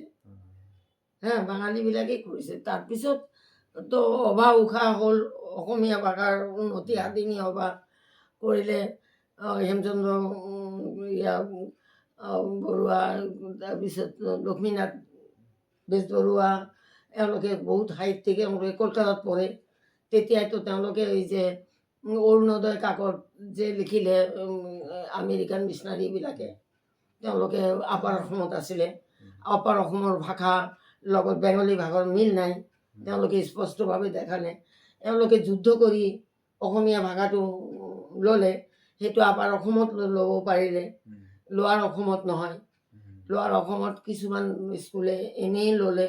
হ্যাঁ বাঙালীবিলাকেই কৰিছে। তাৰপিছত তো অভাৱ উশাহ হ'ল, অসমীয়া ভাষাৰ উন্নতি আদিনী সভা কৰিলে হেমচন্দ্ৰ বৰুৱা, তাৰপিছত লক্ষ্মীনাথ বেজবৰুৱা, এওঁলোকে বহুত সাহিত্যিক, এওঁলোকে কলকাতাত পঢ়ে। তেতিয়াতো তেওঁলোকে এই যে অৰুণোদয় কাকত যে লিখিলে আমেৰিকান মিছনাৰীবিলাকে, তেওঁলোকে আপাৰ অসমত আছিলে। আপাৰ অসমৰ ভাষা লগত বেংগলী ভাষাৰ মিল নাই, তেওঁলোকে স্পষ্টভাৱে দেখালে। এওঁলোকে যুদ্ধ কৰি অসমীয়া ভাষাটো ল'লে, সেইটো আপাৰ অসমত ল'ব পাৰিলে, লোৱাৰ অসমত নহয়। লোৱাৰ অসমত কিছুমান স্কুলে এনেই ল'লে,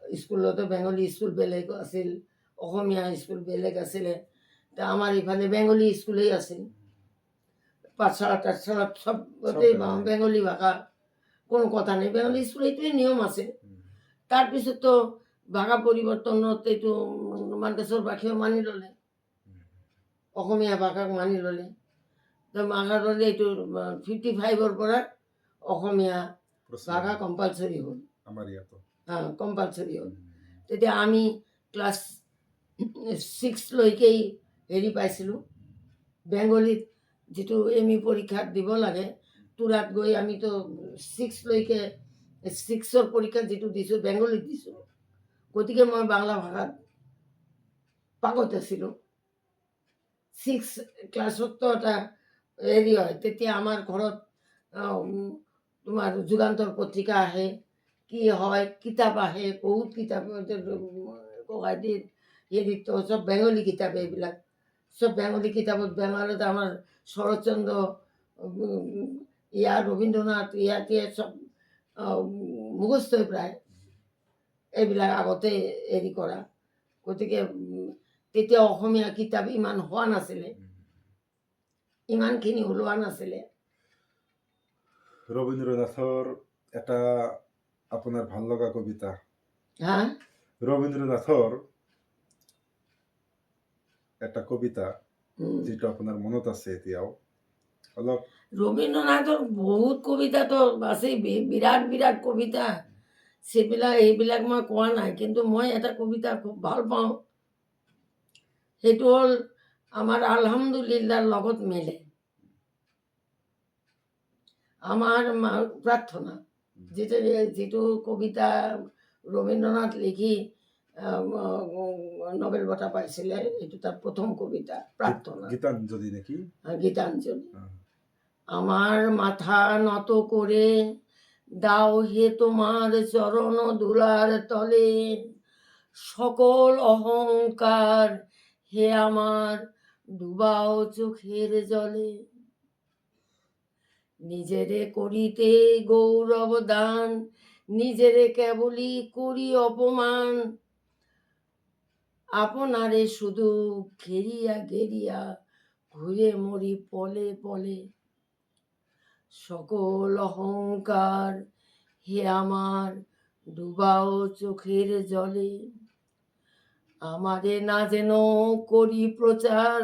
স্কুলতো বেংগলী স্কুল বেলেগ আছিল, অসমীয়া স্কুল বেলেগ আছিলে। আমাৰ ইফালে বেংগলী স্কুলেই আছিল, পাঠশালা টাঠশালাত চবতেই বেংগলী ভাষা, কোনো কথা নেই, বেংগলী স্কুল এইটোৱে নিয়ম আছে। তাৰপিছততো ভাষা পৰিৱৰ্তনত এইটো মানকেশ্বৰ বাসীও মানি ল'লে, অসমীয়া ভাষাক মানি ল'লে। তো মানি ল'লে এইটো 55-ৰ পৰা অসমীয়া ভাষা কম্পালচৰি হ'ল, আমাৰ ইয়াতো কম্পালচৰি হ'ল। তেতিয়া আমি ক্লাছ 6লৈকেই হেৰি পাইছিলোঁ, বেংগলীত যিটো ME পৰীক্ষাত দিব লাগে, তোৰাত গৈ আমিতো 6লৈকে 6ৰ পৰীক্ষাত যিটো দিছোঁ বেংগলীত দিছোঁ। গতিকে মই বাংলা ভাষাত পাকত আছিলোঁ। 6 ক্লাছততো এটা হেৰি হয়, তেতিয়া আমাৰ ঘৰত তোমাৰ যুগান্তৰ পত্ৰিকা আহে, কি হয়, কিতাপ আহে, বহুত কিতাপ, ককাইদেউৰ হেৰিতো চব বেংগলী কিতাপ, এইবিলাক চব বেংগলী কিতাপত। বেংগলীত আমাৰ শৰৎচন্দ্ৰ, ইয়াৰ ৰবীন্দ্ৰনাথ, ইয়াতে চব মুখস্থই প্ৰায়, এইবিলাক আগতে হেৰি কৰা। গতিকে তেতিয়া অসমীয়া কিতাপ ইমান হোৱা নাছিলে, ইমানখিনি ওলোৱা নাছিলে। ৰবীন্দ্ৰনাথৰ এটা আপোনাৰ ভাল লগা কবিতা, হা, ৰবীন্দ্ৰনাথৰ এটা কবিতা যিটো আপোনাৰ মনত আছে এতিয়াও, অলপ। ৰবীন্দ্ৰনাথৰ বহুত কবিতাতো আছে, বিৰাট বিৰাট কবিতা, সেইবিলাক মই কোৱা নাই। কিন্তু মই এটা কবিতা খুব ভাল পাওঁ, সেইটো হ'ল আমাৰ আলহামদুলিল্লাহৰ লগত মিলে, আমাৰ প্ৰাৰ্থনা। যিটো কবিতা ৰবীন্দ্ৰনাথ লিখি নোবেল বঁটা পাইছিলে, এইটো তাৰ প্ৰথম কবিতা, প্ৰাৰ্থনা, গীতাঞ্জলি নেকি? গীতাঞ্জলি। আমার মাথা নত করে দাও হে তোমার চরণ ধুলার তলে, সকল অহংকার হে আমার ডুবাও চোখের জলে, নিজেরে করিতে গৌরব দান, নিজেরে কেবলই করি অপমান, আপনারে শুধু ঘেরিয়া ঘেরিয়া ঘুরে মরি পলে পলে, সকল অহংকার হে আমার ডুবাও চোখের জলে, আমারে না যেন করি প্রচার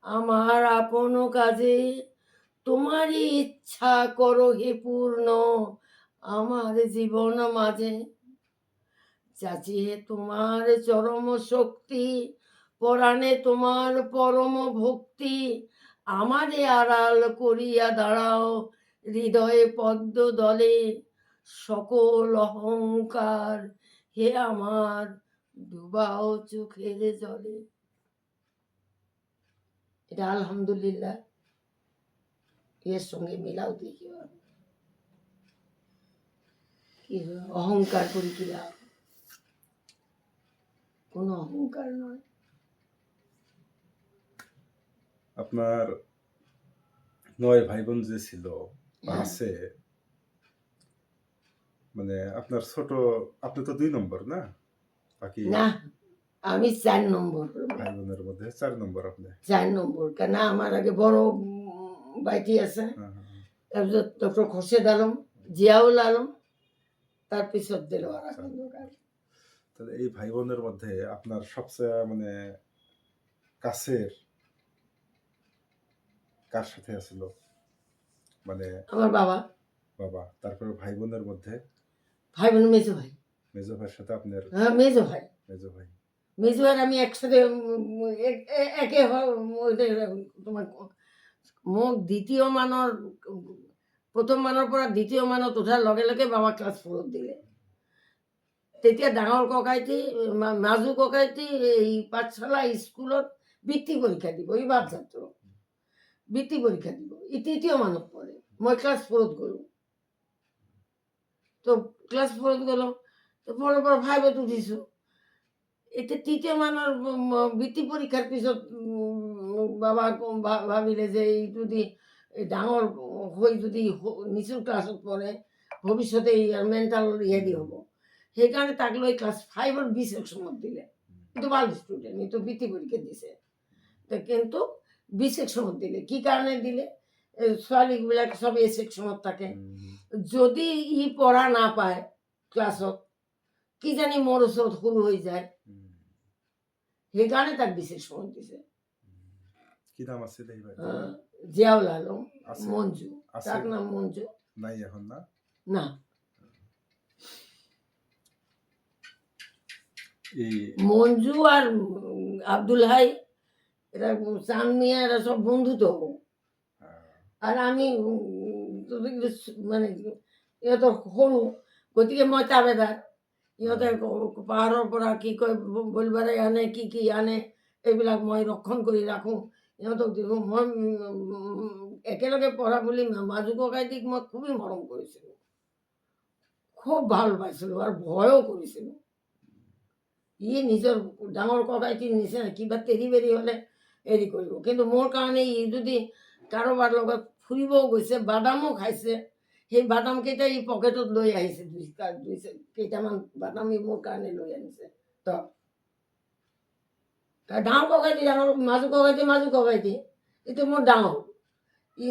আমার আপন কাজে, তোমারই ইচ্ছা করো হে পূর্ণ আমার জীবন মাঝে, চাচিয়ে তোমার চরম শক্তি, পরাণে তোমার পরম ভক্তি, আমারে আড়াল করিয়া দাঁড়াও হৃদয়ে পদ্ম দলে, সকল অহংকার হে আমার ডুবাও চোখের জলে। এটা আলহামদুলিল্লাহ এর সঙ্গে মিলাও দেখি, কি অহংকার করি কি লাভ, কোনো অহংকার নয়। আপনার 9 ভাই বোন যে ছিল বা আছে, মানে আপনার ছোট, আপনি তো 2 নম্বর না, বাকি না, আমি 4 নম্বর, ভাই বোনের মধ্যে 4 নম্বর আপনি। 4 নম্বর, কেন আমার আগে বড় ভাইটি আছে, তাৰপিছত ডক্টর খোরশেদ আলম, জিয়াউল আলম, তার পিছত দেলোয়ার খন্দকার। তাহলে এই ভাই বোনের মধ্যে আপনার সবচেয়ে মানে কাছের কার সাথে আছিল? মানে আমার বাবা, বাবা, তারপরে ভাই বোনের মধ্যে ভাই বোন মেজো ভাই, মেজো ভাইয়ের সাথে আপনার হ্যাঁ মেজো ভাই, মেজো ভাই। মেজো আর আমি একসাথে একে তোমার মোক দ্বিতীয় মানৰ প্ৰথম মানৰ পৰা দ্বিতীয় মানত উঠাৰ লগে লগে বাবা ক্লাছ 4 দিলে। তেতিয়া ডাঙৰ ককাইটি মাজু ককাইটি এই পাঠশালা স্কুলত বৃত্তি পৰীক্ষা দিব, ই বাপ ছাত্ৰ বৃত্তি পৰীক্ষা দিব। ই তৃতীয় মানত পঢ়ে, মই ক্লাছ 4 গ'লোঁ। তো ক্লাছ 4 গ'লোঁ, তো 4ৰ পৰা 5ত উঠিছোঁ। এতিয়া তৃতীয় মানৰ বৃত্তি পৰীক্ষাৰ পিছত বাবা ভাবিলে যে এইটো দি ডাঙৰ হৈ যদি নিচুৰ ক্লাছত পঢ়ে ভৱিষ্যতে ইয়াৰ মেণ্টেল হেৰি হ'ব। সেইকাৰণে তাক লৈ ক্লাছ 5ৰ বি ছেকশ্যনত দিলে। কিন্তু ভাল ষ্টুডেণ্ট, এইটো বৃত্তি পৰীক্ষা দিছে, কিন্তু বি ছেকশ্যনত দিলে। কি কাৰণে দিলে? ছোৱালীবিলাক চব এ ছেকশ্যনত থাকে, যদি ই পঢ়া নাপায় ক্লাছত কিজানি মোৰ ওচৰত সৰু হৈ যায়, সেইকাৰণে তাক বি ছেকশ্যনত দিছে। কি নাম আছিল এই বাইদেউ? জিয়াউল আলম আছে? মঞ্জু, আছে? তার নাম মঞ্জু নাই এখন না? না। এই মঞ্জু আর আব্দুল হাই এরা চাঁদ মিয়া এরা সব বন্ধু তো। আর আমি মানে ইহঁত সৰু, গতিকে মই তাবেদাৰ। ইহঁতে পাহাৰৰ পৰা কি কয় বলবাৰে আনে, কি আনে, এইবিলাক মই ৰক্ষণ কৰি ৰাখোঁ, ইহঁতক দিওঁ। মই একেলগে পঢ়া বুলি মাজু ককাইটিক মই খুবেই মৰম কৰিছিলোঁ, খুব ভাল পাইছিলোঁ আৰু ভয়ো কৰিছিলোঁ। ই নিজৰ ডাঙৰ ককাইটিৰ নিচিনা কিবা তেৰি বেৰি হ'লে হেৰি কৰিব, কিন্তু মোৰ কাৰণে ই যদি কাৰোবাৰ লগত ফুৰিবও গৈছে, বাদামো খাইছে, সেই বাদামকেইটা ই পকেটত লৈ আহিছে, কেইটামান বাদাম ই মোৰ কাৰণে লৈ আনিছে। তো ডাঙৰ ককাইটি ডাঙৰ, মাজু ককাইটি এইটো মোৰ ডাঙৰ, ই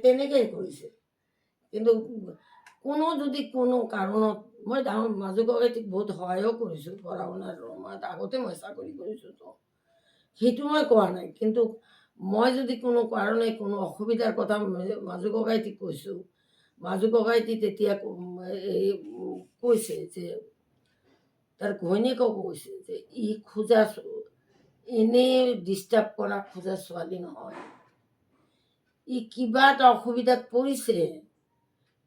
তেনেকেই কৰিছে। কিন্তু কোনো যদি কোনো কাৰণত মই ডাঙৰ মাজু ককাইটিক বহুত সহায়ো কৰিছোঁ পঢ়া শুনাৰ সময়ত, আগতে মই চাকৰি কৰিছোঁ, তো সেইটো মই কোৱা নাই। কিন্তু মই যদি কোনো কাৰণে কোনো অসুবিধাৰ কথা মাজু ককাইটিক কৈছোঁ, মাজু ককাইটি তেতিয়া এই কৈছে যে তাৰ ঘৈণীয়েকক কৈছে যে ই খোজা এনেই ডিষ্টাৰ্ব কৰা খোজা ছোৱালী নহয়, ই কিবা এটা অসুবিধাত পৰিছে,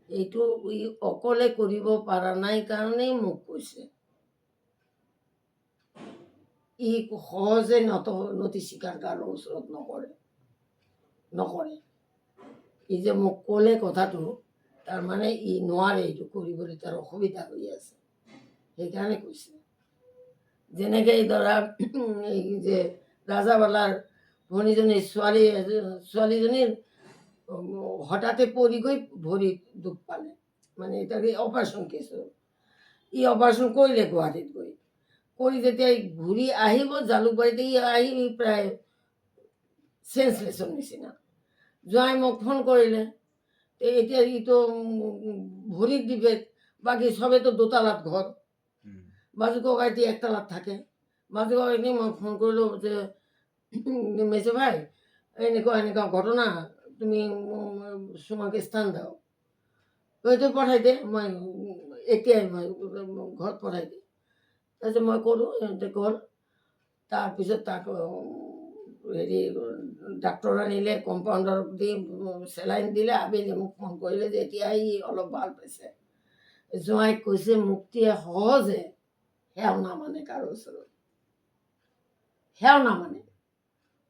এইটো ই অকলে কৰিব পৰা নাই কাৰণেই মোক কৈছে। ই সহজে নতি স্বীকাৰ কাৰো ওচৰত নকৰে। ই যে মোক ক'লে কথাটো, তাৰমানে ই নোৱাৰে এইটো কৰিবলৈ, তাৰ অসুবিধা হৈ আছে, সেইকাৰণে কৈছে। যেনেকৈ ধৰা এই যে ৰাজাবালাৰ ভনীজনীৰ ছোৱালীজনীৰ হঠাতে পৰি গৈ ভৰিত দুখ পালে, মানে এটা অপাৰেশ্যন কেছ হ'ল। ই অপাৰেশ্যন কৰিলে গুৱাহাটীত গৈ, কৰি যেতিয়া ঘূৰি আহিব জালুকবাৰীতে, ই আহি প্ৰায় চেঞ্চলেছৰ নিচিনা। জোঁৱাই মোক ফোন কৰিলে, এতিয়া ইটো ভৰিত দিবে, বাকী সবেতো দোতলাত ঘৰ, মাজু ককাইটি একতলাত থাকে। মাজু ককাইটি মই ফোন কৰিলোঁ যে মেজো ভাই এনেকুৱা ঘটনা, তুমি সুমাকে স্থান দাও, হয়তো পঠাই দে, মই এতিয়াই মই ঘৰত পঠাই দিম। তাৰপিছত মই ক'লোঁ, সিহঁতে গ'ল। তাৰপিছত তাক হেৰি ডাক্তৰ আনিলে, কম্পাউণ্ডাৰ দি চেলাইন দিলে। আবেলি মোক ফোন কৰিলে যে এতিয়া ই অলপ ভাল পাইছে। জোঁৱাইক কৈছে মুক্তিয়ে সহজে সেয়াও নামানে কাৰো ওচৰত, সেয়াও নামানে।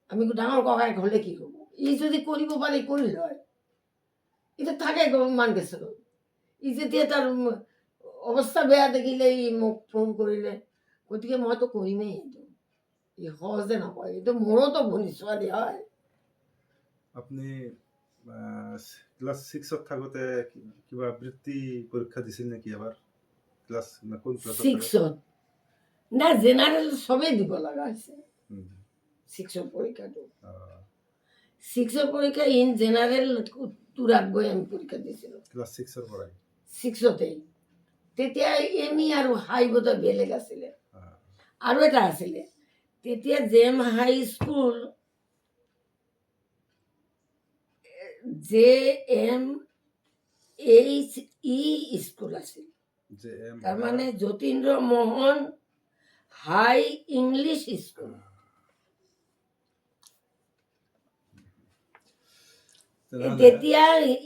আমি ডাঙৰ ককাইক হ'লে কি হ'ব? ই যদি কৰিব পাৰি কৰি লয়, এতিয়া থাকে মানকেশ্বৰত। ই যেতিয়া তাৰ অৱস্থা বেয়া দেখিলে ই মোক ফোন কৰিলে, গতিকে মইতো কৰিমেই এইটো। ই সহজে নকয়, এইটো মোৰোতো ভনী ছোৱালী হয়। আপুনি ক্লাছ 6ত থাকোঁতে কিবা বৃত্তি পৰীক্ষা দিছিল নেকি এবাৰ? ক্লাছ কোন ক্লাছত? 6ত না, জেনাৰেল চবেই দিব লগা হৈছে 6ৰ পৰীক্ষাটো। 6ৰ পৰীক্ষা ইন জেনাৰেল তুৰাত গৈ আমি পৰীক্ষা দিছিলোঁ ক্লাছ 6ৰ পৰাই। 6তেই। তেতিয়া এমি আৰু হাই বোধহয় বেলেগ আছিলে। আৰু এটা আছিলে তেতিয়া জেম হাই স্কুল, JMHE স্কুল আছিল, তাৰমানে যতীন্দ্ৰ মোহন হাই ইংলিছ স্কুল। তেনেহ'লে তেতিয়া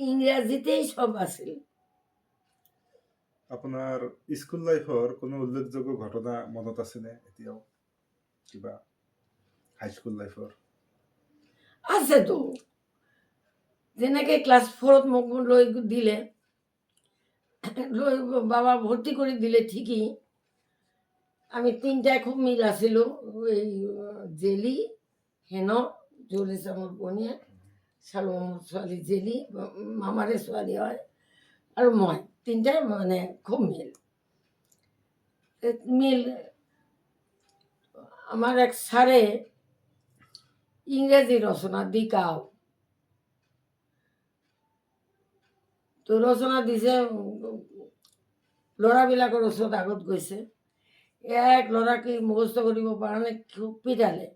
ইংৰাজীতেই চব আছিল। আপোনাৰ স্কুল লাইফৰ কোনো উল্লেখযোগ্য ঘটনা মনত আছেনে এতিয়াও কিবা হাইস্কুল লাইফৰ? আছেতো, যেনেকৈ ক্লাছ 4ত মোক লৈ দিলে, লৈ বাবা ভৰ্তি কৰি দিলে ঠিকই। আমি তিনিটাই খুব মিল আছিলোঁ, এই জেলি, হেনক, জলিছা মোৰ বনীয়ে, চালো মোৰ ছোৱালী জেলি, মামাৰে ছোৱালী হয়, আৰু মই তিনিটাই মানে খুব মিল। মিল আমাৰ এক স্যাৰে ইংৰেজি ৰচনা দিকাও, তো ৰচনা দিছে, ল'ৰাবিলাকৰ ওচৰত আগত গৈছে, এক ল'ৰাকে মুখস্থ কৰিব পৰা নাই, খুব পিটালে।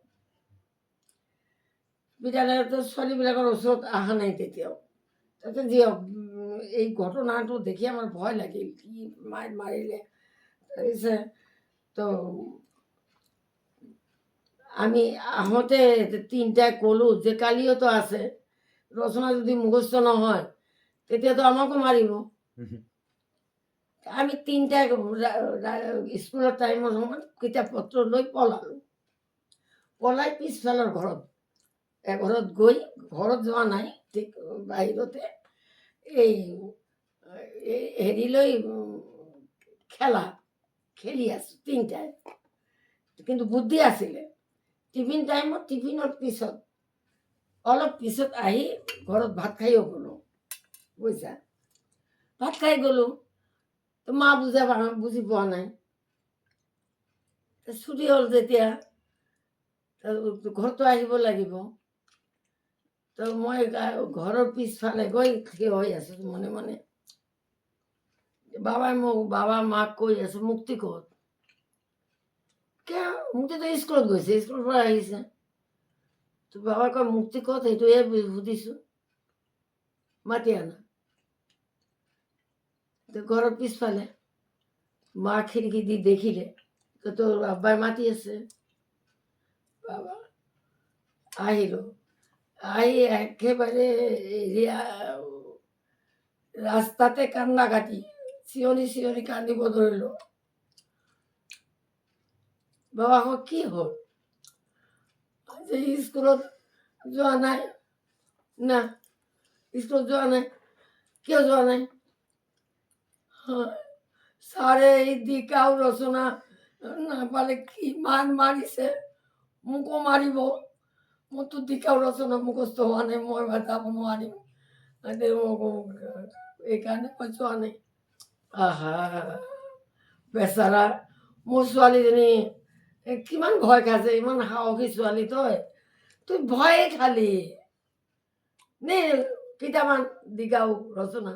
পিটালেতো ছোৱালীবিলাকৰ ওচৰত অহা নাই তেতিয়াও। তাতে যি হওক, এই ঘটনাটো দেখি আমাৰ ভয় লাগিল, কি মাৰিলে। তাৰপিছত তো আমি আহোঁতে তিনিটাই ক'লোঁ যে কালিও তো আছে, ৰচনা যদি মুখস্থ নহয় তেতিয়াতো আমাকো মাৰিব। আমি তিনিটাই স্কুলৰ টাইমৰ সময়ত কিতাপ পত্ৰ লৈ পলালোঁ। পলাই পিছফালৰ ঘৰত, এঘৰত গৈ, ঘৰত যোৱা নাই, ঠিক বাহিৰতে এই হেৰি লৈ খেলা খেলি আছোঁ তিনিটাই। কিন্তু বুদ্ধি আছিলে। টিফিন টাইমত, টিফিনৰ পিছত অলপ পিছত আহি ঘৰত ভাত খাইও গ'লোঁ, বুজিছা। ভাত খাই গ'লোঁ, তো মা বুজি পোৱা নাই। ছুটি হ'ল যেতিয়া ঘৰতো আহিব লাগিব, তো মই ঘৰৰ পিছফালে গৈ থিয় হৈ আছোঁ মনে মনে। বাবা মাক কৈ আছে মুক্তি ক'ত? কিয়? মুক্তিতো স্কুলত গৈছে, স্কুলৰ পৰা আহিছে। তো বাবা কয় মুক্তি ক'ত? সেইটোহে সুধিছোঁ, মাতি আনা। তো ঘৰৰ পিছফালে মা খিৰিকী দি দেখিলে, তো তোৰ আব্বাই মাতি আছে। বাবা আহিলোঁ, আহি একেবাৰে ৰাস্তাতে কান্দাকাটি, চিঞৰি চিঞৰি কান্দিব ধৰিলোঁ। বাবা কয় কি হ'ল? যে স্কুলত যোৱা নাই? না, স্কুলত যোৱা নাই। কিয় যোৱা নাই? ছাৰে এই দিকাও ৰচনা নাপালে কিমান মাৰিছে, মোকো মাৰিব। মোৰতো দিকাও ৰচনা মুখস্থ হোৱা নাই, মই যাব নোৱাৰিম। এইকাৰণে মই যোৱা নাই। আহা, বেচাৰা মোৰ ছোৱালীজনী কিমান ভয় খাইছে, ইমান সাহসী ছোৱালী তুই ভয়ে খালি নে কেইটামান দিগাও ৰচনা।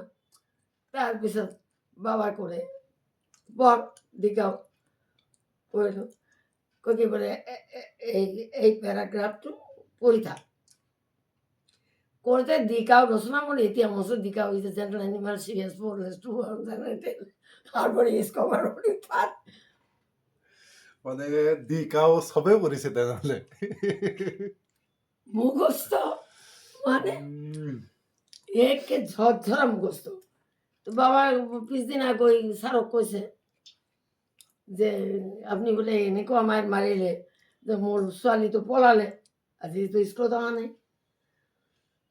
তাৰপিছত বাবাই ক'লে বৰ দিগাও পঢ়িলোঁ, কৈ কি বোলে এই পেৰাগ্ৰাফটো পঢ়ি থাক। করতে দিকাও রচনা করে এতিয়া মসুর দিকাও is a gentle animal serious fearless too তারপরে ইসকভার পাত মানে দিকাও সবে পড়িছে তেনেহ'লে। মুখস্থ মানে একে ঝরঝরা মুখস্থ। তো বাবা পিছদিন গৈ ছাৰক কৈছে যে আপুনি বোলে এনেকুৱা মাৰ মাৰিলে যে মোৰ ছোৱালীটো পলালে, আজিতো স্কুলত অহা নাই।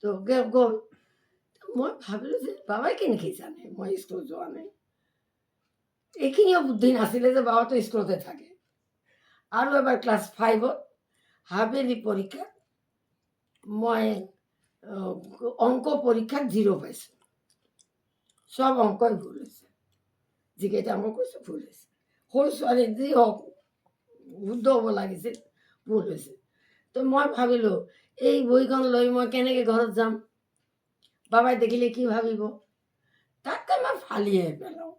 তো গ'ল। মই ভাবিলোঁ যে বাবাই কেনেকৈ জানে মই স্কুলত যোৱা নাই। এইখিনিও বুদ্ধি নাছিলে যে বাবাটো স্কুলতে থাকে। আৰু এবাৰ ক্লাছ 5ত হাফেলি পৰীক্ষাত মই অংক পৰীক্ষাত 0 পাইছোঁ। সব অংকই ভুল হৈছে, যিকেইটা অংক কৈছোঁ ভুল হৈছে। সৰু ছোৱালী যি হওক শুদ্ধ হ'ব লাগিছিল, ভুল হৈছে। তো মই ভাবিলোঁ এই বহিখন লৈ মই কেনেকৈ ঘৰত যাম, বাবাই দেখিলে কি ভাবিব। তাতকৈ মই ফালিয়ে পেলাওঁ।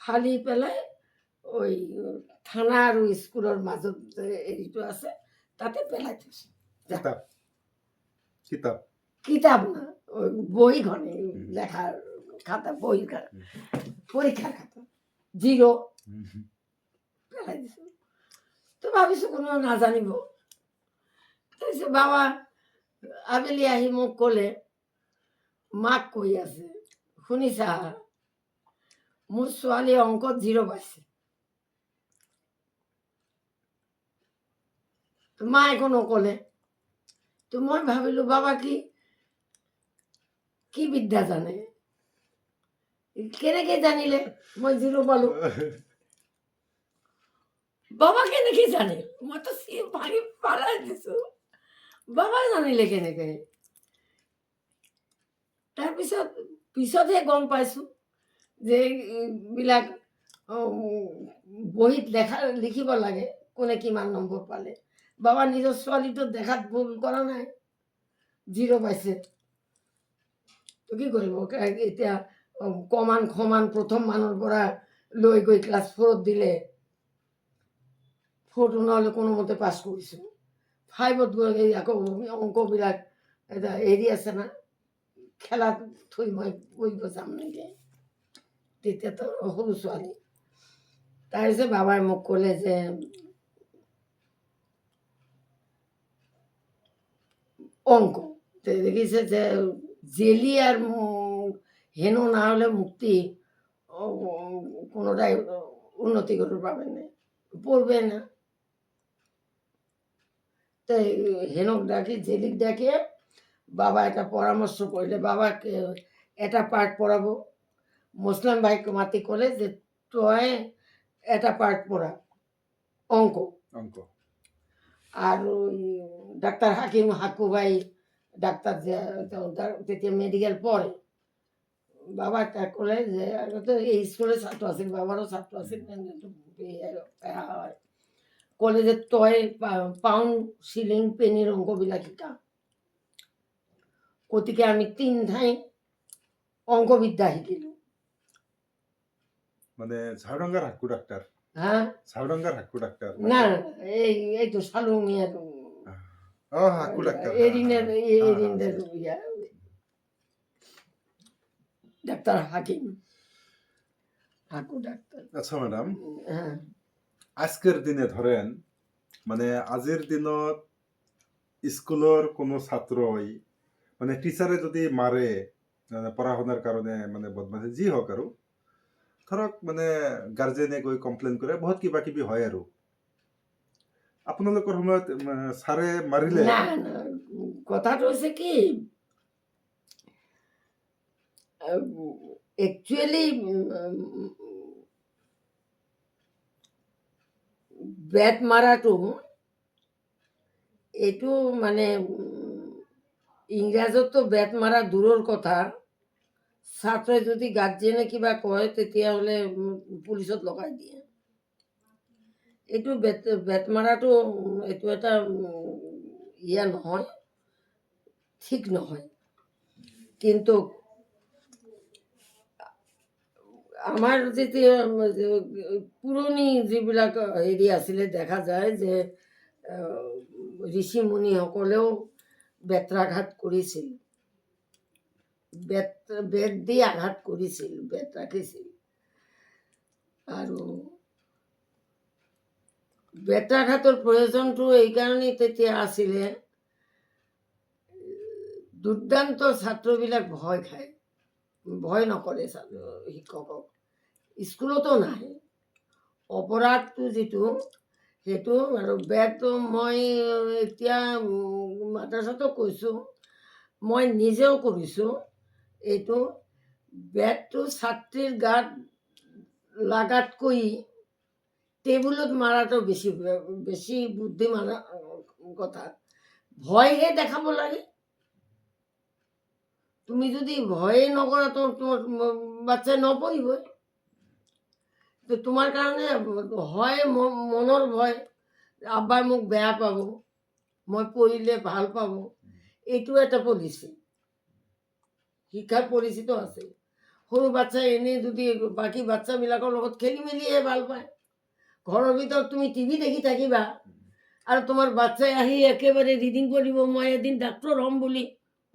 ফালি পেলাই ওই থানা আৰু স্কুলৰ মাজত যে হেৰিটো আছে তাতে পেলাই থৈছোঁ। কিতাপ কিতাপ কিতাপ না, ওই বহিখনে লেখার খাতা, বই পরীক্ষার খাতা 0 পেলাই দিছোঁ। তো ভাবিছোঁ কোনো নাজানিব। তাৰপিছত বাবা আবেলি আহি মোক ক'লে, মাক কৈ আছে, শুনিছা, মোৰ ছোৱালী অংকত 0 পাইছে। মা একো নক'লে। তো মই ভাবিলো বাবা কি বিদ্যা জানে, কেনেকে জানিলে মই 0 পালো? বাবা কেনেকে জানে? মই তো ভাঙি পেলাই দিছো, বাবা জানিলে কেনেকে? পিছতহে গম পাইছো যে এইবিলাক বহীত লিখিব লাগে কোনে কিমান নম্বৰ পালে। বাবা নিজৰ ছোৱালীটো দেখাত ভুল কৰা নাই, 0 পাইছে। তো কি কৰিব এতিয়া? কমান খমান প্ৰথম মানৰ পৰা লৈ গৈ ক্লাছ 4 দিলে, 4 নহ'লে কোনোমতে পাছ কৰিছো। 5 গৈ আকৌ অংকবিলাক এটা হেৰি আছে না, খেলাত থৈ মই পঢ়িব যাম নেকি? তেতিয়াতো সৰু ছোৱালী। তাৰপিছত বাবাই মোক ক'লে যে অঙ্ক দেখিছে যে জেলি আর হেনো না হলে মুক্তি কোনোটাই উন্নতি করতে পারবেন না, পড়বে না। তাই হেনক ডাকি জেলিক ডাকিয়ে বাবা একটা পরামর্শ করলে, বাবাকে এটা পার্ট পড়াবো। মুসলিম ভাইকে মাতি করলে যে তুই এটা পার্ট পড়া অঙ্ক। অঙ্ক আর ওই ডাক্তার হাকু ভাই ডাক্তার তেতিয়া মেডিকেল পড়ে। বাবা করলে যে তো এই স্কুলের ছাত্র আছিল, বাবারও ছাত্র আছিল, কলে যে তই পাউন্ড শিলিং পেনির অঙ্কবিলাক শিকা। গতিকে আমি 3 ঠাই অঙ্কবিদ্যা শিকিলো। মানে ঝাড়ডাঙ্গার হাক্কু ডাক্তার। হ্যাঁ, ঝাড়ডাঙ্গার হাক্কু ডাক্তার না এই তো সালু মিয়ার হাক্কু ডাক্তার। এরিনের ইয়া ডাক্তার হাকিম হাকু ডাক্তার। আচ্ছা ম্যাডাম, হ্যাঁ, আজকের দিনে ধরেন মানে আজির দিনত স্কুলের কোনো ছাত্রই মানে টিচারে যদি মারে পড়া শুনার কারণে মানে বদমাশি যি হোক আৰু ধৰক মানে গাৰ্জেনে গৈ কমপ্লেইন কৰে, বহুত কিবা কিবি হয় আৰু আপোনালোকৰ সময়ত ছাৰে মাৰিলে না না কথাটা হচ্ছে কি, একচুয়ালি বেত মাৰাটো এইটো মানে ইংৰাজতো বেত মাৰা দূৰৰ কথা, ছাত্ৰই যদি গাৰ্জেনে কিবা কয় তেতিয়াহ'লে পুলিচত লগাই দিয়ে। এইটো বেত মাৰাটো এইটো এটা ইয়া নহয়, ঠিক নহয়। কিন্তু আমাৰ যেতিয়া পুৰণি যিবিলাক হেৰি আছিলে দেখা যায় যে ঋষি মুনিসকলেও বেত্ৰাঘাত কৰিছিল, বেত দি আঘাত কৰিছিল, বেত ৰাখিছিল। আৰু বেত্ৰাঘাতৰ প্ৰয়োজনটো এইকাৰণেই তেতিয়া আছিলে, দুৰ্দান্ত ছাত্ৰবিলাক ভয় খায়, ভয় নকৰে শিক্ষকক, স্কুলতো নাহে। অপৰাধটো যিটো সেইটো আৰু বেত মই এতিয়া মাদ্ৰাছাতো কৈছোঁ, মই নিজেও কৰিছোঁ। এইটো বেতটো ছাত্ৰীৰ গাত লাগাতকৈ টেবুলত মাৰাটো বেছি বুদ্ধি মাৰা কথা। ভয়হে দেখাব লাগে। তুমি যদি ভয়ে নকৰা তো তোমাৰ বাচ্চা নপঢ়িবই। তো তোমাৰ কাৰণে হয় মনৰ ভয়, আব্বাই মোক বেয়া পাব, মই পঢ়িলে ভাল পাব, এইটো এটা পলিচি, শিক্ষাৰ পলিচিটো আছে। সৰু বাচ্চা এনেই যদি বাকী বাচ্চাবিলাকৰ লগত খেলি মেলিহে ভাল পায়, ঘৰৰ ভিতৰত তুমি টিভি দেখি থাকিবা আৰু তোমাৰ বাচ্চাই আহি একেবাৰে ৰিডিং কৰিব, মই এদিন ডাক্তৰ হ'ম বুলি,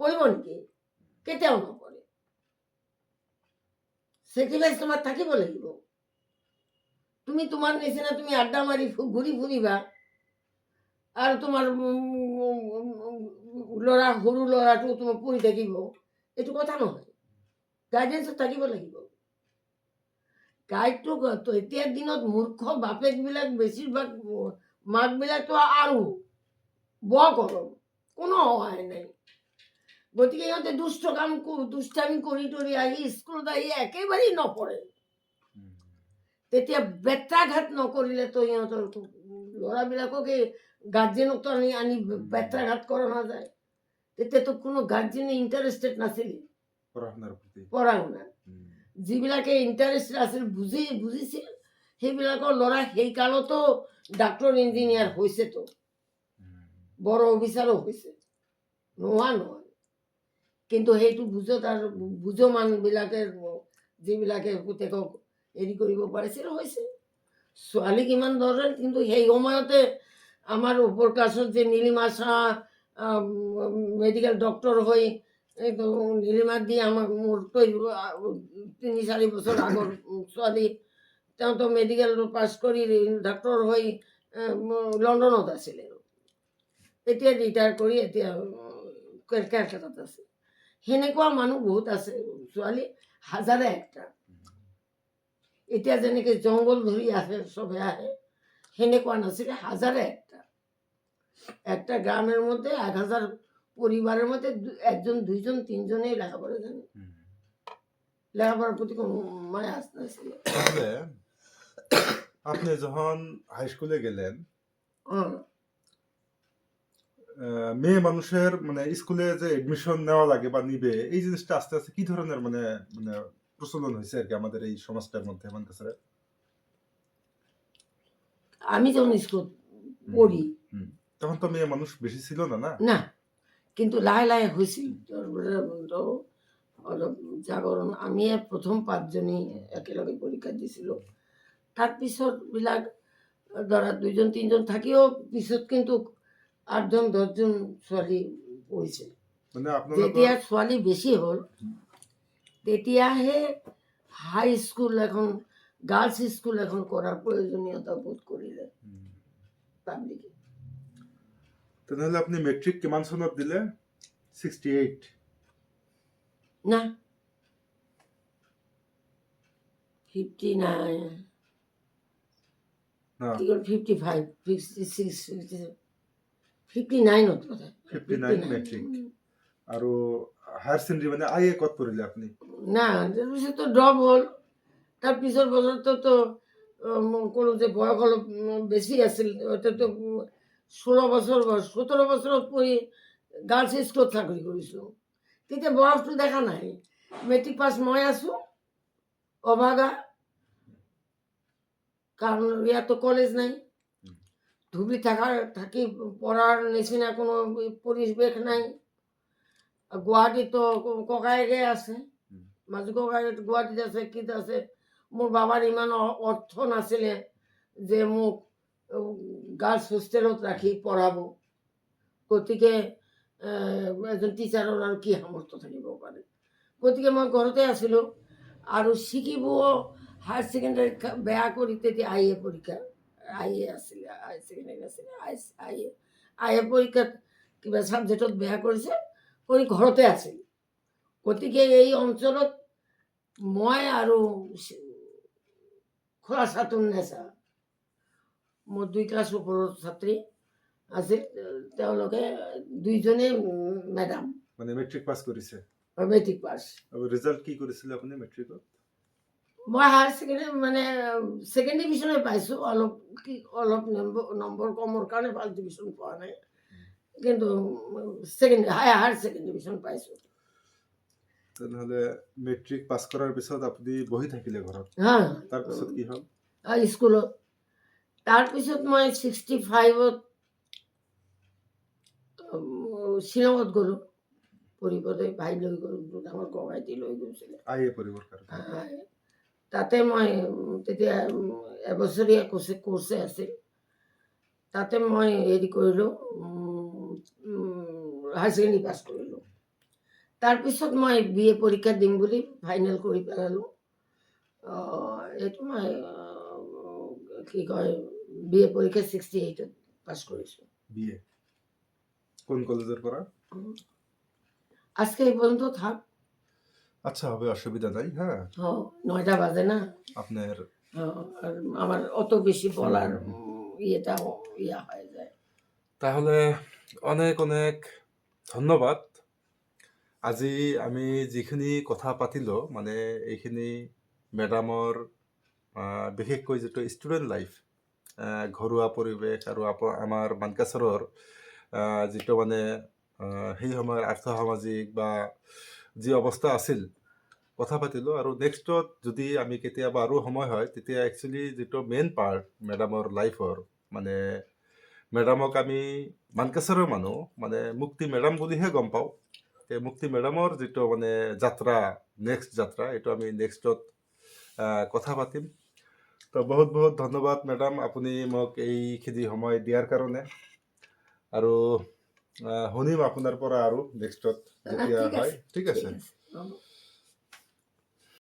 পঢ়িব নেকি? কেতিয়াও নপঢ়ে। চেক্ৰিফাইচ তোমাৰ থাকিব লাগিব। তুমি তোমাৰ নিচিনা তুমি আড্ডা মাৰি ঘূৰি ফুৰিবা আৰু তোমাৰ ল'ৰা সৰু ল'ৰাটো তোমাৰ পঢ়ি থাকিব এইটো কথা নহয়, গাইডেঞ্চত থাকিব লাগিব। গাইডটো এতিয়াৰ দিনত মূৰ্খ বাপেকবিলাক বেছিভাগ মাকবিলাকতো আৰু বৰ গৰম, কোনো সহায় নাই। গতিকে সিহঁতে দুষ্টামি কৰি তৰি আহি স্কুলত আহি একেবাৰেই নপঢ়ে। তেতিয়া বেত্ৰাঘাত নকৰিলেতো সিহঁতৰ ল'ৰাবিলাকক এই গাৰ্জেনকতো আনি বেত্ৰাঘাত কৰা নাযায়। তেতিয়াতো কোনো গাৰ্জেনে ইণ্টাৰেষ্টেড নাছিল পঢ়া শুনাত। যিবিলাকে ইণ্টাৰেষ্টেড আছিল বুজিছিল সেইবিলাকৰ ল'ৰা সেই কালতো ডাক্তৰ ইঞ্জিনিয়াৰ হৈছেতো, বড় অফিচাৰো হৈছে, নোহোৱা নহয়। কিন্তু সেইটো বুজো মানুহবিলাকে যিবিলাকে পুতেকক হেৰি কৰিব পাৰিছিল হৈছে। ছোৱালীক ইমান দৰকাৰ, কিন্তু সেই সময়তে আমাৰ ওপৰ ক্লাছত যে নীলিমা শাহ মেডিকেল ডক্টৰ হৈ নীলিমা দি আমাক মোৰ 3-4 বছৰ আগৰ ছোৱালী, তেওঁতো মেডিকেল পাছ কৰি ডাক্তৰ হৈ লণ্ডনত আছিলে, এতিয়া ৰিটায়াৰ কৰি এতিয়া কেলকাতাত আছে। সেনেকুৱা মানুহ বহুত আছে, ছোৱালী হাজাৰে একটা। এতিয়া যেনেকে জংঘল ধৰি আহে চবে আহে, সেনেকুৱা নাছিলে, হাজারে একটা গ্রামের মধ্যে 1000 পরিবারের মধ্যে 1জন 2জন 3জনেই লেখাপড়া জানে। লেখাপড়ার প্রতি কোনো মায়া আসতে ছিল। তাহলে আপনি যখন হাই স্কুলে গেলেন, মেয়ে মানুষের মানে স্কুলে যে এডমিশন নেওয়া লাগে বা নিবে, এই জিনিসটা আস্তে আস্তে কি ধরনের মানে মানে প্রচলন হয়েছে আর কি আমাদের এই সমাজটার মধ্যে? আমার কাছে আমি যখন স্কুল পড়ি তখন তো মেয়ে মানুষ বেশি ছিল না, না না, কিন্তু লাহে লাহে হৈছিল অলপ জাগৰণ। আমি প্ৰথম 5জনী একেলগে পৰীক্ষা দিছিলো, তাৰপিছত বিলাক ধৰা 2জন 3জন থাকিও পিছত কিন্তু 8জন 10জন ছোৱালী পঢ়িছে। যেতিয়া ছোৱালী বেছি হ'ল তেতিয়াহে হাই স্কুল এখন, গাৰ্লছ স্কুল এখন কৰাৰ প্ৰয়োজনীয়তা বোধ কৰিলে পাব্লিকে। তেনেহলে আপনি মেট্রিক কিমান চনত দিলে? 68 না, 59 না 55 56 59 কথা 59 মেট্রিক। আৰু হায়াৰ সেকেন্ডাৰী মানে আইএ কত পঢ়িলে আপনি? না, তাৰপিছত তো ড্ৰপ হ'ল। তাৰ পিছৰ বছৰতো ক'লো যে বয়স অলপ বেছি আছিল, অৰ্থাৎ 16 বছৰ 17 বছৰত পঢ়ি গাৰ্লছ স্কুলত চাকৰি কৰিছোঁ। তেতিয়া বয়সটো দেখা নাই। মেট্ৰিক পাছ মই আছোঁ, অভাগা, কাৰণ ইয়াতো কলেজ নাই, ধুবুৰী থাকি পঢ়াৰ নিচিনা কোনো পৰিৱেশ নাই। গুৱাহাটীতো ককায়েকে আছে, মাজু ককায়েক গুৱাহাটীত আছে, কিত আছে। মোৰ বাবাৰ ইমান অৰ্থ নাছিলে যে মোক গাৰ্লছ হোষ্টেলত ৰাখি পঢ়াব। গতিকে এজন টিচাৰৰ আৰু কি সামৰ্থ্য থাকিব পাৰে। গতিকে মই ঘৰতে আছিলোঁ আৰু শিকিবও হায়াৰ ছেকেণ্ডাৰী বেয়া কৰি তেতিয়া আইএ পৰীক্ষা, আইএ আছিলে, হায়াৰ ছেকেণ্ডাৰী আছিলে, আইএ পৰীক্ষাত কিবা ছাবজেক্টত বেয়া কৰিছে, কৰি ঘৰতে আছিল। গতিকে এই অঞ্চলত মই আৰু খোলা চাতুন নেচা, মোৰ 2 ক্লাছ ওপৰৰ ছাত্ৰী আছিল, তেওঁলোকে 2জনে মেডাম। মানে মেট্ৰিক পাস কৰিছে? Matric pass. আৰু ৰিজাল্ট কি কৰিছিল আপুনি মেট্ৰিকত? মই হায়াৰ ছেকেণ্ডাৰী মানে ছেকেণ্ড ডিভিজনে পাইছোঁ, অলপ নম্বৰ কমৰ কাৰণে ফাৰ্ষ্ট ডিভিজন পোৱা নাই, কিন্তু হায়াৰ ছেকেণ্ড ডিভিজন পাইছোঁ। তেনেহলে মেট্ৰিক পাস কৰাৰ পিছত আপুনি বহি থাকিলে ঘৰত? তাৰপিছত কি হ'ল? স্কুলত। তাৰপিছত মই 65ত শ্বিলঙত গ'লোঁ পঢ়িবলৈ। ভাই লৈ গ'ল, ডাঙৰ ককাইটি লৈ গৈছিলে আইএ পঢ়িবৰ কাৰণে। তাতে মই তেতিয়া এবছৰীয়া কোৰ্ছে আছিল, তাতে মই হেৰি কৰিলোঁ, হায়াৰ ছেকেণ্ডাৰী পাছ কৰিলোঁ। তাৰপিছত মই BA পৰীক্ষা দিম বুলি ফাইনেল কৰি পেলালোঁ। এইটো মই কি কয় BA পৰীক্ষা 68ত পাছ কৰিছোঁ। BA কোন কলেজৰ পৰা? আজকে এই পর্যন্ত থাক। আচ্ছা, হবে, অসুবিধা নাই। হ্যাঁ, 9টা বাজে না। আপনার আর আমার অত বেশি বলার হুম। ইয়েটা ইয়া হয়ে যায়। তাহলে অনেক অনেক ধন্যবাদ। আজি আমি যিখিনি কথা পাতিলো মানে এইখিনি মেডামৰ বিশেষকৈ যিটো ষ্টুডেণ্ট লাইফ, ঘৰুৱা পৰিৱেশ আৰু আমাৰ মানকাচৰৰ যিটো মানে সেই সময়ৰ আৰ্থসামাজিক বা যি অৱস্থা আছিল কথা পাতিলোঁ। আৰু নেক্সটত যদি আমি কেতিয়াবা আৰু সময় হয় তেতিয়া একচুৱেলি যিটো মেইন পাৰ্ট মেডামৰ লাইফৰ মানে মেডামক আমি মানকাচৰৰ মানুহ মানে মুক্তি মেডাম বুলিহে গম পাওঁ। মুক্তি মেডামৰ যিটো মানে যাত্ৰা নেক্সট যাত্ৰা এইটো আমি নেক্সটত কথা পাতিম। তো বহুত বহুত ধন্যবাদ মেডাম, আপুনি মোক এইখিনি সময় দিয়াৰ কাৰণে। আৰু শুনিম আপোনাৰ পৰা আৰু নেক্সটত যেতিয়া ঠিক হয়। আছে, ঠিক ঠিক আছে। আছে, হ'ব।